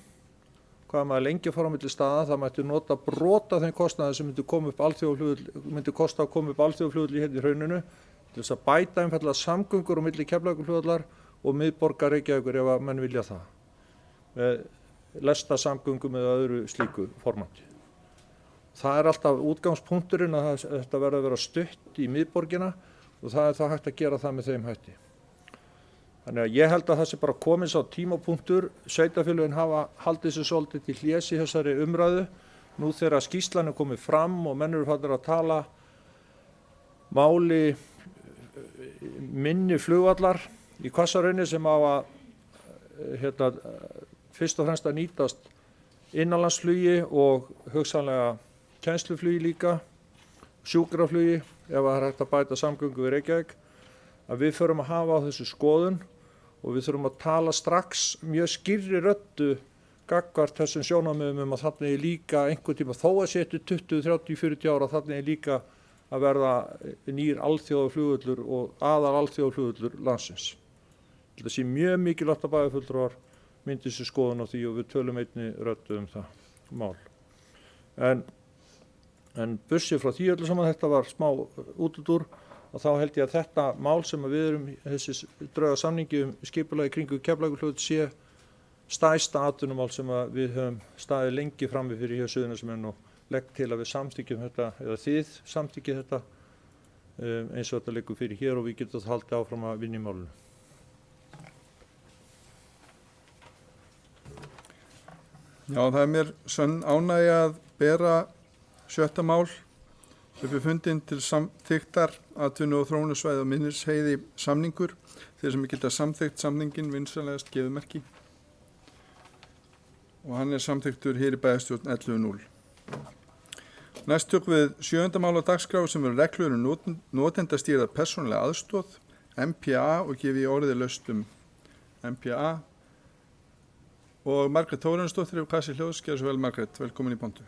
hvað maður lengi fara á milli staða, það mætti nota brota þeim kostnaði sem myndi kosta að koma upp alþjóðaflugvöll hérna í hrauninu, til þess að bæta einfallega samgöngur á milli Keflavíkurflugvallar og miðborgar Reykjavíkur ef að menn vilja það. Með lesta samgöngum eða öðru slíku formati. Það alltaf útgangspunkturinn að þetta verður að vera stutt í miðborgina og það þá hægt að gera það með þeim hætti. Þannig að ég held að það sé bara komið sá tímapunktur, sveitarfélögin hafa haldið sér svolítið til hlés í þessari umræðu. Nú þegar skýrslan komið fram og menn eru farnir að tala máli minni flugvallar í Hvassahrauni sem á að fyrst og fremst að nýtast innanlandsflugi og hugsanlega kennsluflugi líka, sjúkraflugi ef það hægt að bæta samgöngu við Reykjavík, að við förum að hafa á þessu skoðun og við þurfum að tala strax mjög skýrri röddu gagnvart þessum sjónarmiðum að þarna líka einhvern tíma þó að setja 20, 30, 40 ára þarna líka að verða nýr alþjóðaflugvöllur og aðal alþjóðaflugvöllur landsins. Þetta sé mjög mikilvægt að bæjarfulltrúar myndi sér skoðun á því og við tölum einni röddu það mál. En bursið frá því öllu saman, þetta var smá útúrdúr og þá held ég að þetta mál sem við erum þessi drauga samningi skipulagi kringu Keflavíkurflugvöll sé stærsta atvinnumál sem við höfum staðið lengi frammi fyrir hér Suðurnesjamenn og legg til að við samþykkjum þetta eða þið samþykkið þetta eins og þetta liggur fyrir hér og við getum haldið áfram að vinna í málinu. Já, það mér sönn ánægja að bera 7. mál uppi fundinn til samþykktar atvinnu- og þróunarsvæði og Minnisheiði samningur. Þeir sem geta samþykkt samningin vinsamlegast gefið merki. Og hann samþykktur hér í bæjarstjórn 11.0. Næst tökum við 7. mál á dagskrá sem eru reglur notendastýrða persónulega aðstoð, MPA, og gefi ég orðið laust MPA. Og Margrét Þórarinsdóttir hefur kassi hljóðs, gerðu svo vel Margrét, velkomin í pontu.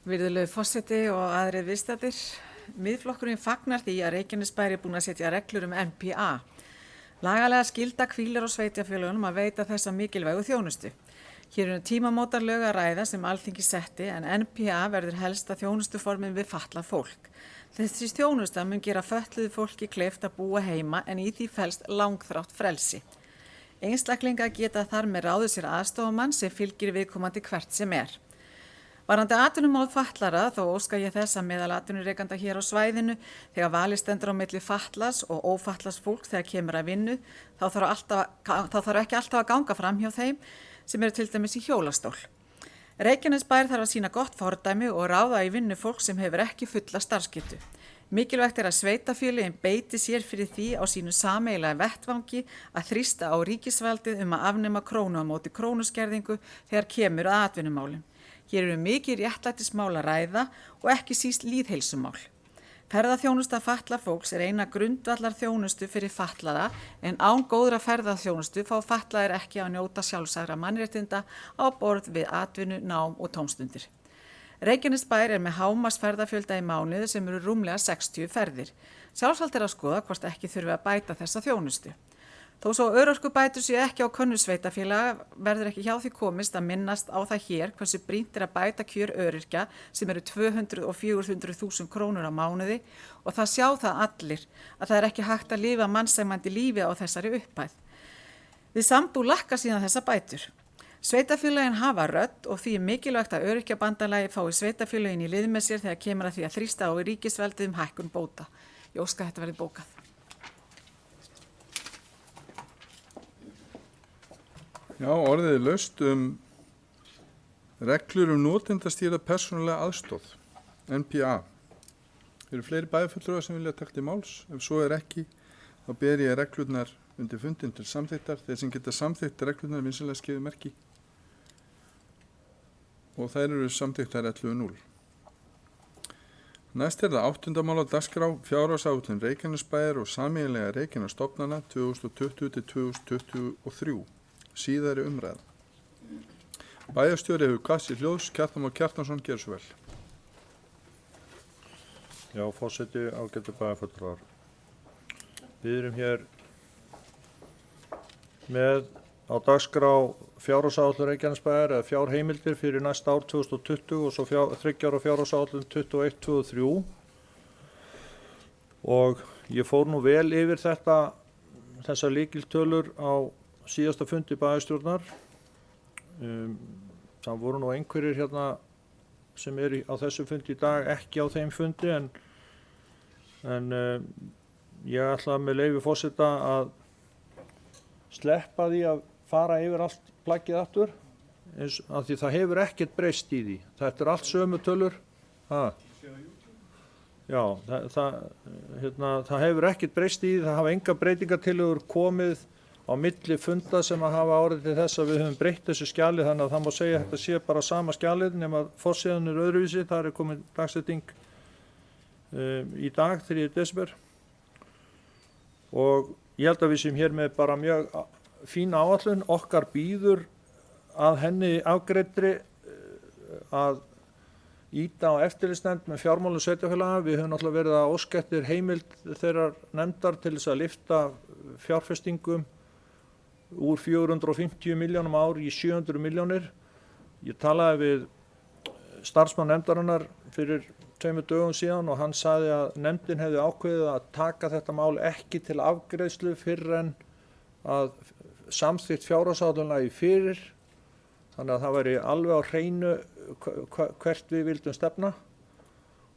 Virðulegu forseti og aðrir viðstaddir. Miðflokkurinn fagnar því að Reykjanesbær er búinn að setja reglur NPA. Lagalega skylda hvílir á sveitarfélögunum að veita þessa mikilvægu þjónustu. Hér tímamótarlög að ræða sem Alþingi setti en NPA verður helsta þjónustuformin við fatlað fólk. Þessi þjónusta mun gera fötluðu fólki kleift að búa heima en í því felst langþrátt frelsi. Einstaklingar geta þar með ráðið sér aðstofamann sem fylgir viðkomandi hvert sem er. Varðandi atvinnumál fatlara þá óska ég þess að meðal atvinnurekanda hér á svæðinu þegar valið stendur á milli fatlaðs og ófatlaðs fólk þegar kemur að vinnu þá þarf ekki alltaf að ganga fram hjá þeim sem eru til dæmis í hjólastól. Reykjanesbær þarf að sýna gott fordæmi og ráða í vinnu fólk sem hefur ekki fulla starfsgetu. Mikilvægt er að sveitarfélögin beiti sér fyrir því á sínu sameiginlega vettvangi að þrýsta á ríkisvaldið að afnema krónu á móti krónuskerðingu þegar kemur að atvinnumálum. Hér eru mikið réttlætismál að ræða og ekki síst lýðheilsumál. Ferðaþjónusta fatlað fólks er eina grundvallar þjónustu fyrir fatlaða en án góðra ferðaþjónustu fá fatlaðir ekki að njóta sjálfsagðra mannréttinda á borð við atvinnu, nám og tómstundir. Reykjanesbær er með hámarksferðafjölda í mánuði sem eru rúmlega 60 ferðir. Sjálfsagt er að skoða hvort ekki þurfi að bæta þessa þjónustu. Þó svo örorkubætur séu ekki á könnu sveitarfélaga verður ekki hjá því komist að minnast á það hér hversu brýnt er að bæta kjör öryrkja sem eru 200 og 400.000 krónur á mánuði og það sjá það allir að það er ekki hægt að lifa mannsæmandi lífi á þessari upphæð. Við sambúð lakka síðan þessa bætur. Sveitarfélagin hafa rödd og því er mikilvægt að öryrkjabandalagi fái sveitarfélagin í lið með sér þegar kemur að því að þrýsta á ríkisveldið hækkun bóta. Ég óska þetta verði bókað. Já, orðið er laust reglur notendastýrða persónulega aðstoð, NPA. Eru fleiri bæjarfulltrúar sem vilja taka til máls? Ef svo er ekki, þá ber ég reglurnar undir fundin til samþykktar. Þeir sem geta samþykkt reglurnar vinsamlega skeiðu merki. Og þær eru samþykktar 11.0. Næst er það 8. mál á dagskrá fjárhagsáætlun Reykjanesbæjar og sameiginlega Reykjanesstofnana 2020 til 2023. Síðari umræða. Bæjarstjóri hefur kvatt sér hljóðs, Kjartan Már Kjartansson, gerðu svo vel. Já, forseti, ágætu bæjarfulltrúar. Við erum hér með á dagskrá fjárhagsáætlun Reykjanesbæjar eða fjárheimildir fyrir næsta ár 2020 og svo 3 ára fjárhagsáætlun 21-23. Og ég fór nú vel yfir þessar lykiltölur á síðasta fundi bæjarstjórnar. Það voru nú einhverjir hérna sem eru á þessu fundi í dag ekki á þeim fundi en ég ætla með leyfi forseta að sleppa því að fara yfir allt plaggið aftur af því það hefur ekkert breyst í því. Þetta er allt sömu tölur. Já, það hefur ekkert breyst í því, það hafa enga breytingartillögur komið á milli funda sem að hafa orðið til þess að við höfum breytt þessu skjali þannig að það má segja að þetta sé bara sama skjalið nema forsíðan er öðruvísi, það er komin dagsetting í dag 3. desember og ég held að við séum hér með bara mjög fína áætlun, okkar býður að henni afgreiddri að íta á eftirlitsnefnd með fjármálum sveitarfélaga. Við höfum náttúrulega verið að óska eftir heimild þeirrar nefndar til þess að lyfta fjárfestingum úr 450 milljónum á ári í 700 milljónir. Ég talaði við starfsmann nefndarinnar fyrir 2 dögum síðan og hann sagði að nefndin hefði ákveðið að taka þetta mál ekki til afgreiðslu fyrr en að samþykkt fjárhagsáætlun lægi fyrir. Þannig að það væri alveg á hreinu hvert við vildum stefna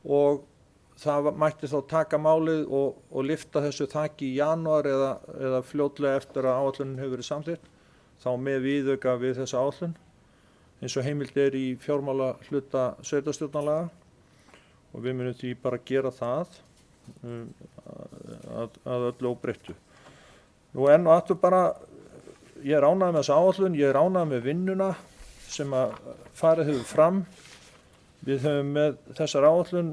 og það mætti þá taka málið og lyfta þessu þaki í janúar eða fljótlega eftir að áætlunin hefur verið samþykkt, þá með viðauka við þessa áætlun, eins og heimild er í fjármála hluta sveitarstjórnarlaga og við munum því bara gera það að öllu óbreyttu. Nú enn og aftur bara, ég er ánægður með þessa áætlun, ég er ánægður með vinnuna sem að farið hefur fram. Við höfum með þessar áætlun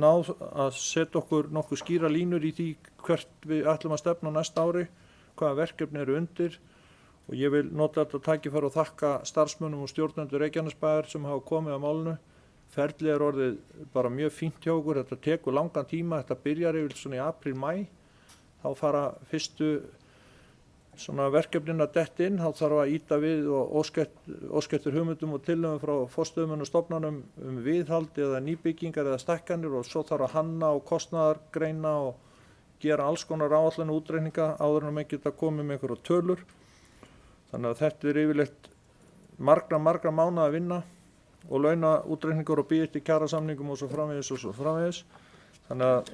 náð að setja okkur nokkuð skýra línur í því hvert við ætlum að stefna næsta ári, hvaða verkefni eru undir og ég vil nota þetta tækifæri og þakka starfsmönnum og stjórnendur Reykjanesbæjar sem hafa komið að málinu ferlið er orðið bara mjög fínt hjá okkur, þetta tekur langan tíma, þetta byrjar yfir svona í apríl, mæ, þá fara fyrstu svona verkefnin að detta inn, þá þarf að ýta við og óskettur hugmyndum og tillögum frá forstöðumenn og stofnunum viðhald eða nýbyggingar eða stækkanir og svo þarf að hanna og kostnaðargreina og gera alls konar áætlun og útreikninga áður en menn geta komið með einhverja tölur. Þannig að þetta er yfirleitt margra mánaða að vinna og launa útreikningur og býða eftir kjarasamningum og svo framvegis. Þannig að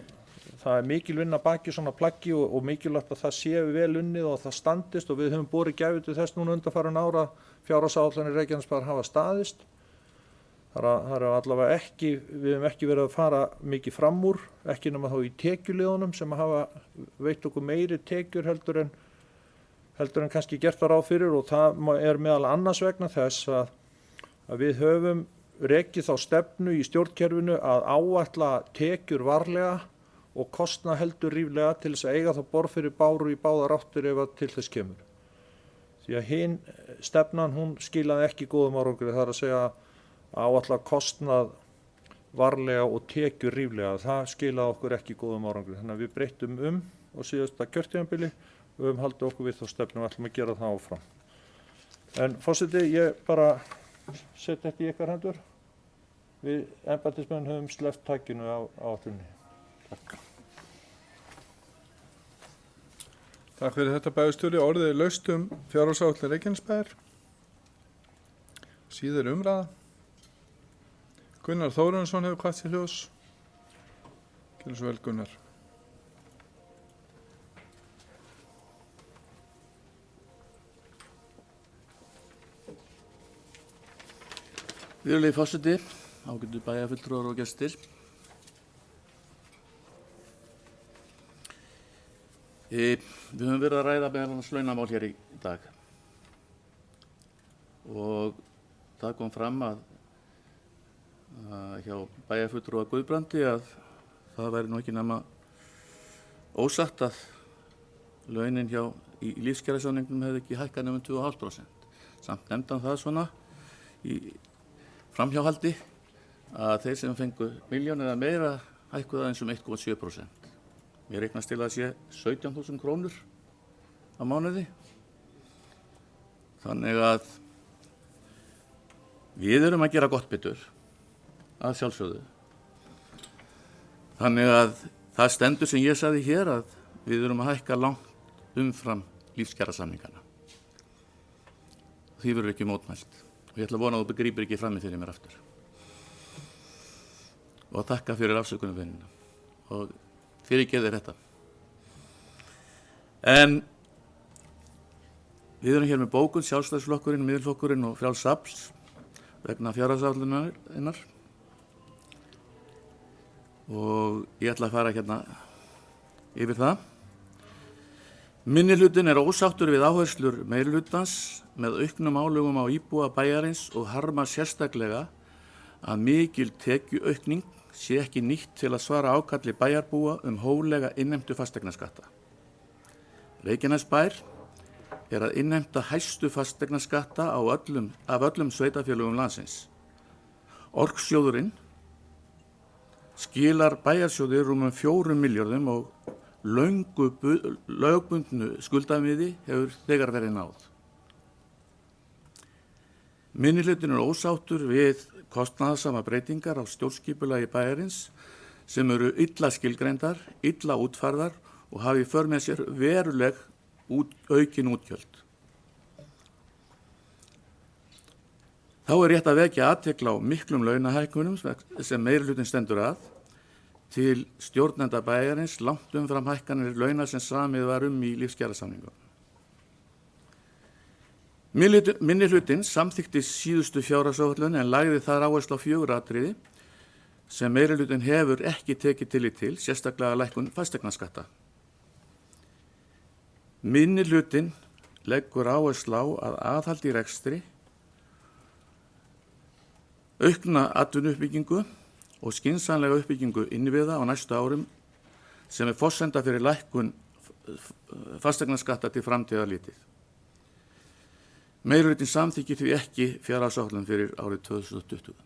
það er mikil vinna baki svona plaggi og mikilvægt að það sé vel unnið og það standist og við höfum borið gæfu til þess núna undanfarin ára fjárhagsáætlanir Reykjanesbæjar hafa staðist. Það er allavega við höfum ekki verið að fara mikið fram úr, ekki nema þá í tekjuliðunum sem hafa veitt okkur meiri tekjur heldur en kannski gert var ráð fyrir og það er meðal annars vegna þess að við höfum rekið þá stefnu í stjórnkerfinu að áætla tekjur varlega og kostna heldur ríflega til þess að eiga þá borð fyrir báru í báðar áttir ef að til þess kemur. Því að hinn stefnan, hún skilaði ekki góðum árangri, það er að segja áætla kostnað varlega og tekjur ríflega, það skilaði okkur ekki góðum árangri. Þannig að við breyttum á síðasta kjörtímabili og við höfum haldið okkur við þá stefnu og ætlum að gera það áfram. En forseti, ég bara set þetta í ykkar hendur. Við embættismenn höfum sleppt takinu á áætluninni. Takk. Takk fyrir þetta bæjarstjóri. Orðið er laust fjárhagsáætlun Reykjanesbæjar. Síðar umræða. Gunnar Þórarinsson hefur kvatt sér hljóðs. Gjörðu svo vel, Gunnar. Virðulegi forseti, ágætu bæjarfulltrúar og gestir. Við höfum verið að ræða meðal annars launamál hér í dag og það kom fram að hjá bæjarfulltrúa Guðbrandi að það væri nú ekki nema ósatt að launin í lífskjarasamningnum hefði ekki hækkað nema 2,5%. Samt nefndan það svona í framhjáhaldi að þeir sem fengu milljón eða meira hækkuðu aðeins 1,7%. Mér reiknast til að sé 17.000 krónur á mánuði. Þannig að við erum að gera gott betur að sjálfsögðu. Þannig að það stendur sem ég sagði hér að við erum að hækka langt umfram lífskjarasamningana. Því verður ekki mótmælt. Og ég ætla að vona að þú grípir ekki frammi fyrir mér aftur. Og þakka fyrir afsökunarvinnina. Og fyrirgeðir þetta. En við erum hér með bókun, Sjálfstæðisflokkurinn, Miðflokkurinn og Frjáls afls vegna fjárhagsáætlunarinnar. Og ég ætla að fara hérna yfir það. Minnihlutinn er ósáttur við áherslur meirihlutans með auknum álögum á íbúa bæjarins og harmar sérstaklega að mikil tekjuaukning sé ekki nýtt til að svara ákalli bæjarbúa hóflega innheimtu fasteignaskatta. Reykjanesbær er að innheimta hæstu fasteignaskatta af öllum sveitarfélögum landsins. Orksjóðurinn skilar bæjarsjóði rúmum 4 milljörðum og löngu lögbundnu skuldamiði hefur þegar verið náð. Minnihlutinn er ósáttur við kostnaðarsama breytingar á stjórnskipulagi bæjarins sem eru illa skilgreindar, illa útfærðar og hafi í för með sér veruleg aukin útgjöld. Þá er rétt að vekja athygli á miklum launahækkunum sem meirihlutinn stendur að til stjórnenda bæjarins langt umfram hækkanir launa sem samið var í lífskjarasamningum. Minnihlutinn samþykkti síðustu fjárhagsáætlun en lagði þar áherslu á 4 atriði sem meirihlutinn hefur ekki tekið tillit til, sérstaklega lækkun fasteignaskatta. Minnihlutinn leggur áherslu á að aðhald í rekstri, aukna atvinnuuppbyggingu og skynsamlega uppbyggingu innviða á næstu árum sem er forsenda fyrir lækkun fasteignaskatta til framtíðar litið. Meirihlutinn samþykkir því ekki fjárhagsáætlun fyrir árið 2020.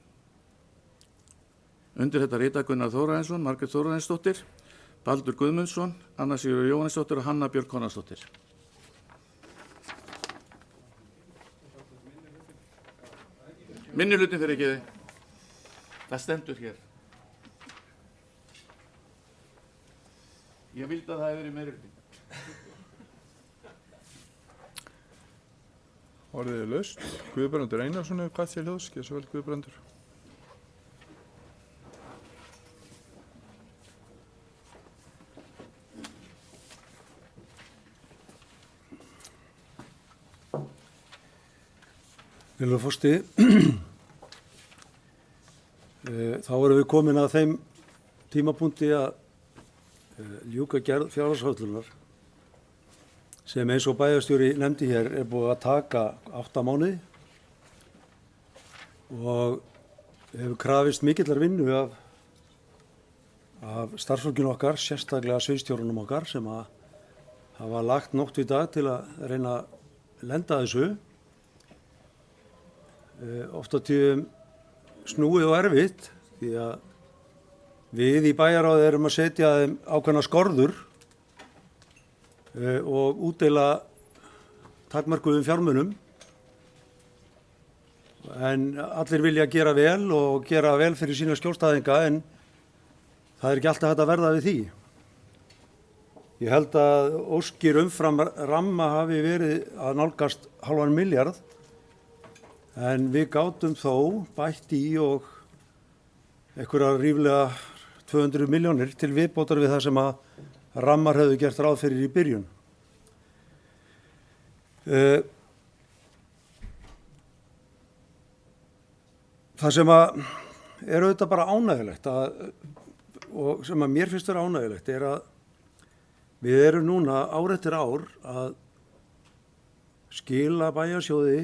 Undir þetta rita Gunnar Þórarinsson, Margrét Þórarinsdóttir, Baldur Guðmundsson, Anna Sigurður Jóhannesdóttir og Hanna Björk Konráðsdóttir. Minnihlutin fyrir ekki þið. Það stendur hér. Ég vildi að það hefði verið meirihlutin. Orðið er laust. Guðbrandur Einarsson hefur hvað sér hljóðs. Gjör svo vel, Guðbrandur. Virðulegur forseti, þá erum við komin að þeim tímapunkti að ljúka gerð fjárhagsáætlunar sem eins og bæjarstjóri nefndi hér er búið að taka 8 mánuði og hefur krafist mikillar vinnu af starfsfólkinu okkar, sérstaklega sviðsstjórunum okkar sem að hafa lagt nótt við dag til að reyna að lenda þessu. Oft á tíðum snúið og erfitt því að við í bæjarráði erum að setja þeim ákveðna skorður og útdeila takmörkuðum fjármunum en allir vilja gera vel og gera vel fyrir sína skjólstæðinga en það er ekki alltaf hægt að verða við því. Ég held að óskir umfram ramma hafi verið að nálgast hálfan milljarð en við gátum þó bætt í og einhverjar ríflega 200 milljónir til viðbótar við það sem að rammar hefðu gert ráð fyrir í byrjun. Það sem að er auðvitað bara ánægjulegt og sem að mér finnst vera ánægjulegt er að við erum núna ár eftir ár að skila bæjarsjóði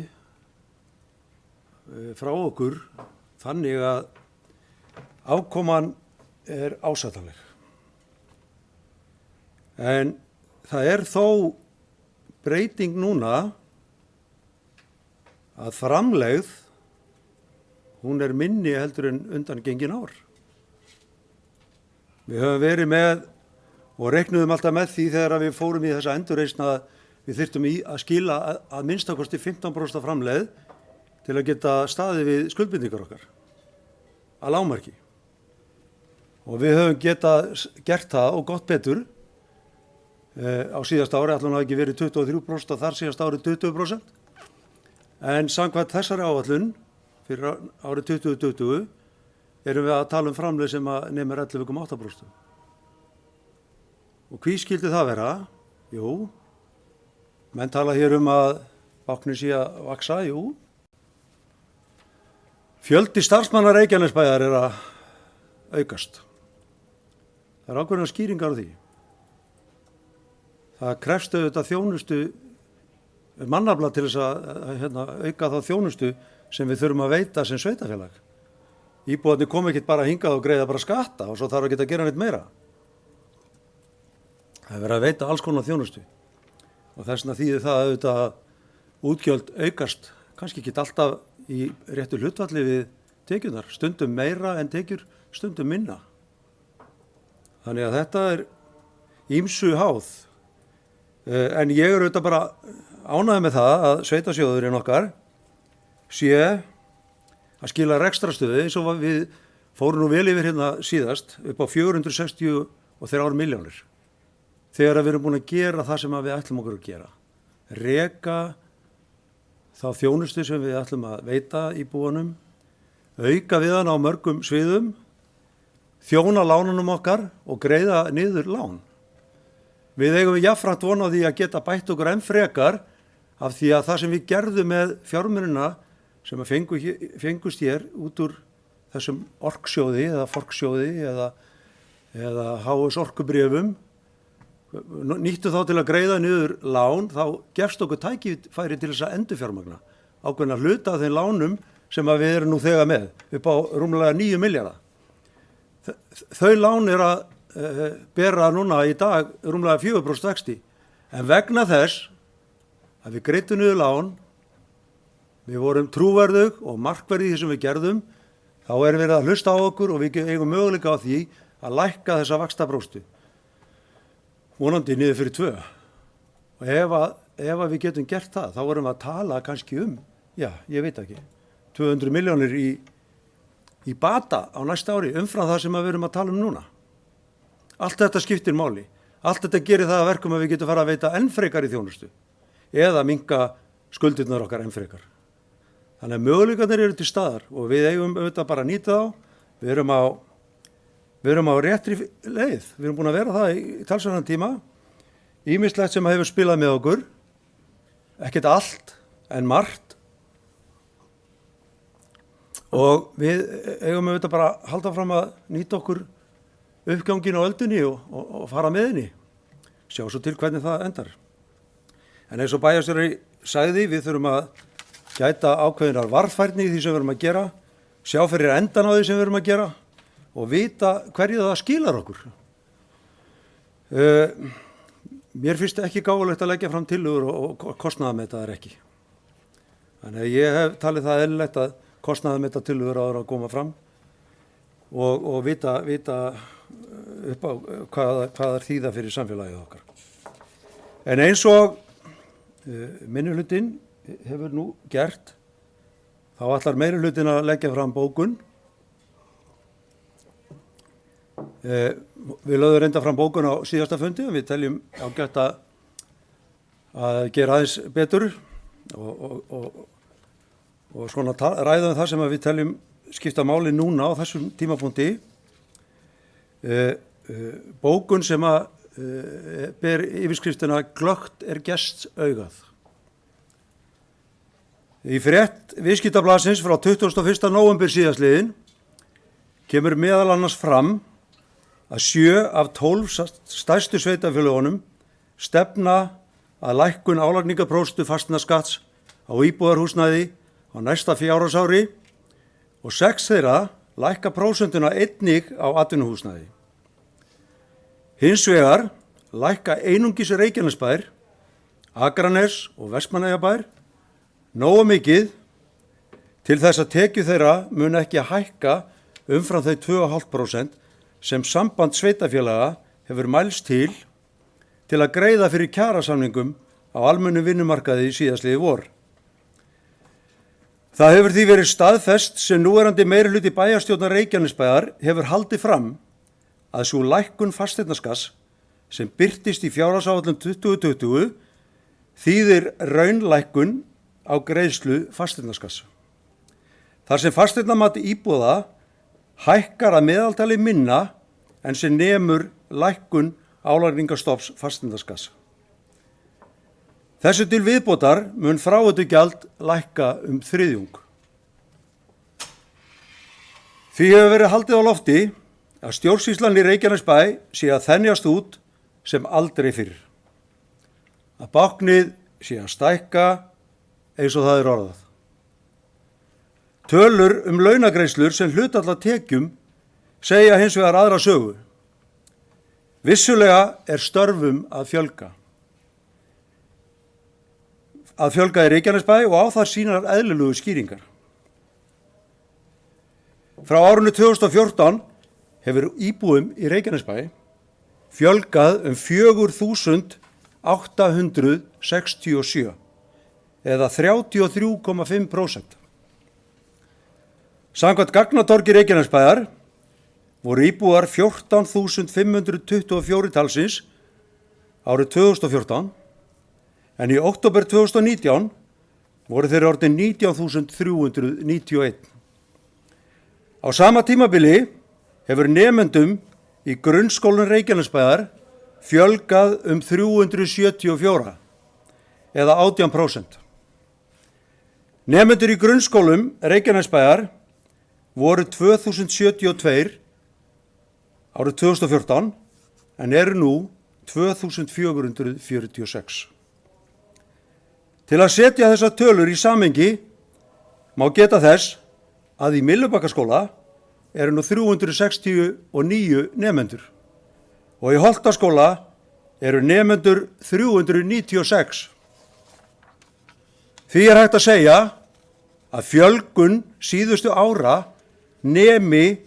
frá okkur þannig að afkoman er ásættanleg. En það er þó breyting núna að framlegð hún er minni heldur en undangengin ár. Við höfum verið með og reiknuðum alltaf með því þegar við fórum í þessa endurreisn að við þyrftum að skila að minnstakosti 15% framlegð til að geta staðið við skuldbindingar okkar að lágmarki. Og við höfum gert það og gott betur. Á síðasta ári ætlum það ekki verið 23% og þar síðasta ári 20%. En samkvæmt þessari áætlun fyrir árið 2020 erum við að tala um framlegð sem að nemur 11,8%. Og hví skildi það vera? Jú, menn tala hér um að báknið sé að vaksa, jú. Fjöldi starfsmanna Reykjanesbæjar er að aukast. Það er ákveðnar skýringar á því. Það krefst auðvitað þjónustu mannafla til þess að auka þá þjónustu sem við þurfum að veita sem sveitarfélag. Íbúarnir koma ekkert bara hingað og greiða bara skatta og svo þarf að geta að gera neitt meira. Það er verið að veita alls konar þjónustu og þess vegna þýðir það auðvitað að útgjöld aukast, kannski ekki alltaf í réttu hlutfalli við tekjurnar, stundum meira en tekjur, stundum minna. Þannig að þetta er ýmsu háð. En ég er auðvitað bara ánægður með það að sveitasjóðurinn okkar sé að skila rekstrastöðu eins og við fórum nú vel yfir hérna síðast upp á 463 milljónir. Þegar við erum búin að gera það sem við ætlum okkur að gera. Reka þá þjónustu sem við ætlum að veita íbúanum, auka við hann á mörgum sviðum, þjóna lánunum okkar og greiða niður lán. Við eigum jafnframt vona á því að geta bætt okkur enn frekar af því að það sem við gerðum með fjármunina sem að fengust hér út úr þessum orksjóði eða forksjóði eða HS orkubréfum, nýttu þá til að greiða niður lán, þá gefst okkur tækifæri til þess að endurfjármagna ákveðna hluta af þeim lánum sem að við erum nú þegar með upp á rúmlega 9 milljarða. Þau lán er að bera núna í dag rúmlega 4% vexti en vegna þess að við greiddum niður lán, við vorum trúverðug og markverði því sem við gerðum, þá er verið að hlusta á okkur og við eigum möguleika á því að lækka þessa vaxtabróstu. Vonandi niður fyrir 2. Og ef við getum gert það, þá erum við að tala kannski ég veit ekki, 200 milljónir í bata á næsta ári umfram það sem við erum að tala um núna. Allt þetta skiptir máli. Allt þetta gerir það að verkum að við getum fara að veita enn frekar í þjónustu eða minnka skuldirnar okkar enn frekar. Þannig að möguleikarnir eru til staðar og við eigum auðvitað bara að nýta þá. Við erum á réttri leið. Við erum búin að vera það í talsverðan tíma. Ýmislegt sem hefur spilað með okkur. Ekkert allt, en margt. Og við eigum auðvitað bara að halda fram að nýta okkur uppgangin á öldunni og fara með henni. Sjá svo til hvernig það endar. En eins og bæjarstjóri sagði, við þurfum að gæta ákveðinar varfærni í því sem við erum að gera, sjá fyrir endan á því sem við erum að gera og vita hverju það skilar okkur. Mér finnst ekki gáfulegt að leggja fram tillögur og kostnaðarmeta það ekki. Þannig að ég hef talið það eðlilegt að kostnaðarmeta tillögur áður að koma fram og vita upp á hvað er þýða fyrir samfélagið okkar. En eins og minnihlutinn hefur nú gert, þá ætlar meirihlutinn að leggja fram bókun. Við lögðum reynda fram bókun á síðasta fundi og við teljum ágætt að gera aðeins betur og svona ræðum það sem við teljum skipta máli núna á þessum tímapunkti. Bókun sem ber yfirskriftina glöggt er gests augað. Í frétt Viðskiptablaðsins frá 21. nóvember síðastliðinn kemur meðal annars fram að 7 af 12 stærstu sveitarfélögunum stefna að lækkun álagningarprósentu fasteignaskatts á íbúðarhúsnæði á næsta fjárhagsári og 6 þeirra lækka prósentuna einnig á atvinnuhúsnæði. Hins vegar lækka einungis Reykjanesbær, Akranes og Vestmannaeyjabær nógu mikið til þess að tekjur þeirra mun ekki að hækka umfram þau 2,5% sem samband sveitarfélaga hefur mælst til að greiða fyrir kjarasamningum á almennum vinnumarkaði síðastliðið vor. Það hefur því verið staðfest sem núverandi meirihluti bæjarstjórnar Reykjanesbæjar hefur haldið fram að sú lækkun fasteignaskatts sem birtist í fjárhagsáætlun 2020 þýðir raunlækkun á greiðslu fasteignaskatts. Þar sem fasteignamati íbúða hækkar að meðaltali minna en sem nemur lækkun álagningarstofns fasteignaskatts. Þessu til viðbótar mun fráveitugjald lækka 1/3. Því hefur verið haldið á lofti að stjórnsýslan í Reykjanesbæ sé að þenjast út sem aldrei fyrr. Að báknið sé að stækka eins og það er orðað. Tölur launagreiðslur sem hlutfall af tekjum segja hins vegar aðra sögu. Vissulega er störfum að fjölga. Í Reykjanesbæ og á það sínar eðlilegu skýringar. Frá árinu 2014 hefur íbúum í Reykjanesbæ fjölgað 4.867 eða 33,5%. Samkvæmt gagnatorgi Reykjanesbæjar voru íbúar 14.524 talsins árið 2014 en í október 2019 voru þeir orðin 19.391. Á sama tímabili hefur nemendum í grunnskólum Reykjanesbæjar fjölgað 374 eða 18%. Nemendur í grunnskólum Reykjanesbæjar voru 2072 árið 2014 en eru nú 2446. Til að setja þessar tölur í samhengi má geta þess að í Myllubakkaskóla eru nú 369 nemendur og í Holtaskóla eru nemendur 396. Því er hægt að segja að fjölgun síðustu ára nemi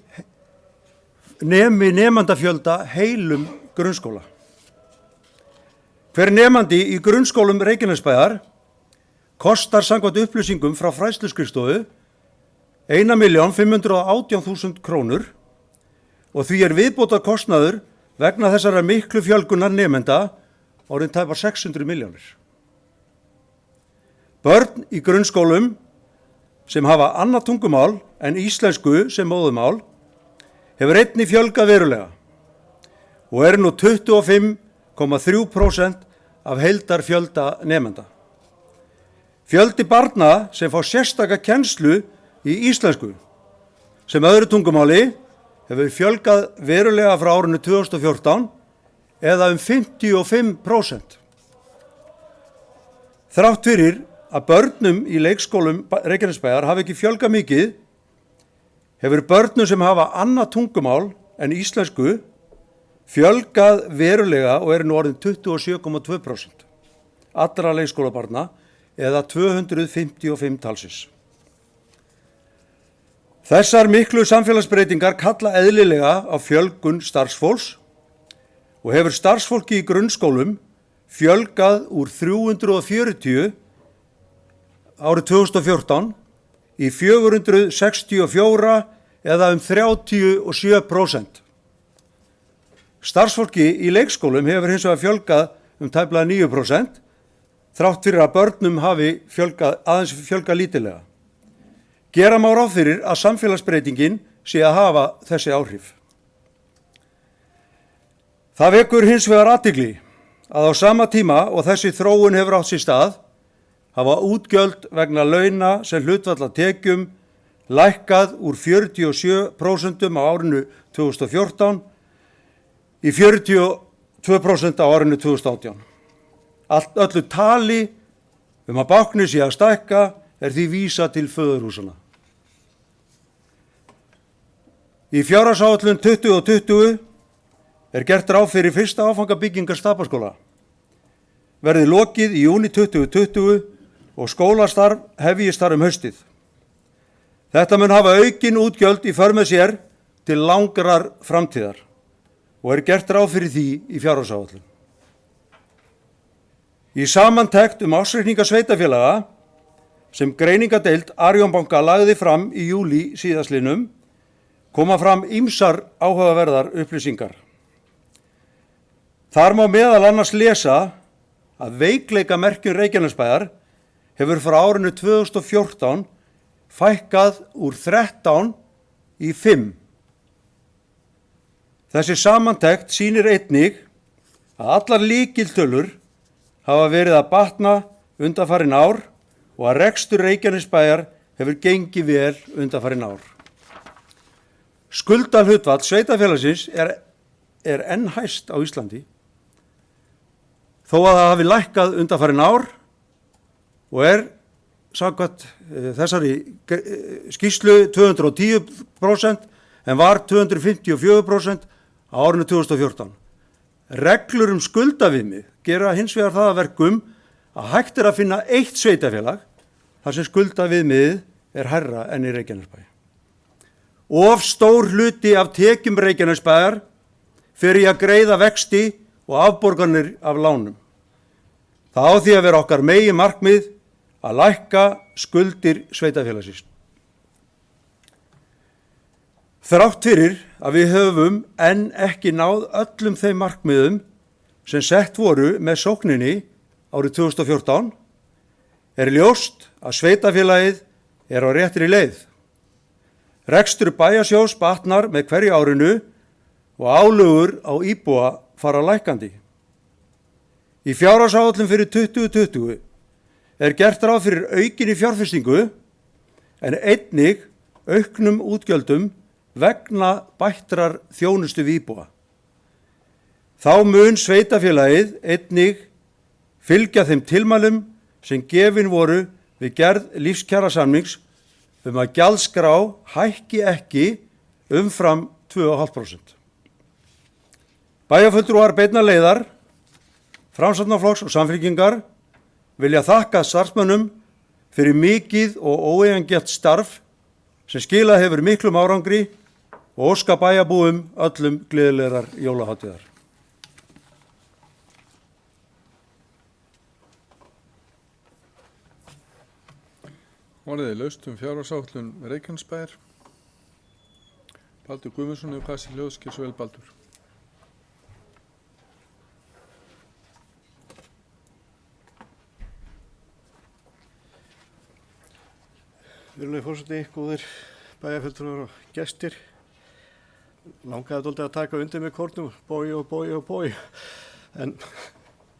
nemandafjölda heilum grunnskóla. Hver nemandi í grunnskólum Reykjanesbæjar kostar samkvæmt upplýsingum frá fræðsluskrifstofu 1.518.000 krónur og því viðbótar kostnaður vegna þessara miklu fjölgunar nemenda orðin tæpar 600 milljónir. Börn í grunnskólum sem hafa annað tungumál en íslensku sem móðurmál hefur einnig fjölgað verulega og nú 25,3% af heildarfjölda nemenda. Fjöldi barna sem fá sérstaka kennslu í íslensku sem öðru tungumáli hefur fjölgað verulega frá árinu 2014 eða 55%. Þrátt fyrir að börnum í leikskólum Reykjanesbæjar hafi ekki fjölgað mikið, hefur börnum sem hafa annað tungumál en íslensku fjölgað verulega og nú orðin 27,2% allra leikskólabarna eða 255 talsins. Þessar miklu samfélagsbreytingar kalla eðlilega á fjölgun starfsfólks og hefur starfsfólki í grunnskólum fjölgað úr 340 árið 2014 í 464 eða 37%. Starfsfólki í leikskólum hefur hins vegar fjölgað tæplega 9%, þrátt fyrir að börnum hafi aðeins fjölgað lítillega. Gera má ráð fyrir að samfélagsbreytingin sé að hafa þessi áhrif. Það vekur hins vegar athygli að á sama tíma og þessi þróun hefur átt sér stað, hafa útgjöld vegna launa sem hlutfall af tekjum lækkað úr 47% á árinu 2014 í 42% á árinu 2018. Öllu tali að báknið sé að stækka því vísað til föðurhúsanna. Í fjárhagsáætlun 2020 gert ráð fyrir fyrsta áfanga byggingar Stapaskóla. Verði lokið í júní 2020 og skólastarf hefjist þar haustið. Þetta mun hafa aukin útgjöld í för með sér til langrar framtíðar og gert ráð fyrir því í fjárhagsáætlun. Í samantekt ársreikninga sveitarfélaga sem greiningadeild Arion banka lagði fram í júlí síðastliðnum koma fram ýmsar áhugaverðar upplýsingar. Þar má meðal annars lesa að veikleikamerkjum Reykjanesbæjar hefur frá árinu 2014 fækkað úr 13 í 5. Þessi samantekt sýnir einnig að allar lykiltölur hafa verið að batna undanfarin ár og að rekstur Reykjanesbæjar hefur gengið vel undanfarin ár. Skuldahlutfall sveitarfélagsins enn hæst á Íslandi, þó að það hafi lækkað undanfarin ár og samkvæmt þessari skýrslu 210% en var 254% á árinu 2014. Reglur skuldaviðmið gera hins vegar það að verkum að hægt að finna eitt sveitarfélag þar sem skuldaviðmiðið hærra enn í Reykjanesbæ. Of stór hluti af tekjum Reykjanesbæjar fer í að greiða vexti og afborganir af lánum. Það á því að vera okkar meginmarkmið að lækka skuldir sveitarfélagsins. Þrátt fyrir að við höfum enn ekki náð öllum þeim markmiðum sem sett voru með sókninni árið 2014 ljóst að sveitarfélagið á réttri leið. Rekstur bæjarsjóðs batnar með hverju árinu og álögur á íbúa fara lækkandi. Í fjárhagsáætlun fyrir 2020 gert ráð fyrir aukinni fjárfestingu en einnig auknum útgjöldum vegna bættrar þjónustu við íbúa. Þá mun sveitarfélagið einnig fylgja þeim tilmælum sem gefin voru við gerð lífskjarasamnings að gjaldskrá hækki ekki umfram 2,5%. Bæjarfulltrúar beinnar leiðar, Framsóknarflokks og Samfylkingar vilja þakka starfsmönnum fyrir mikið og óeigingjarnt starf sem skilað hefur miklum árangri og óska bæjarbúum öllum gleðilegar jólahátíðar. Orðið laust fjárhagsáætlun Reykjanesbæjar. Baldur Guðmundsson hefur hvað sér hljóðskir svo vel Baldur. Virðulegi forseti, góðir bæjarfulltrúar og gestir. Langaði dálítið að taka undir með kórnum, bói, en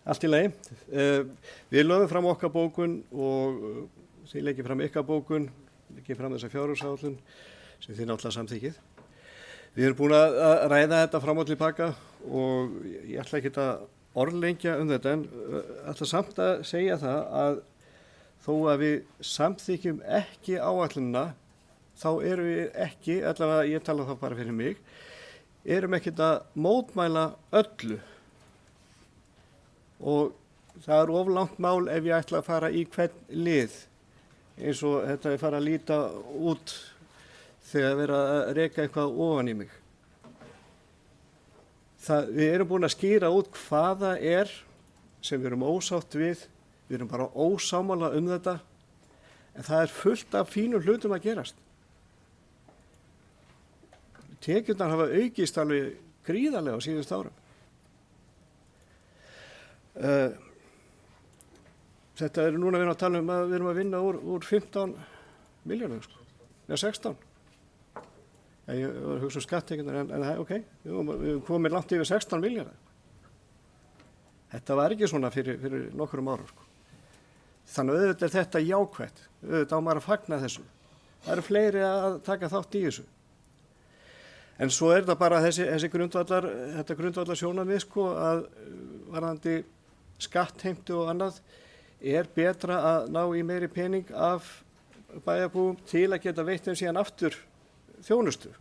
allt í lagi. Við lögum fram okkar bókun og þið leggið fram ykkar bókun, leggið fram þessa fjárhagsáætlun sem þið náttúrulega samþykkið. Við erum búin að ræða þetta fram og til baka og ég ætla ekki að orðlengja þetta en ætla samt að segja það að þó að við samþykjum ekki áætlunina þá erum við ekki, allavega ég tala þá bara fyrir mig, erum ekkert að mótmæla öllu og það er of langt mál ef ég ætla að fara í hvern lið eins og þetta er fara að líta út þegar vera að reka eitthvað ofan í mig. Við erum búin að skýra út hvað það er sem við erum ósátt við erum bara ósámála þetta en það er fullt af fínum hlutum að gerast. Tekjurnar hafa aukist alveg gríðarlega á síðustu árum. Þetta er núna við erum að tala um að við erum að vinna úr 15 miljónum, eða 16. Ég var að hugsa skattekjurnar en ok, við komum langt yfir 16 miljónar. Þetta var ekki svona fyrir nokkrum árum. Þannig að auðvitað er þetta jákvætt, auðvitað á maður að fagna þessu. Það eru fleiri að taka þátt í þessu. En svo er það bara þetta grundvallar sjónarmið að varðandi skattheimtu og annað er betra að ná í meiri pening af bæjarbúum til að geta veitt þeim síðan aftur þjónustu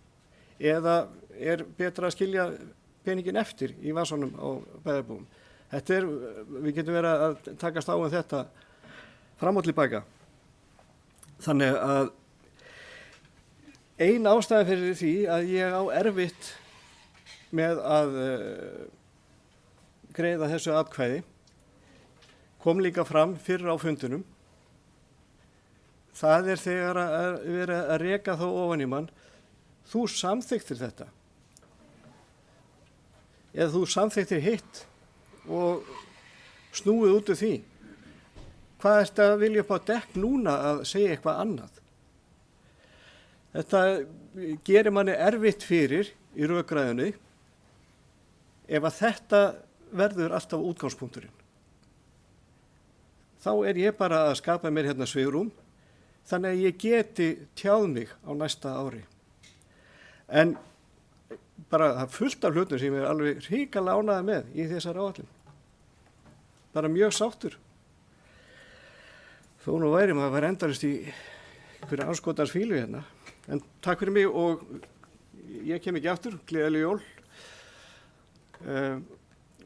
eða er betra að skilja peningin eftir í vasanum á bæjarbúum. Við getum verið að takast á þetta fram og til baka. Þannig að ein ástæða fyrir því að ég á erfitt með að greiða þessu atkvæði kom líka fram fyrir á fundunum. Það er þegar að vera að reka þá ofan í mann, þú samþykktir þetta. Eða þú samþykktir hitt og snúið út úr því. Hvað ertu að vilja upp á dekk núna að segja eitthvað annað? Þetta gerir manni erfitt fyrir í rökræðunni ef að þetta verður alltaf útgangspunkturinn. Þá er ég bara að skapa mér hérna svigrúm þannig að ég geti tjáð mig á næsta ári. En bara það fullt af hlutum sem ég er alveg hrikalega ánægður með í þessari áætlun. Bara mjög sáttur. Þó nú væri maður að vera endalist í einhverja anskotans fílu hérna. En takk fyrir mig og ég kem ekki aftur, gleðileg jól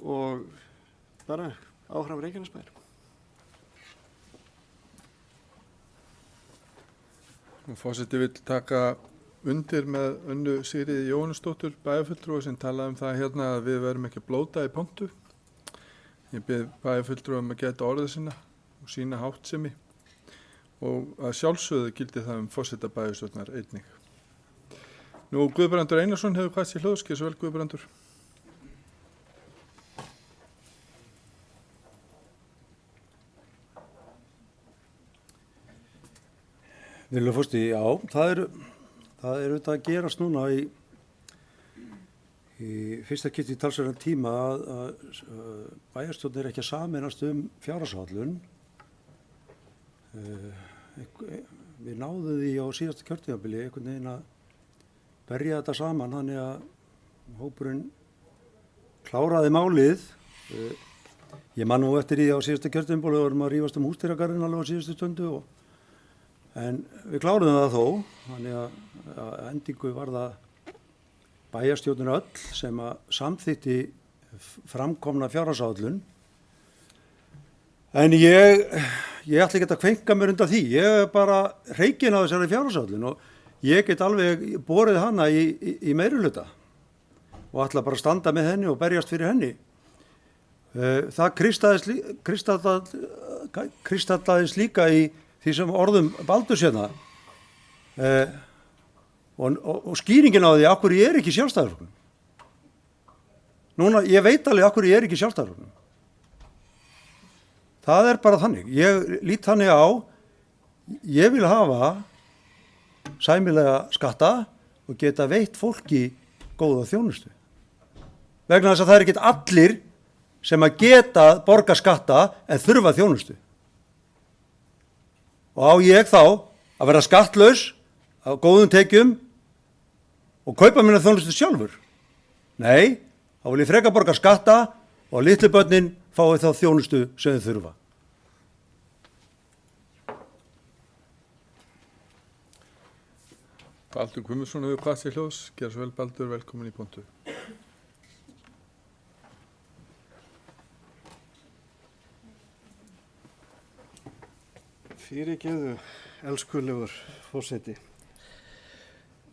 og bara áfram Reykjanesbær. Forseti vill taka undir með Önnu Sigríði Jóhannesdóttur bæjarfulltrúa sem talaði það hérna að við verum ekki að blóta í pontu. Ég bið bæjarfulltrúa að geta orðið sinna og sína háttsemi og að sjálfsögðu gildi það forseta bæjarstjórnar einnig. Nú Guðbrandur Einarsson hefur hvað sér hljóðskir, svo vel Guðbrandur. Virðulegur forseti, já, það er auðvitað að gerast núna í fyrsta skipti í talsverðan tíma að bæjarstjórn er ekki að sameinast fjárhagsáætlun. Við náðum því á síðasta kjörtímabili einhvern veginn að berja þetta saman þannig að hópurinn kláraði málið. Ég man nú eftir því á síðasta kjörtímabili og vorum að rífast húsdýragarðinn alveg á síðustu stundu en við kláruðum það þó, þannig að endingu var það bæjarstjórnin öll sem að samþykkti framkomna fjárhagsáætlun. En ég ætla ekki að kvenka mér undan því, ég er bara hreykinn á þessari fjárhagsáætlun og ég get alveg borið hana í meirihluta og ætla bara að standa með henni og berjast fyrir henni. Það kristallaðist líka í því sem orðum Baldurs hérna og skýringin á því af hverju ég ekki Sjálfstæðisflokknum. Núna, ég veit alveg af hverju ég ekki Sjálfstæðisflokknum. Það bara þannig. Ég lít þannig á, ég vil hafa sæmilega skatta og geta veitt fólki góða þjónustu. Vegna þess að það ekki allir sem að geta borga skatta en þurfa þjónustu. Og á ég þá að vera skattlaus á góðum tekjum og kaupa minna þjónustu sjálfur? Nei, þá vil ég freka borga skatta og litlu börnin fái þá þjónustu sem þau þurfa. Baldur Guðmundsson hefur hvað sér hljóðs. Gjör svo vel, Baldur, velkomin í pontu. Fyrirgefðu, elskulegur forseti.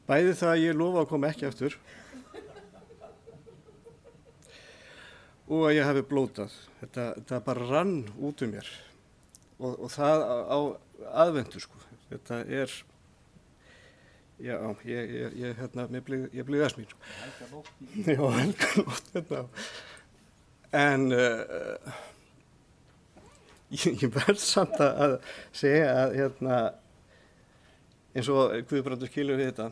Bæði það að ég lofa að koma ekki aftur og að ég hafi blótað. Þetta bara rann út mér og það á aðventu, sko. Þetta já, ég blíðast mín. Já, helganótt, þetta. En ég verð samt að segja að eins og Guðbrandur skilur við þetta,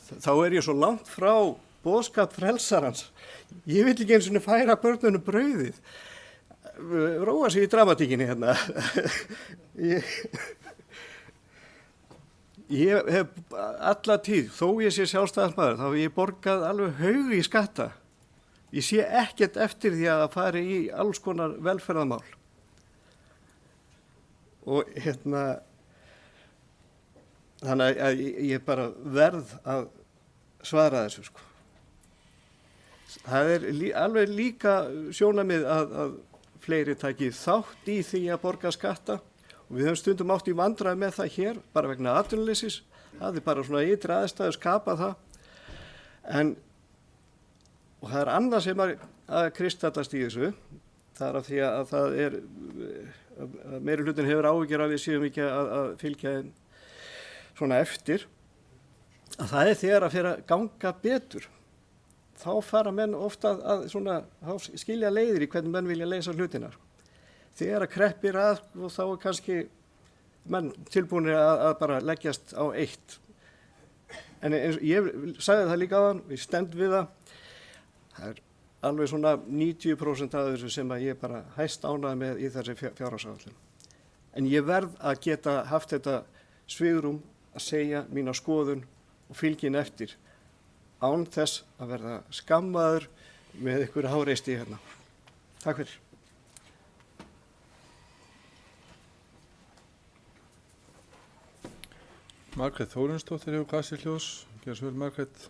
þá ég svo langt frá boðskap frelsarans. Ég vil ekki eins og færa börnunum brauðið. Róa sig í dramatíkinni hérna. Ég hef alla tíð, þó ég sé sjálfstæðismaður, þá hef ég borgað alveg haug í skatta. Ég sé ekkert eftir því að fara í alls konar velferðarmál. Og þannig að ég bara verð að svara þessu, sko. Það alveg líka sjónarmið að fleiri taki þátt í því að borga skatta. Og við höfum stundum átt í vandræði með það hér, bara vegna atvinnuleysis. Það bara svona ytri aðstæður skapa það. Og það annað sem að kristallast í þessu. Það af því að það að meiri hlutin hefur áhyggjur af við séum ekki að fylgja svona eftir. Að það þegar að fyrir að ganga betur. Þá fara menn ofta að skilja leiðir í hvernig menn vilja leysa hlutinar. Þegar að kreppir að og þá kannski menn tilbúinir að bara leggjast á eitt. En ég sagði það líka áðan, við stend við það. Það alveg svona 90% af þessu sem að ég bara hæst ánægði með í þessi fjárhagsáætlun. En ég verð að geta haft þetta svigrúm að segja mína skoðun og fylgin eftir án þess að verða skammaður með einhverju háreysti hérna. Takk fyrir. Margrét Þórunsdóttir hefur hvað sér hljóðs. Gjör svo vel, Margrét.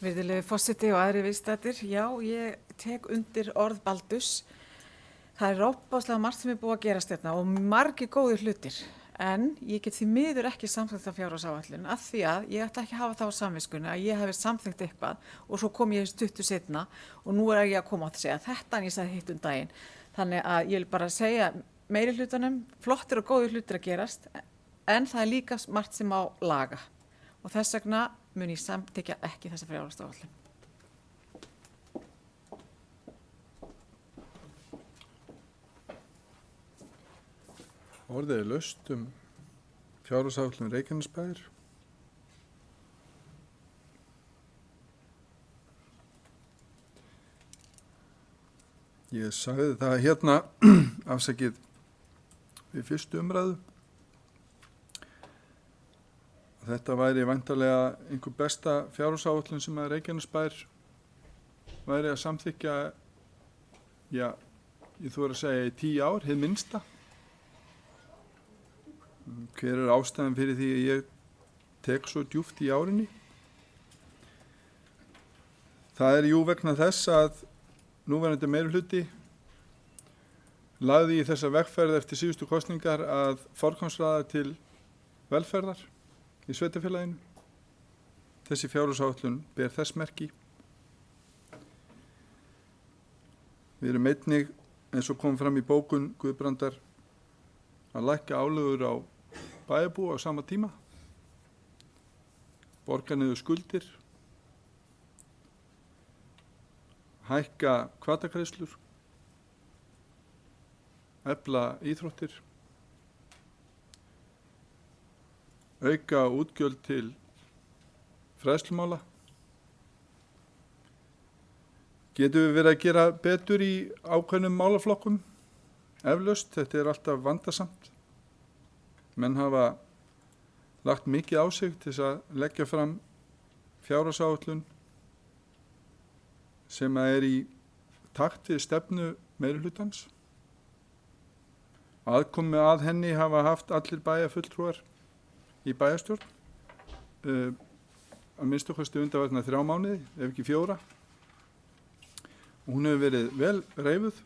Virðulegi forseti og aðri viðstaddir, já, ég tek undir orð Baldurs. Það óbáslega margt sem búið að gerast hérna og margir góðir hlutir. En ég get því miður ekki samþykkt fjárhagsáætlun af því að ég ætla ekki að hafa það á samviskunni að ég hafi samþykkt eitthvað og svo kom ég stuttu seinna og nú ég að koma átt að segja þetta en ég sagði hitt daginn. Þannig að ég vil bara segja meiri hlutunum, flottir og góðir hlutir að gerast en það líka margt sem á laga og þess vegna mun ég samþykkja ekki þessa fjárhagsáætlun. Orðið laust fjárhagsáætlun Reykjanesbæjar. Ég sagði það hérna afsakið við fyrstu umræðu. Þetta væri væntanlega einhver besta fjárhagsáætlun sem að Reykjanesbær væri að samþykkja, já, ég þori að segja í 10 ár, hið minnsta. Hver ástæðan fyrir því að ég tek svo djúpt í árinni? Það jú vegna þess að núverandi meirihluti lagði í þessa vegferð eftir síðustu kosningar að forgangsraða til velferðar í sveitarfélaginu. Þessi fjárhagsáætlun ber þess merki. Við erum einnig, eins og kom fram í bókun Guðbrandar, að lækka álögur á bæjarbúa á sama tíma, borga niður skuldir, hækka hvatagreiðslur, efla íþróttir, auka útgjöld til fræðslumála. Getum við verið að gera betur í ákveðnum málaflokkum? Eflaust, þetta er alltaf vandasamt. Menn hafa lagt mikið á sig til þess að leggja fram fjárhagsáætlun sem er í takt við stefnu meirihlutans. Aðkomu að henni hafa haft allir bæjarfulltrúar í bæjarstjórn, að minnstu kosti undanfarna 3 mánuði, ef ekki 4. Og hún hefur verið vel reifuð,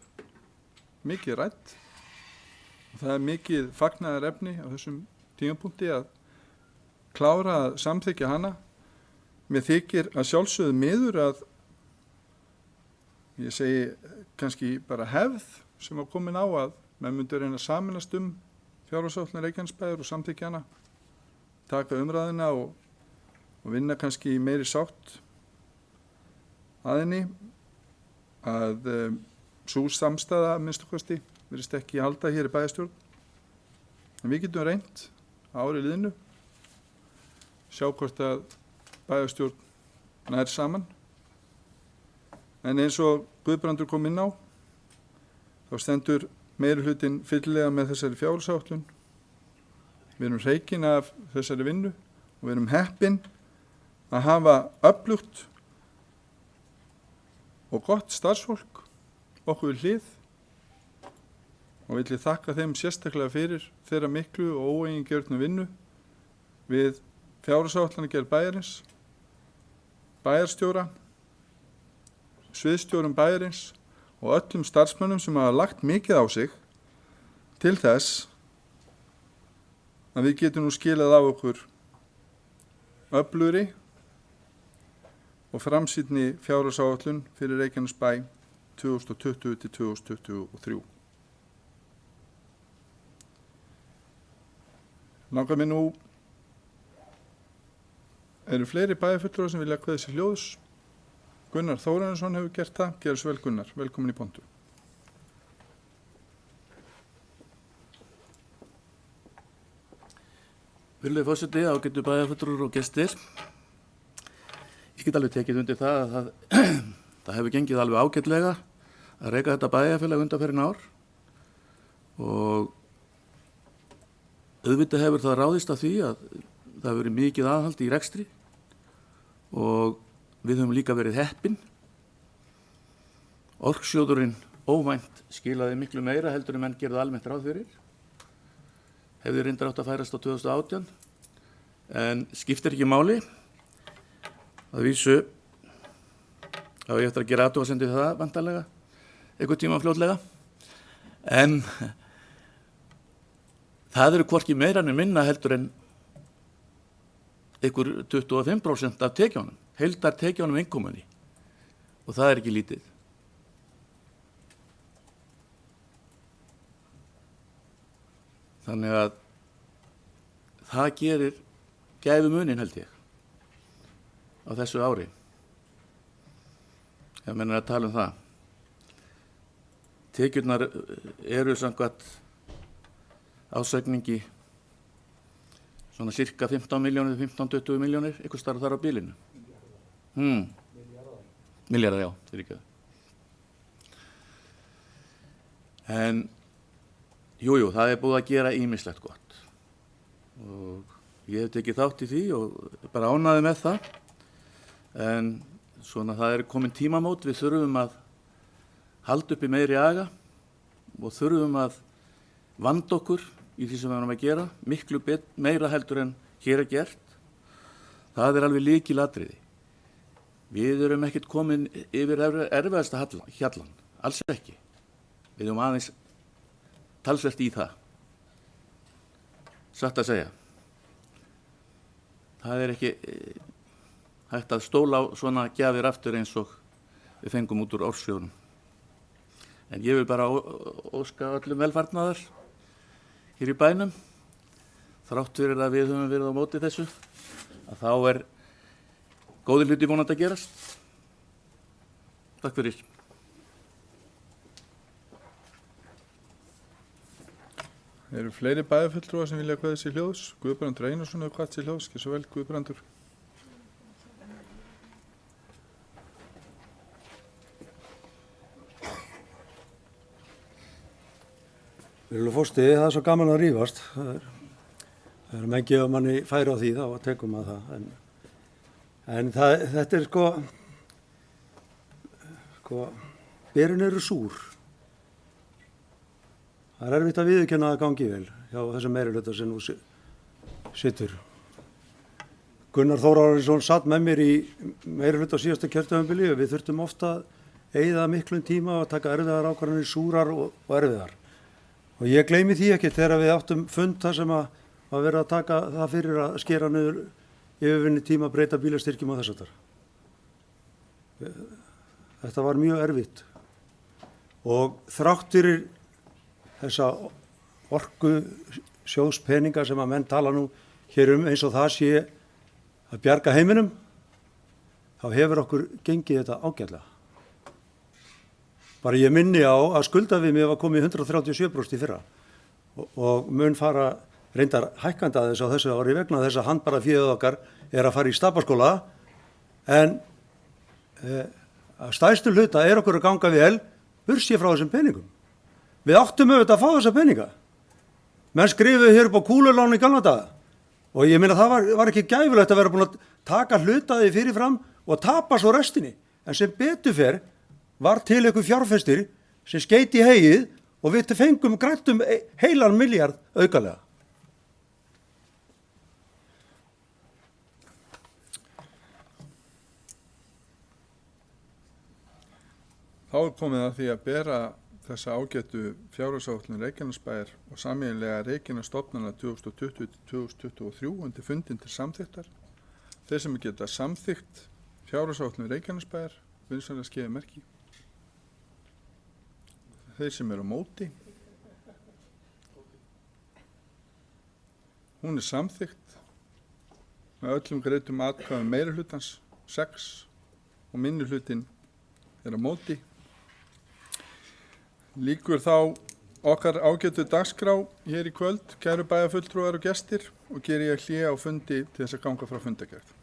mikið rædd. Og það er mikið fagnaðarefni á þessum tímapunkti að klára að samþykkja hana. Mér þykir að sjálfsögðu miður að, ég segi kannski bara hefð sem var komin á að menn myndu reyna að sameinast fjárhagsáætlun Reykjanesbæjar og samþykkja hana, taka umræðina og vinna kannski meiri sátt að henni, að sú samstaða að minnstu kosti virðist ekki halda hér í bæjarstjórn. En við getum reynt árið liðnu, sjá hvort að bæjarstjórn nær saman. En eins og Guðbrandur kom inn á, þá stendur meirihlutinn fyllilega með þessari fjárhagsáætlun. Við erum hreykin af þessari vinnu og við erum heppin að hafa öflugt og gott starfsfólk okkur við hlið, og vil ég þakka þeim sérstaklega fyrir þeirra miklu og óeigingjörnu vinnu við fjárhagsáætlanagerð bæjarins, bæjarstjóra, sviðsstjórum bæjarins og öllum starfsmönnum sem hafa lagt mikið á sig til þess að við getum nú skilað á okkur öflugri og framsýnni fjárhagsáætlun fyrir Reykjanesbæ 2020 til 2023. Langar mér nú, eru fleiri bæjarfulltrúar sem vilja kveðja sér hljóðs. Gunnar Þórarinsson hefur gert það. Gjörðu svo vel, Gunnar. Velkomin í pontu. Virðulegi forseti, ágætu bæjarfulltrúar og gestir. Ég get alveg tekið undir það að það hefur gengið alveg ágætlega að reka þetta bæjarfélag undanfarin ár, og auðvitað hefur það ráðist af því að það hefur verið mikið aðhald í rekstri og við höfum líka verið heppin. Orkusjóðurinn óvænt skilaði miklu meira heldur en menn gerðu almennt ráð fyrir. Hefði reyndar átt að færast á 2018, en skiptir ekki máli. Að vísu á ég eftir að gera athugasemdir við það vantarlega, einhvern tíma fljótlega. En það eru hvorki meira en minna heldur en einhver 25% af tekjunum, heildar tekjunum innkomunni, og það er ekki lítið. Þannig að það gerir gæfumuninn, held ég, á þessu ári. Ég menn að tala um það. Tekjurnar eru samkvæmt ásækningi svona cirka 15 milljónir, 15-20 milljónir, eitthvað starf þar á bilinu. Milljarðar, já, það er ekki það. En, jújú, það er búið að gera ýmislegt gott. Og ég hef tekið þátt í því og bara ánægði með það. En svona það er komin tímamót, við þurfum að halda upp í meiri aga og þurfum að vanda okkur í því sem við erum að gera, miklu meira heldur en hér er gert. Það er alveg lykilatriði. Við erum ekkert komin yfir erfiðasta hjallan, alls ekki. Við erum aðeins talsvert í það. Satt að segja. Það er ekki hægt að stóla á svona gjafir aftur eins og við fengum út úr ársjóðunum. En ég vil bara óska öllum velfarnaðar hér í bænum. Þrátt fyrir að við höfum verið á móti þessu, að þá er góðir hluti vonandi að gerast. Takk fyrir. Eru fleiri bæjarfulltrúar sem vilja kveða sér hljóðs? Guðbrandur Einarsson hefur kvatt sér hljóðs. Gjör svo vel, Guðbrandur. Virðulegur forseti, það er svo gaman að rífast. Það er menn gefa manni færi á því þá að tekum að það. En þetta er berin eru súr. Það er erfitt að viðurkenna að gangi vel hjá þessum meirihluta sem nú situr. Gunnar Þórarinsson satt með mér í meirihluta síðasta kjörtímabili og við þurftum ofta að eyða miklum tíma og taka erfiðar ákvarðanir, súrar og erfiðar. Og ég gleymi því ekki þegar við áttum fund þar sem að vera að taka það fyrir að skera niður yfirvinni tíma, breyta bílastyrkjum og þess að þar. Þetta var mjög erfitt. Og þrátt fyrir þessa orku sjóðspeninga sem að menn tala nú hér eins og það sé að bjarga heiminum, þá hefur okkur gengið þetta ágætlega. Bara ég minni á að skuldavimið var komið 137% í fyrra og mun fara reyndar hækkandi aðeins á þessu ári vegna þess að handbaraféð okkar er að fara í stapaskóla, en að stærstu hluta er okkur að ganga vel burtséð frá þessum peningum. Við áttum auðvitað að fá þessa peninga. Menn skrifuðu hér upp á kúlulán í gamla daga og ég meina það var ekki gæfulegt að vera búin að taka hlutaði fyrirfram og tapa svo restinni. En sem betur fer var til einhver fjárfestir sem skeiti í hegið og við fengum grættum heilan milljarð aukalega. Þá er komið að því að bera þessa ágætu fjárhagsáætlun Reykjanesbæjar og sameiginlega Reykjanesstofnana 2020-2023 undir fundin til samþykktar. Þeir sem geta samþykkt fjárhagsáætlun Reykjanesbæjar vinsamlega skeiða merki. Þeir sem eru á móti. Hún er samþykkt með öllum greiddum atkvæðum meirihlutans 6 og minnihlutin er á móti. Lýkur þá okkar ágætu dagskrá hér í kvöld, kæru bæjarfulltrúar og gestir, og geri ég hlé á fundi til þess að ganga frá fundargerð.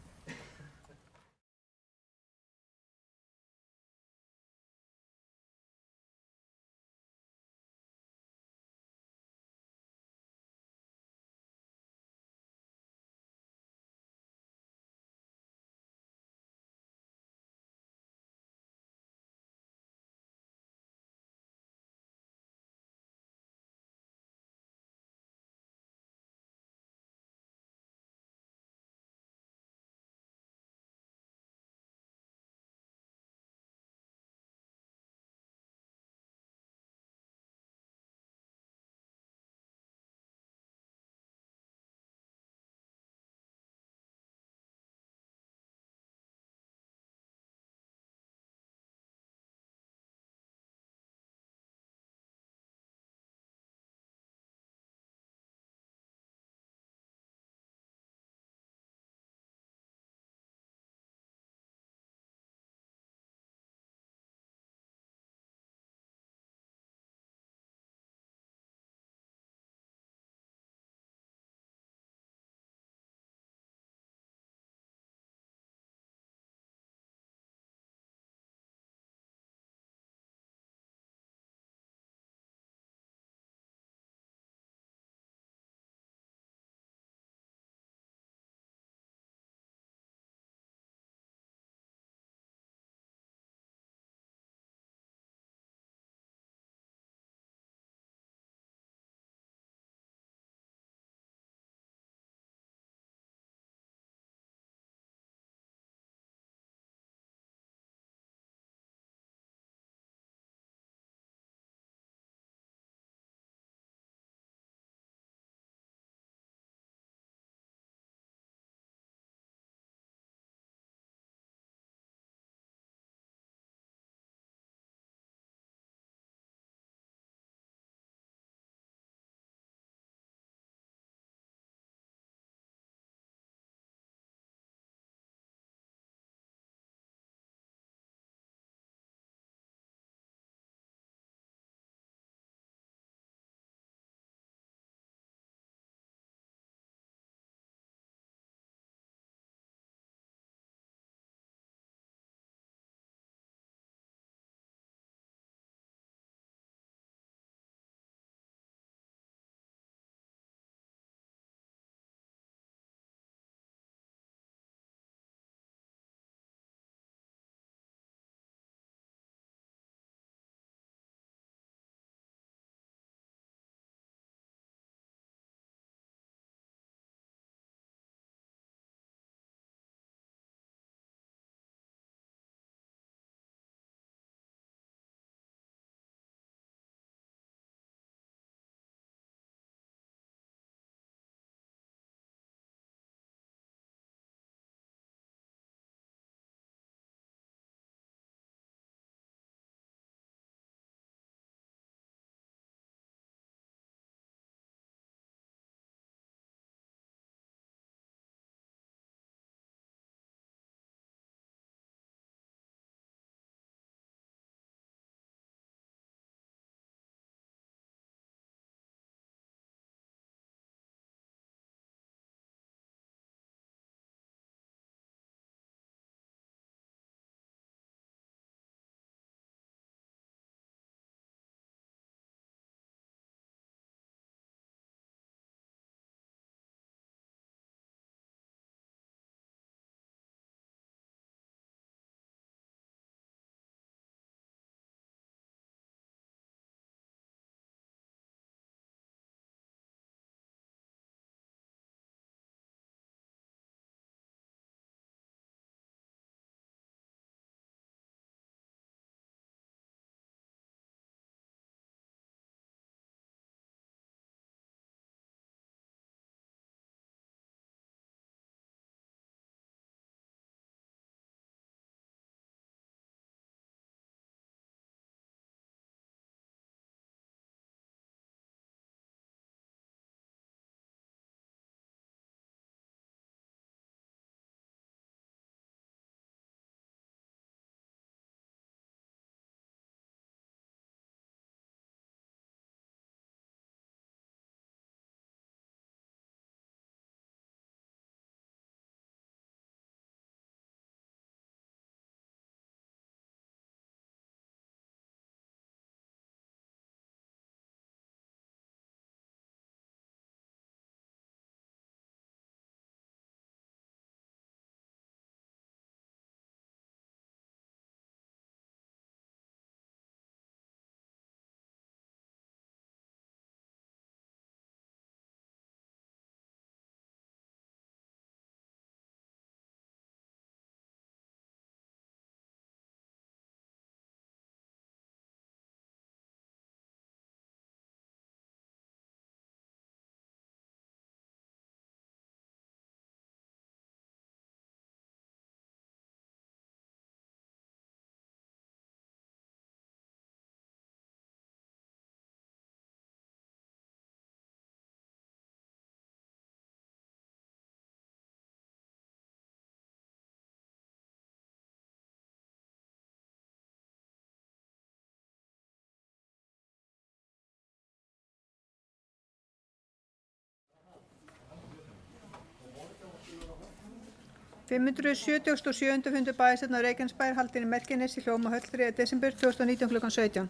577. fundur bæjarstjórnar Reykjanesbæjar haldinn í Merkinesi í Hljómahöll 3. desember 2019 kl. 17.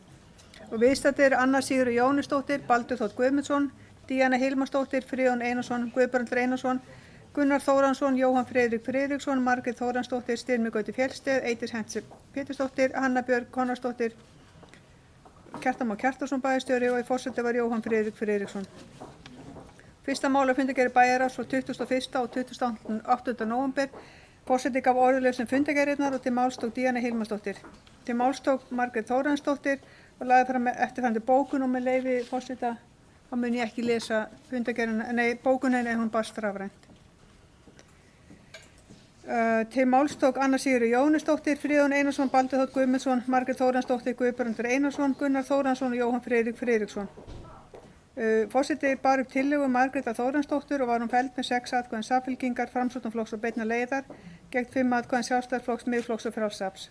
Og viðstaddir Anna Sigríður Jóhannesdóttir, Baldur Þ. Guðmundsson, Díana Hilmarsdóttir, Friðjón Einarsson, Guðbrandur Einarsson, Gunnar Þóransson, Jóhann Friðrik Friðriksson, Margrét Þóransdóttir, Styrmi Gauti Fjellsteð, Eydís Hense Pétursdóttir, Hanna Björg Konradsdóttir, Kjartan Már Kjartansson bæjarstjóri og í forseti var Jóhann Friðrik Friðriksson. Fyrsta mál á fundargerð bæjarráðs frá 21. og 28. nóvember. Forseti gaf orðulausum fundargerðirnar og til máls tók Díana Hilmarsdóttir. Til máls tók Margrét Þóransdóttir og lagði fram eftirfarandi bókun og með leyfi forseta þá mun ég ekki lesa bókunin en hún barst rafrænt. Til máls tók Anna Sigríður Jóhannesdóttir, Friðjón Einarsson, Baldur Þ. Guðmundsson, Margrét Þóransdóttir, Guðbrandur Einarsson, Gunnar Þóransson og Jóhann Friðrik Friðriksson. Forseti bar upp tillögu Margrétar Þóransdóttur og var hún felld með 6 atkvæðum Samfylkingar, Framsóknarflokks og beinna leiðar gegn 5 atkvæðum Sjálfstæðisflokks, Miðflokks og Frjálss afls.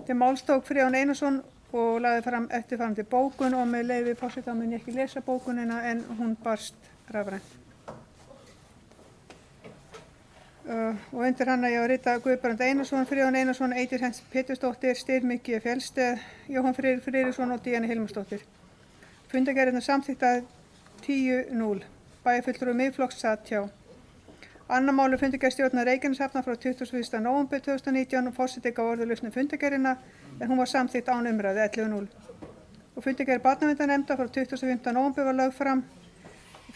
Til máls tók Friðjón Einarsson og lagði fram eftirfarandi bókun og með leyfi forseta mun ég ekki lesa bókunina en hún barst rafrænt. Og undir hana ég var rita Guðbrand Einarsson, Friðjón Einarsson, Eydís Hense Pétursdóttir, Styrmi G. Fjellsteð, Jóhann Friðrik Friðriksson og Díana Hilmarsdóttir. Fundargerðirnar samþykktar 10-0. Bæjarfulltrúi Miðflokks sat hjá. Annað mál fundargerðstjórnar Reykjaneshafnar frá 21. nóvember 2019 og forseti gaf orðulausn fundargerðina en hún var samþykkt án umræðu 11-0. Og fundargerð barnaverndarnefndar frá 25. nóvember var lögð fram.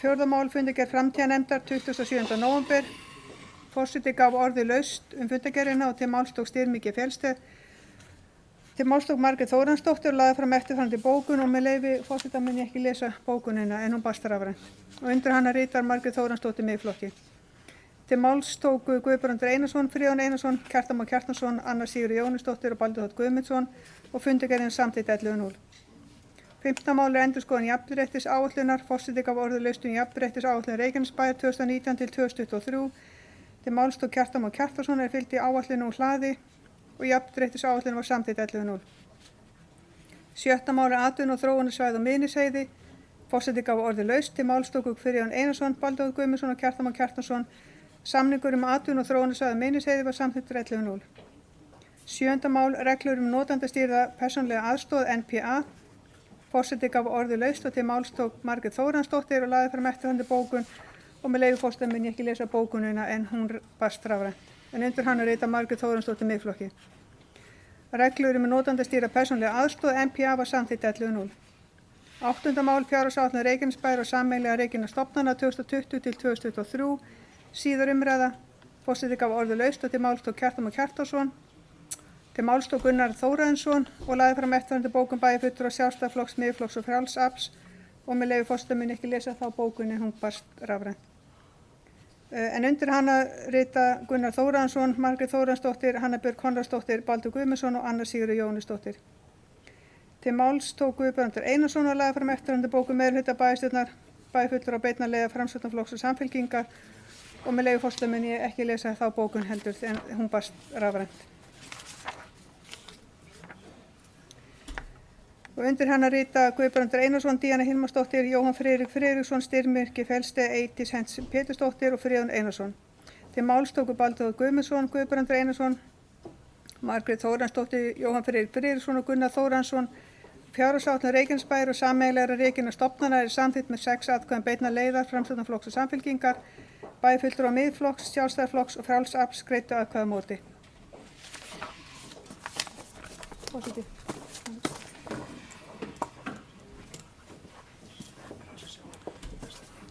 Fjórða mál fundargerð framtíðarnefndar 27. nóvember. Forseti gaf orðulaust fundargerðina og til máls tók Styrmi G. Fjellsteð. Til máls tók Margrét Þóransdóttir og lagði fram eftirfarandi bókun og með leyfi forseta mun ég ekki lesa bókunina en hún barst rafrænt. Og undir hana ritar Margrét Þóransdóttir Miðflokki. Til máls tóku Guðbrandur Einarsson, Friðjón Einarsson, Kjartan Már Kjartansson, Anna Sigríður Jóhannesdóttir og Baldur Þ. Guðmundsson og fundargerðin samþykkt 11-0. 15. mál endurskoðun jafnréttisáætlunar. Forseti gaf orðulaust jafnréttisáætlun Reykjanesbæjar 2019 til 2023. Til máls tók Kjartan Már Kjartansson fylgdi áætlun úr hlaði og jafnréttisáætlun var samþykkt 11-0. 7. mál atvinnu- og þróunarsvæði á Miðnesheiði. Forseti gaf orðulaust. Til máls tóku Friðjón Einarsson, Baldur Þ. Guðmundsson og Kjartan Már Kjartansson. Samningur atvinnu- og þróunarsvæði á Miðnesheiði var samþykktur 11-0. 7. mál reglur notendastýrða persónulega aðstoð NPA. Forseti gaf orðulaust og til máls tók Margrét Þóransdóttir og lagði fram eftirfarandi bókun og með leyfi forseta mun ég ekki lesa bókunina en hún barst rafrænt. En undir hana rita Margrét Þóransdóttir Miðflokki. Reglur notendastýrða persónulega aðstoð NPA var samþykkt 11-0. 8. mál fjárhagsáætlun Reykjanesbæjar og sameiginlega rekinna stofnana 2020 til 2023. Síðar umræða. Forseti gaf orðulaust og til máls tók Kjartan Már Kjartansson. Til máls tók Gunnar Þóransson og lagði fram eftirfarandi bókun bæjarfulltrúa Sjálfstæðisflokks, Miðflokks og Frjálss afls og með leyfi forseta mun ekki lesa þá bókunni hún barst rafrænt. En undir hana rita Gunnar Þóransson, Margrét Þóransdóttir, Hanna Björg Konradsdóttir, Baldur Guðmundsson og Anna Sigríður Jóhannesdóttir. Til máls tók Guðbrandur Einarsson og lagði fram eftirfarandi bókun meirihluta bæjarstjórnar, bæjarfulltrúa beinna leiða Framsóknarflokks og Samfylkingar og með leyfi forseta mun ég ekki lesa þá bókun heldur en hún barst rafrænt. Og undir hana rita Guðbrandur Einarsson, Díana Hilmarsdóttir, Jóhann Friðrik Friðriksson, Styrmi G. Fjellsteð, Eydís Hense Pétursdóttir og Friðjón Einarsson. Til máls tóku Baldur Þ. Guðmundsson, Guðbrandur Einarsson, Margrét Þóransdóttir, Jóhann Friðrik Friðriksson og Gunnar Þóransson. Fjárhagsáætlun Reykjanesbæjar og sameiginlegra rekinna stofnana samþykkt með 6 atkvæðum beinna leiðar Framsóknarflokks og Samfylkingar. Bæjarfulltrúar Miðflokks, Sjálfstæðisflokks og Frjálss afls greiddu atkvæði á móti.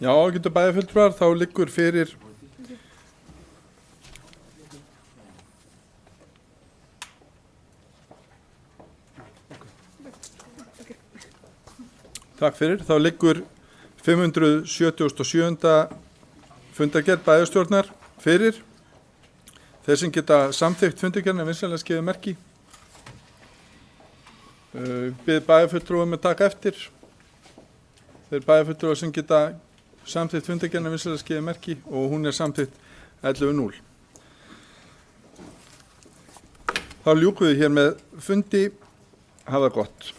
Já, ágætu bæjarfulltrúar, þá liggur fyrir Takk fyrir, þá liggur 577. fundargerð bæjarstjórnar fyrir. Þeir sem geta samþykkt fundargerðina vinsamlegast gefið merki. Bið bæjarfulltrúum að taka eftir. Þeir bæjarfulltrúar sem geta samþykkt fundargerðina vinsamlegast gefið merki og hún samþykkt 11-0. Þá ljúkum við hér með fundi. Hafa það gott.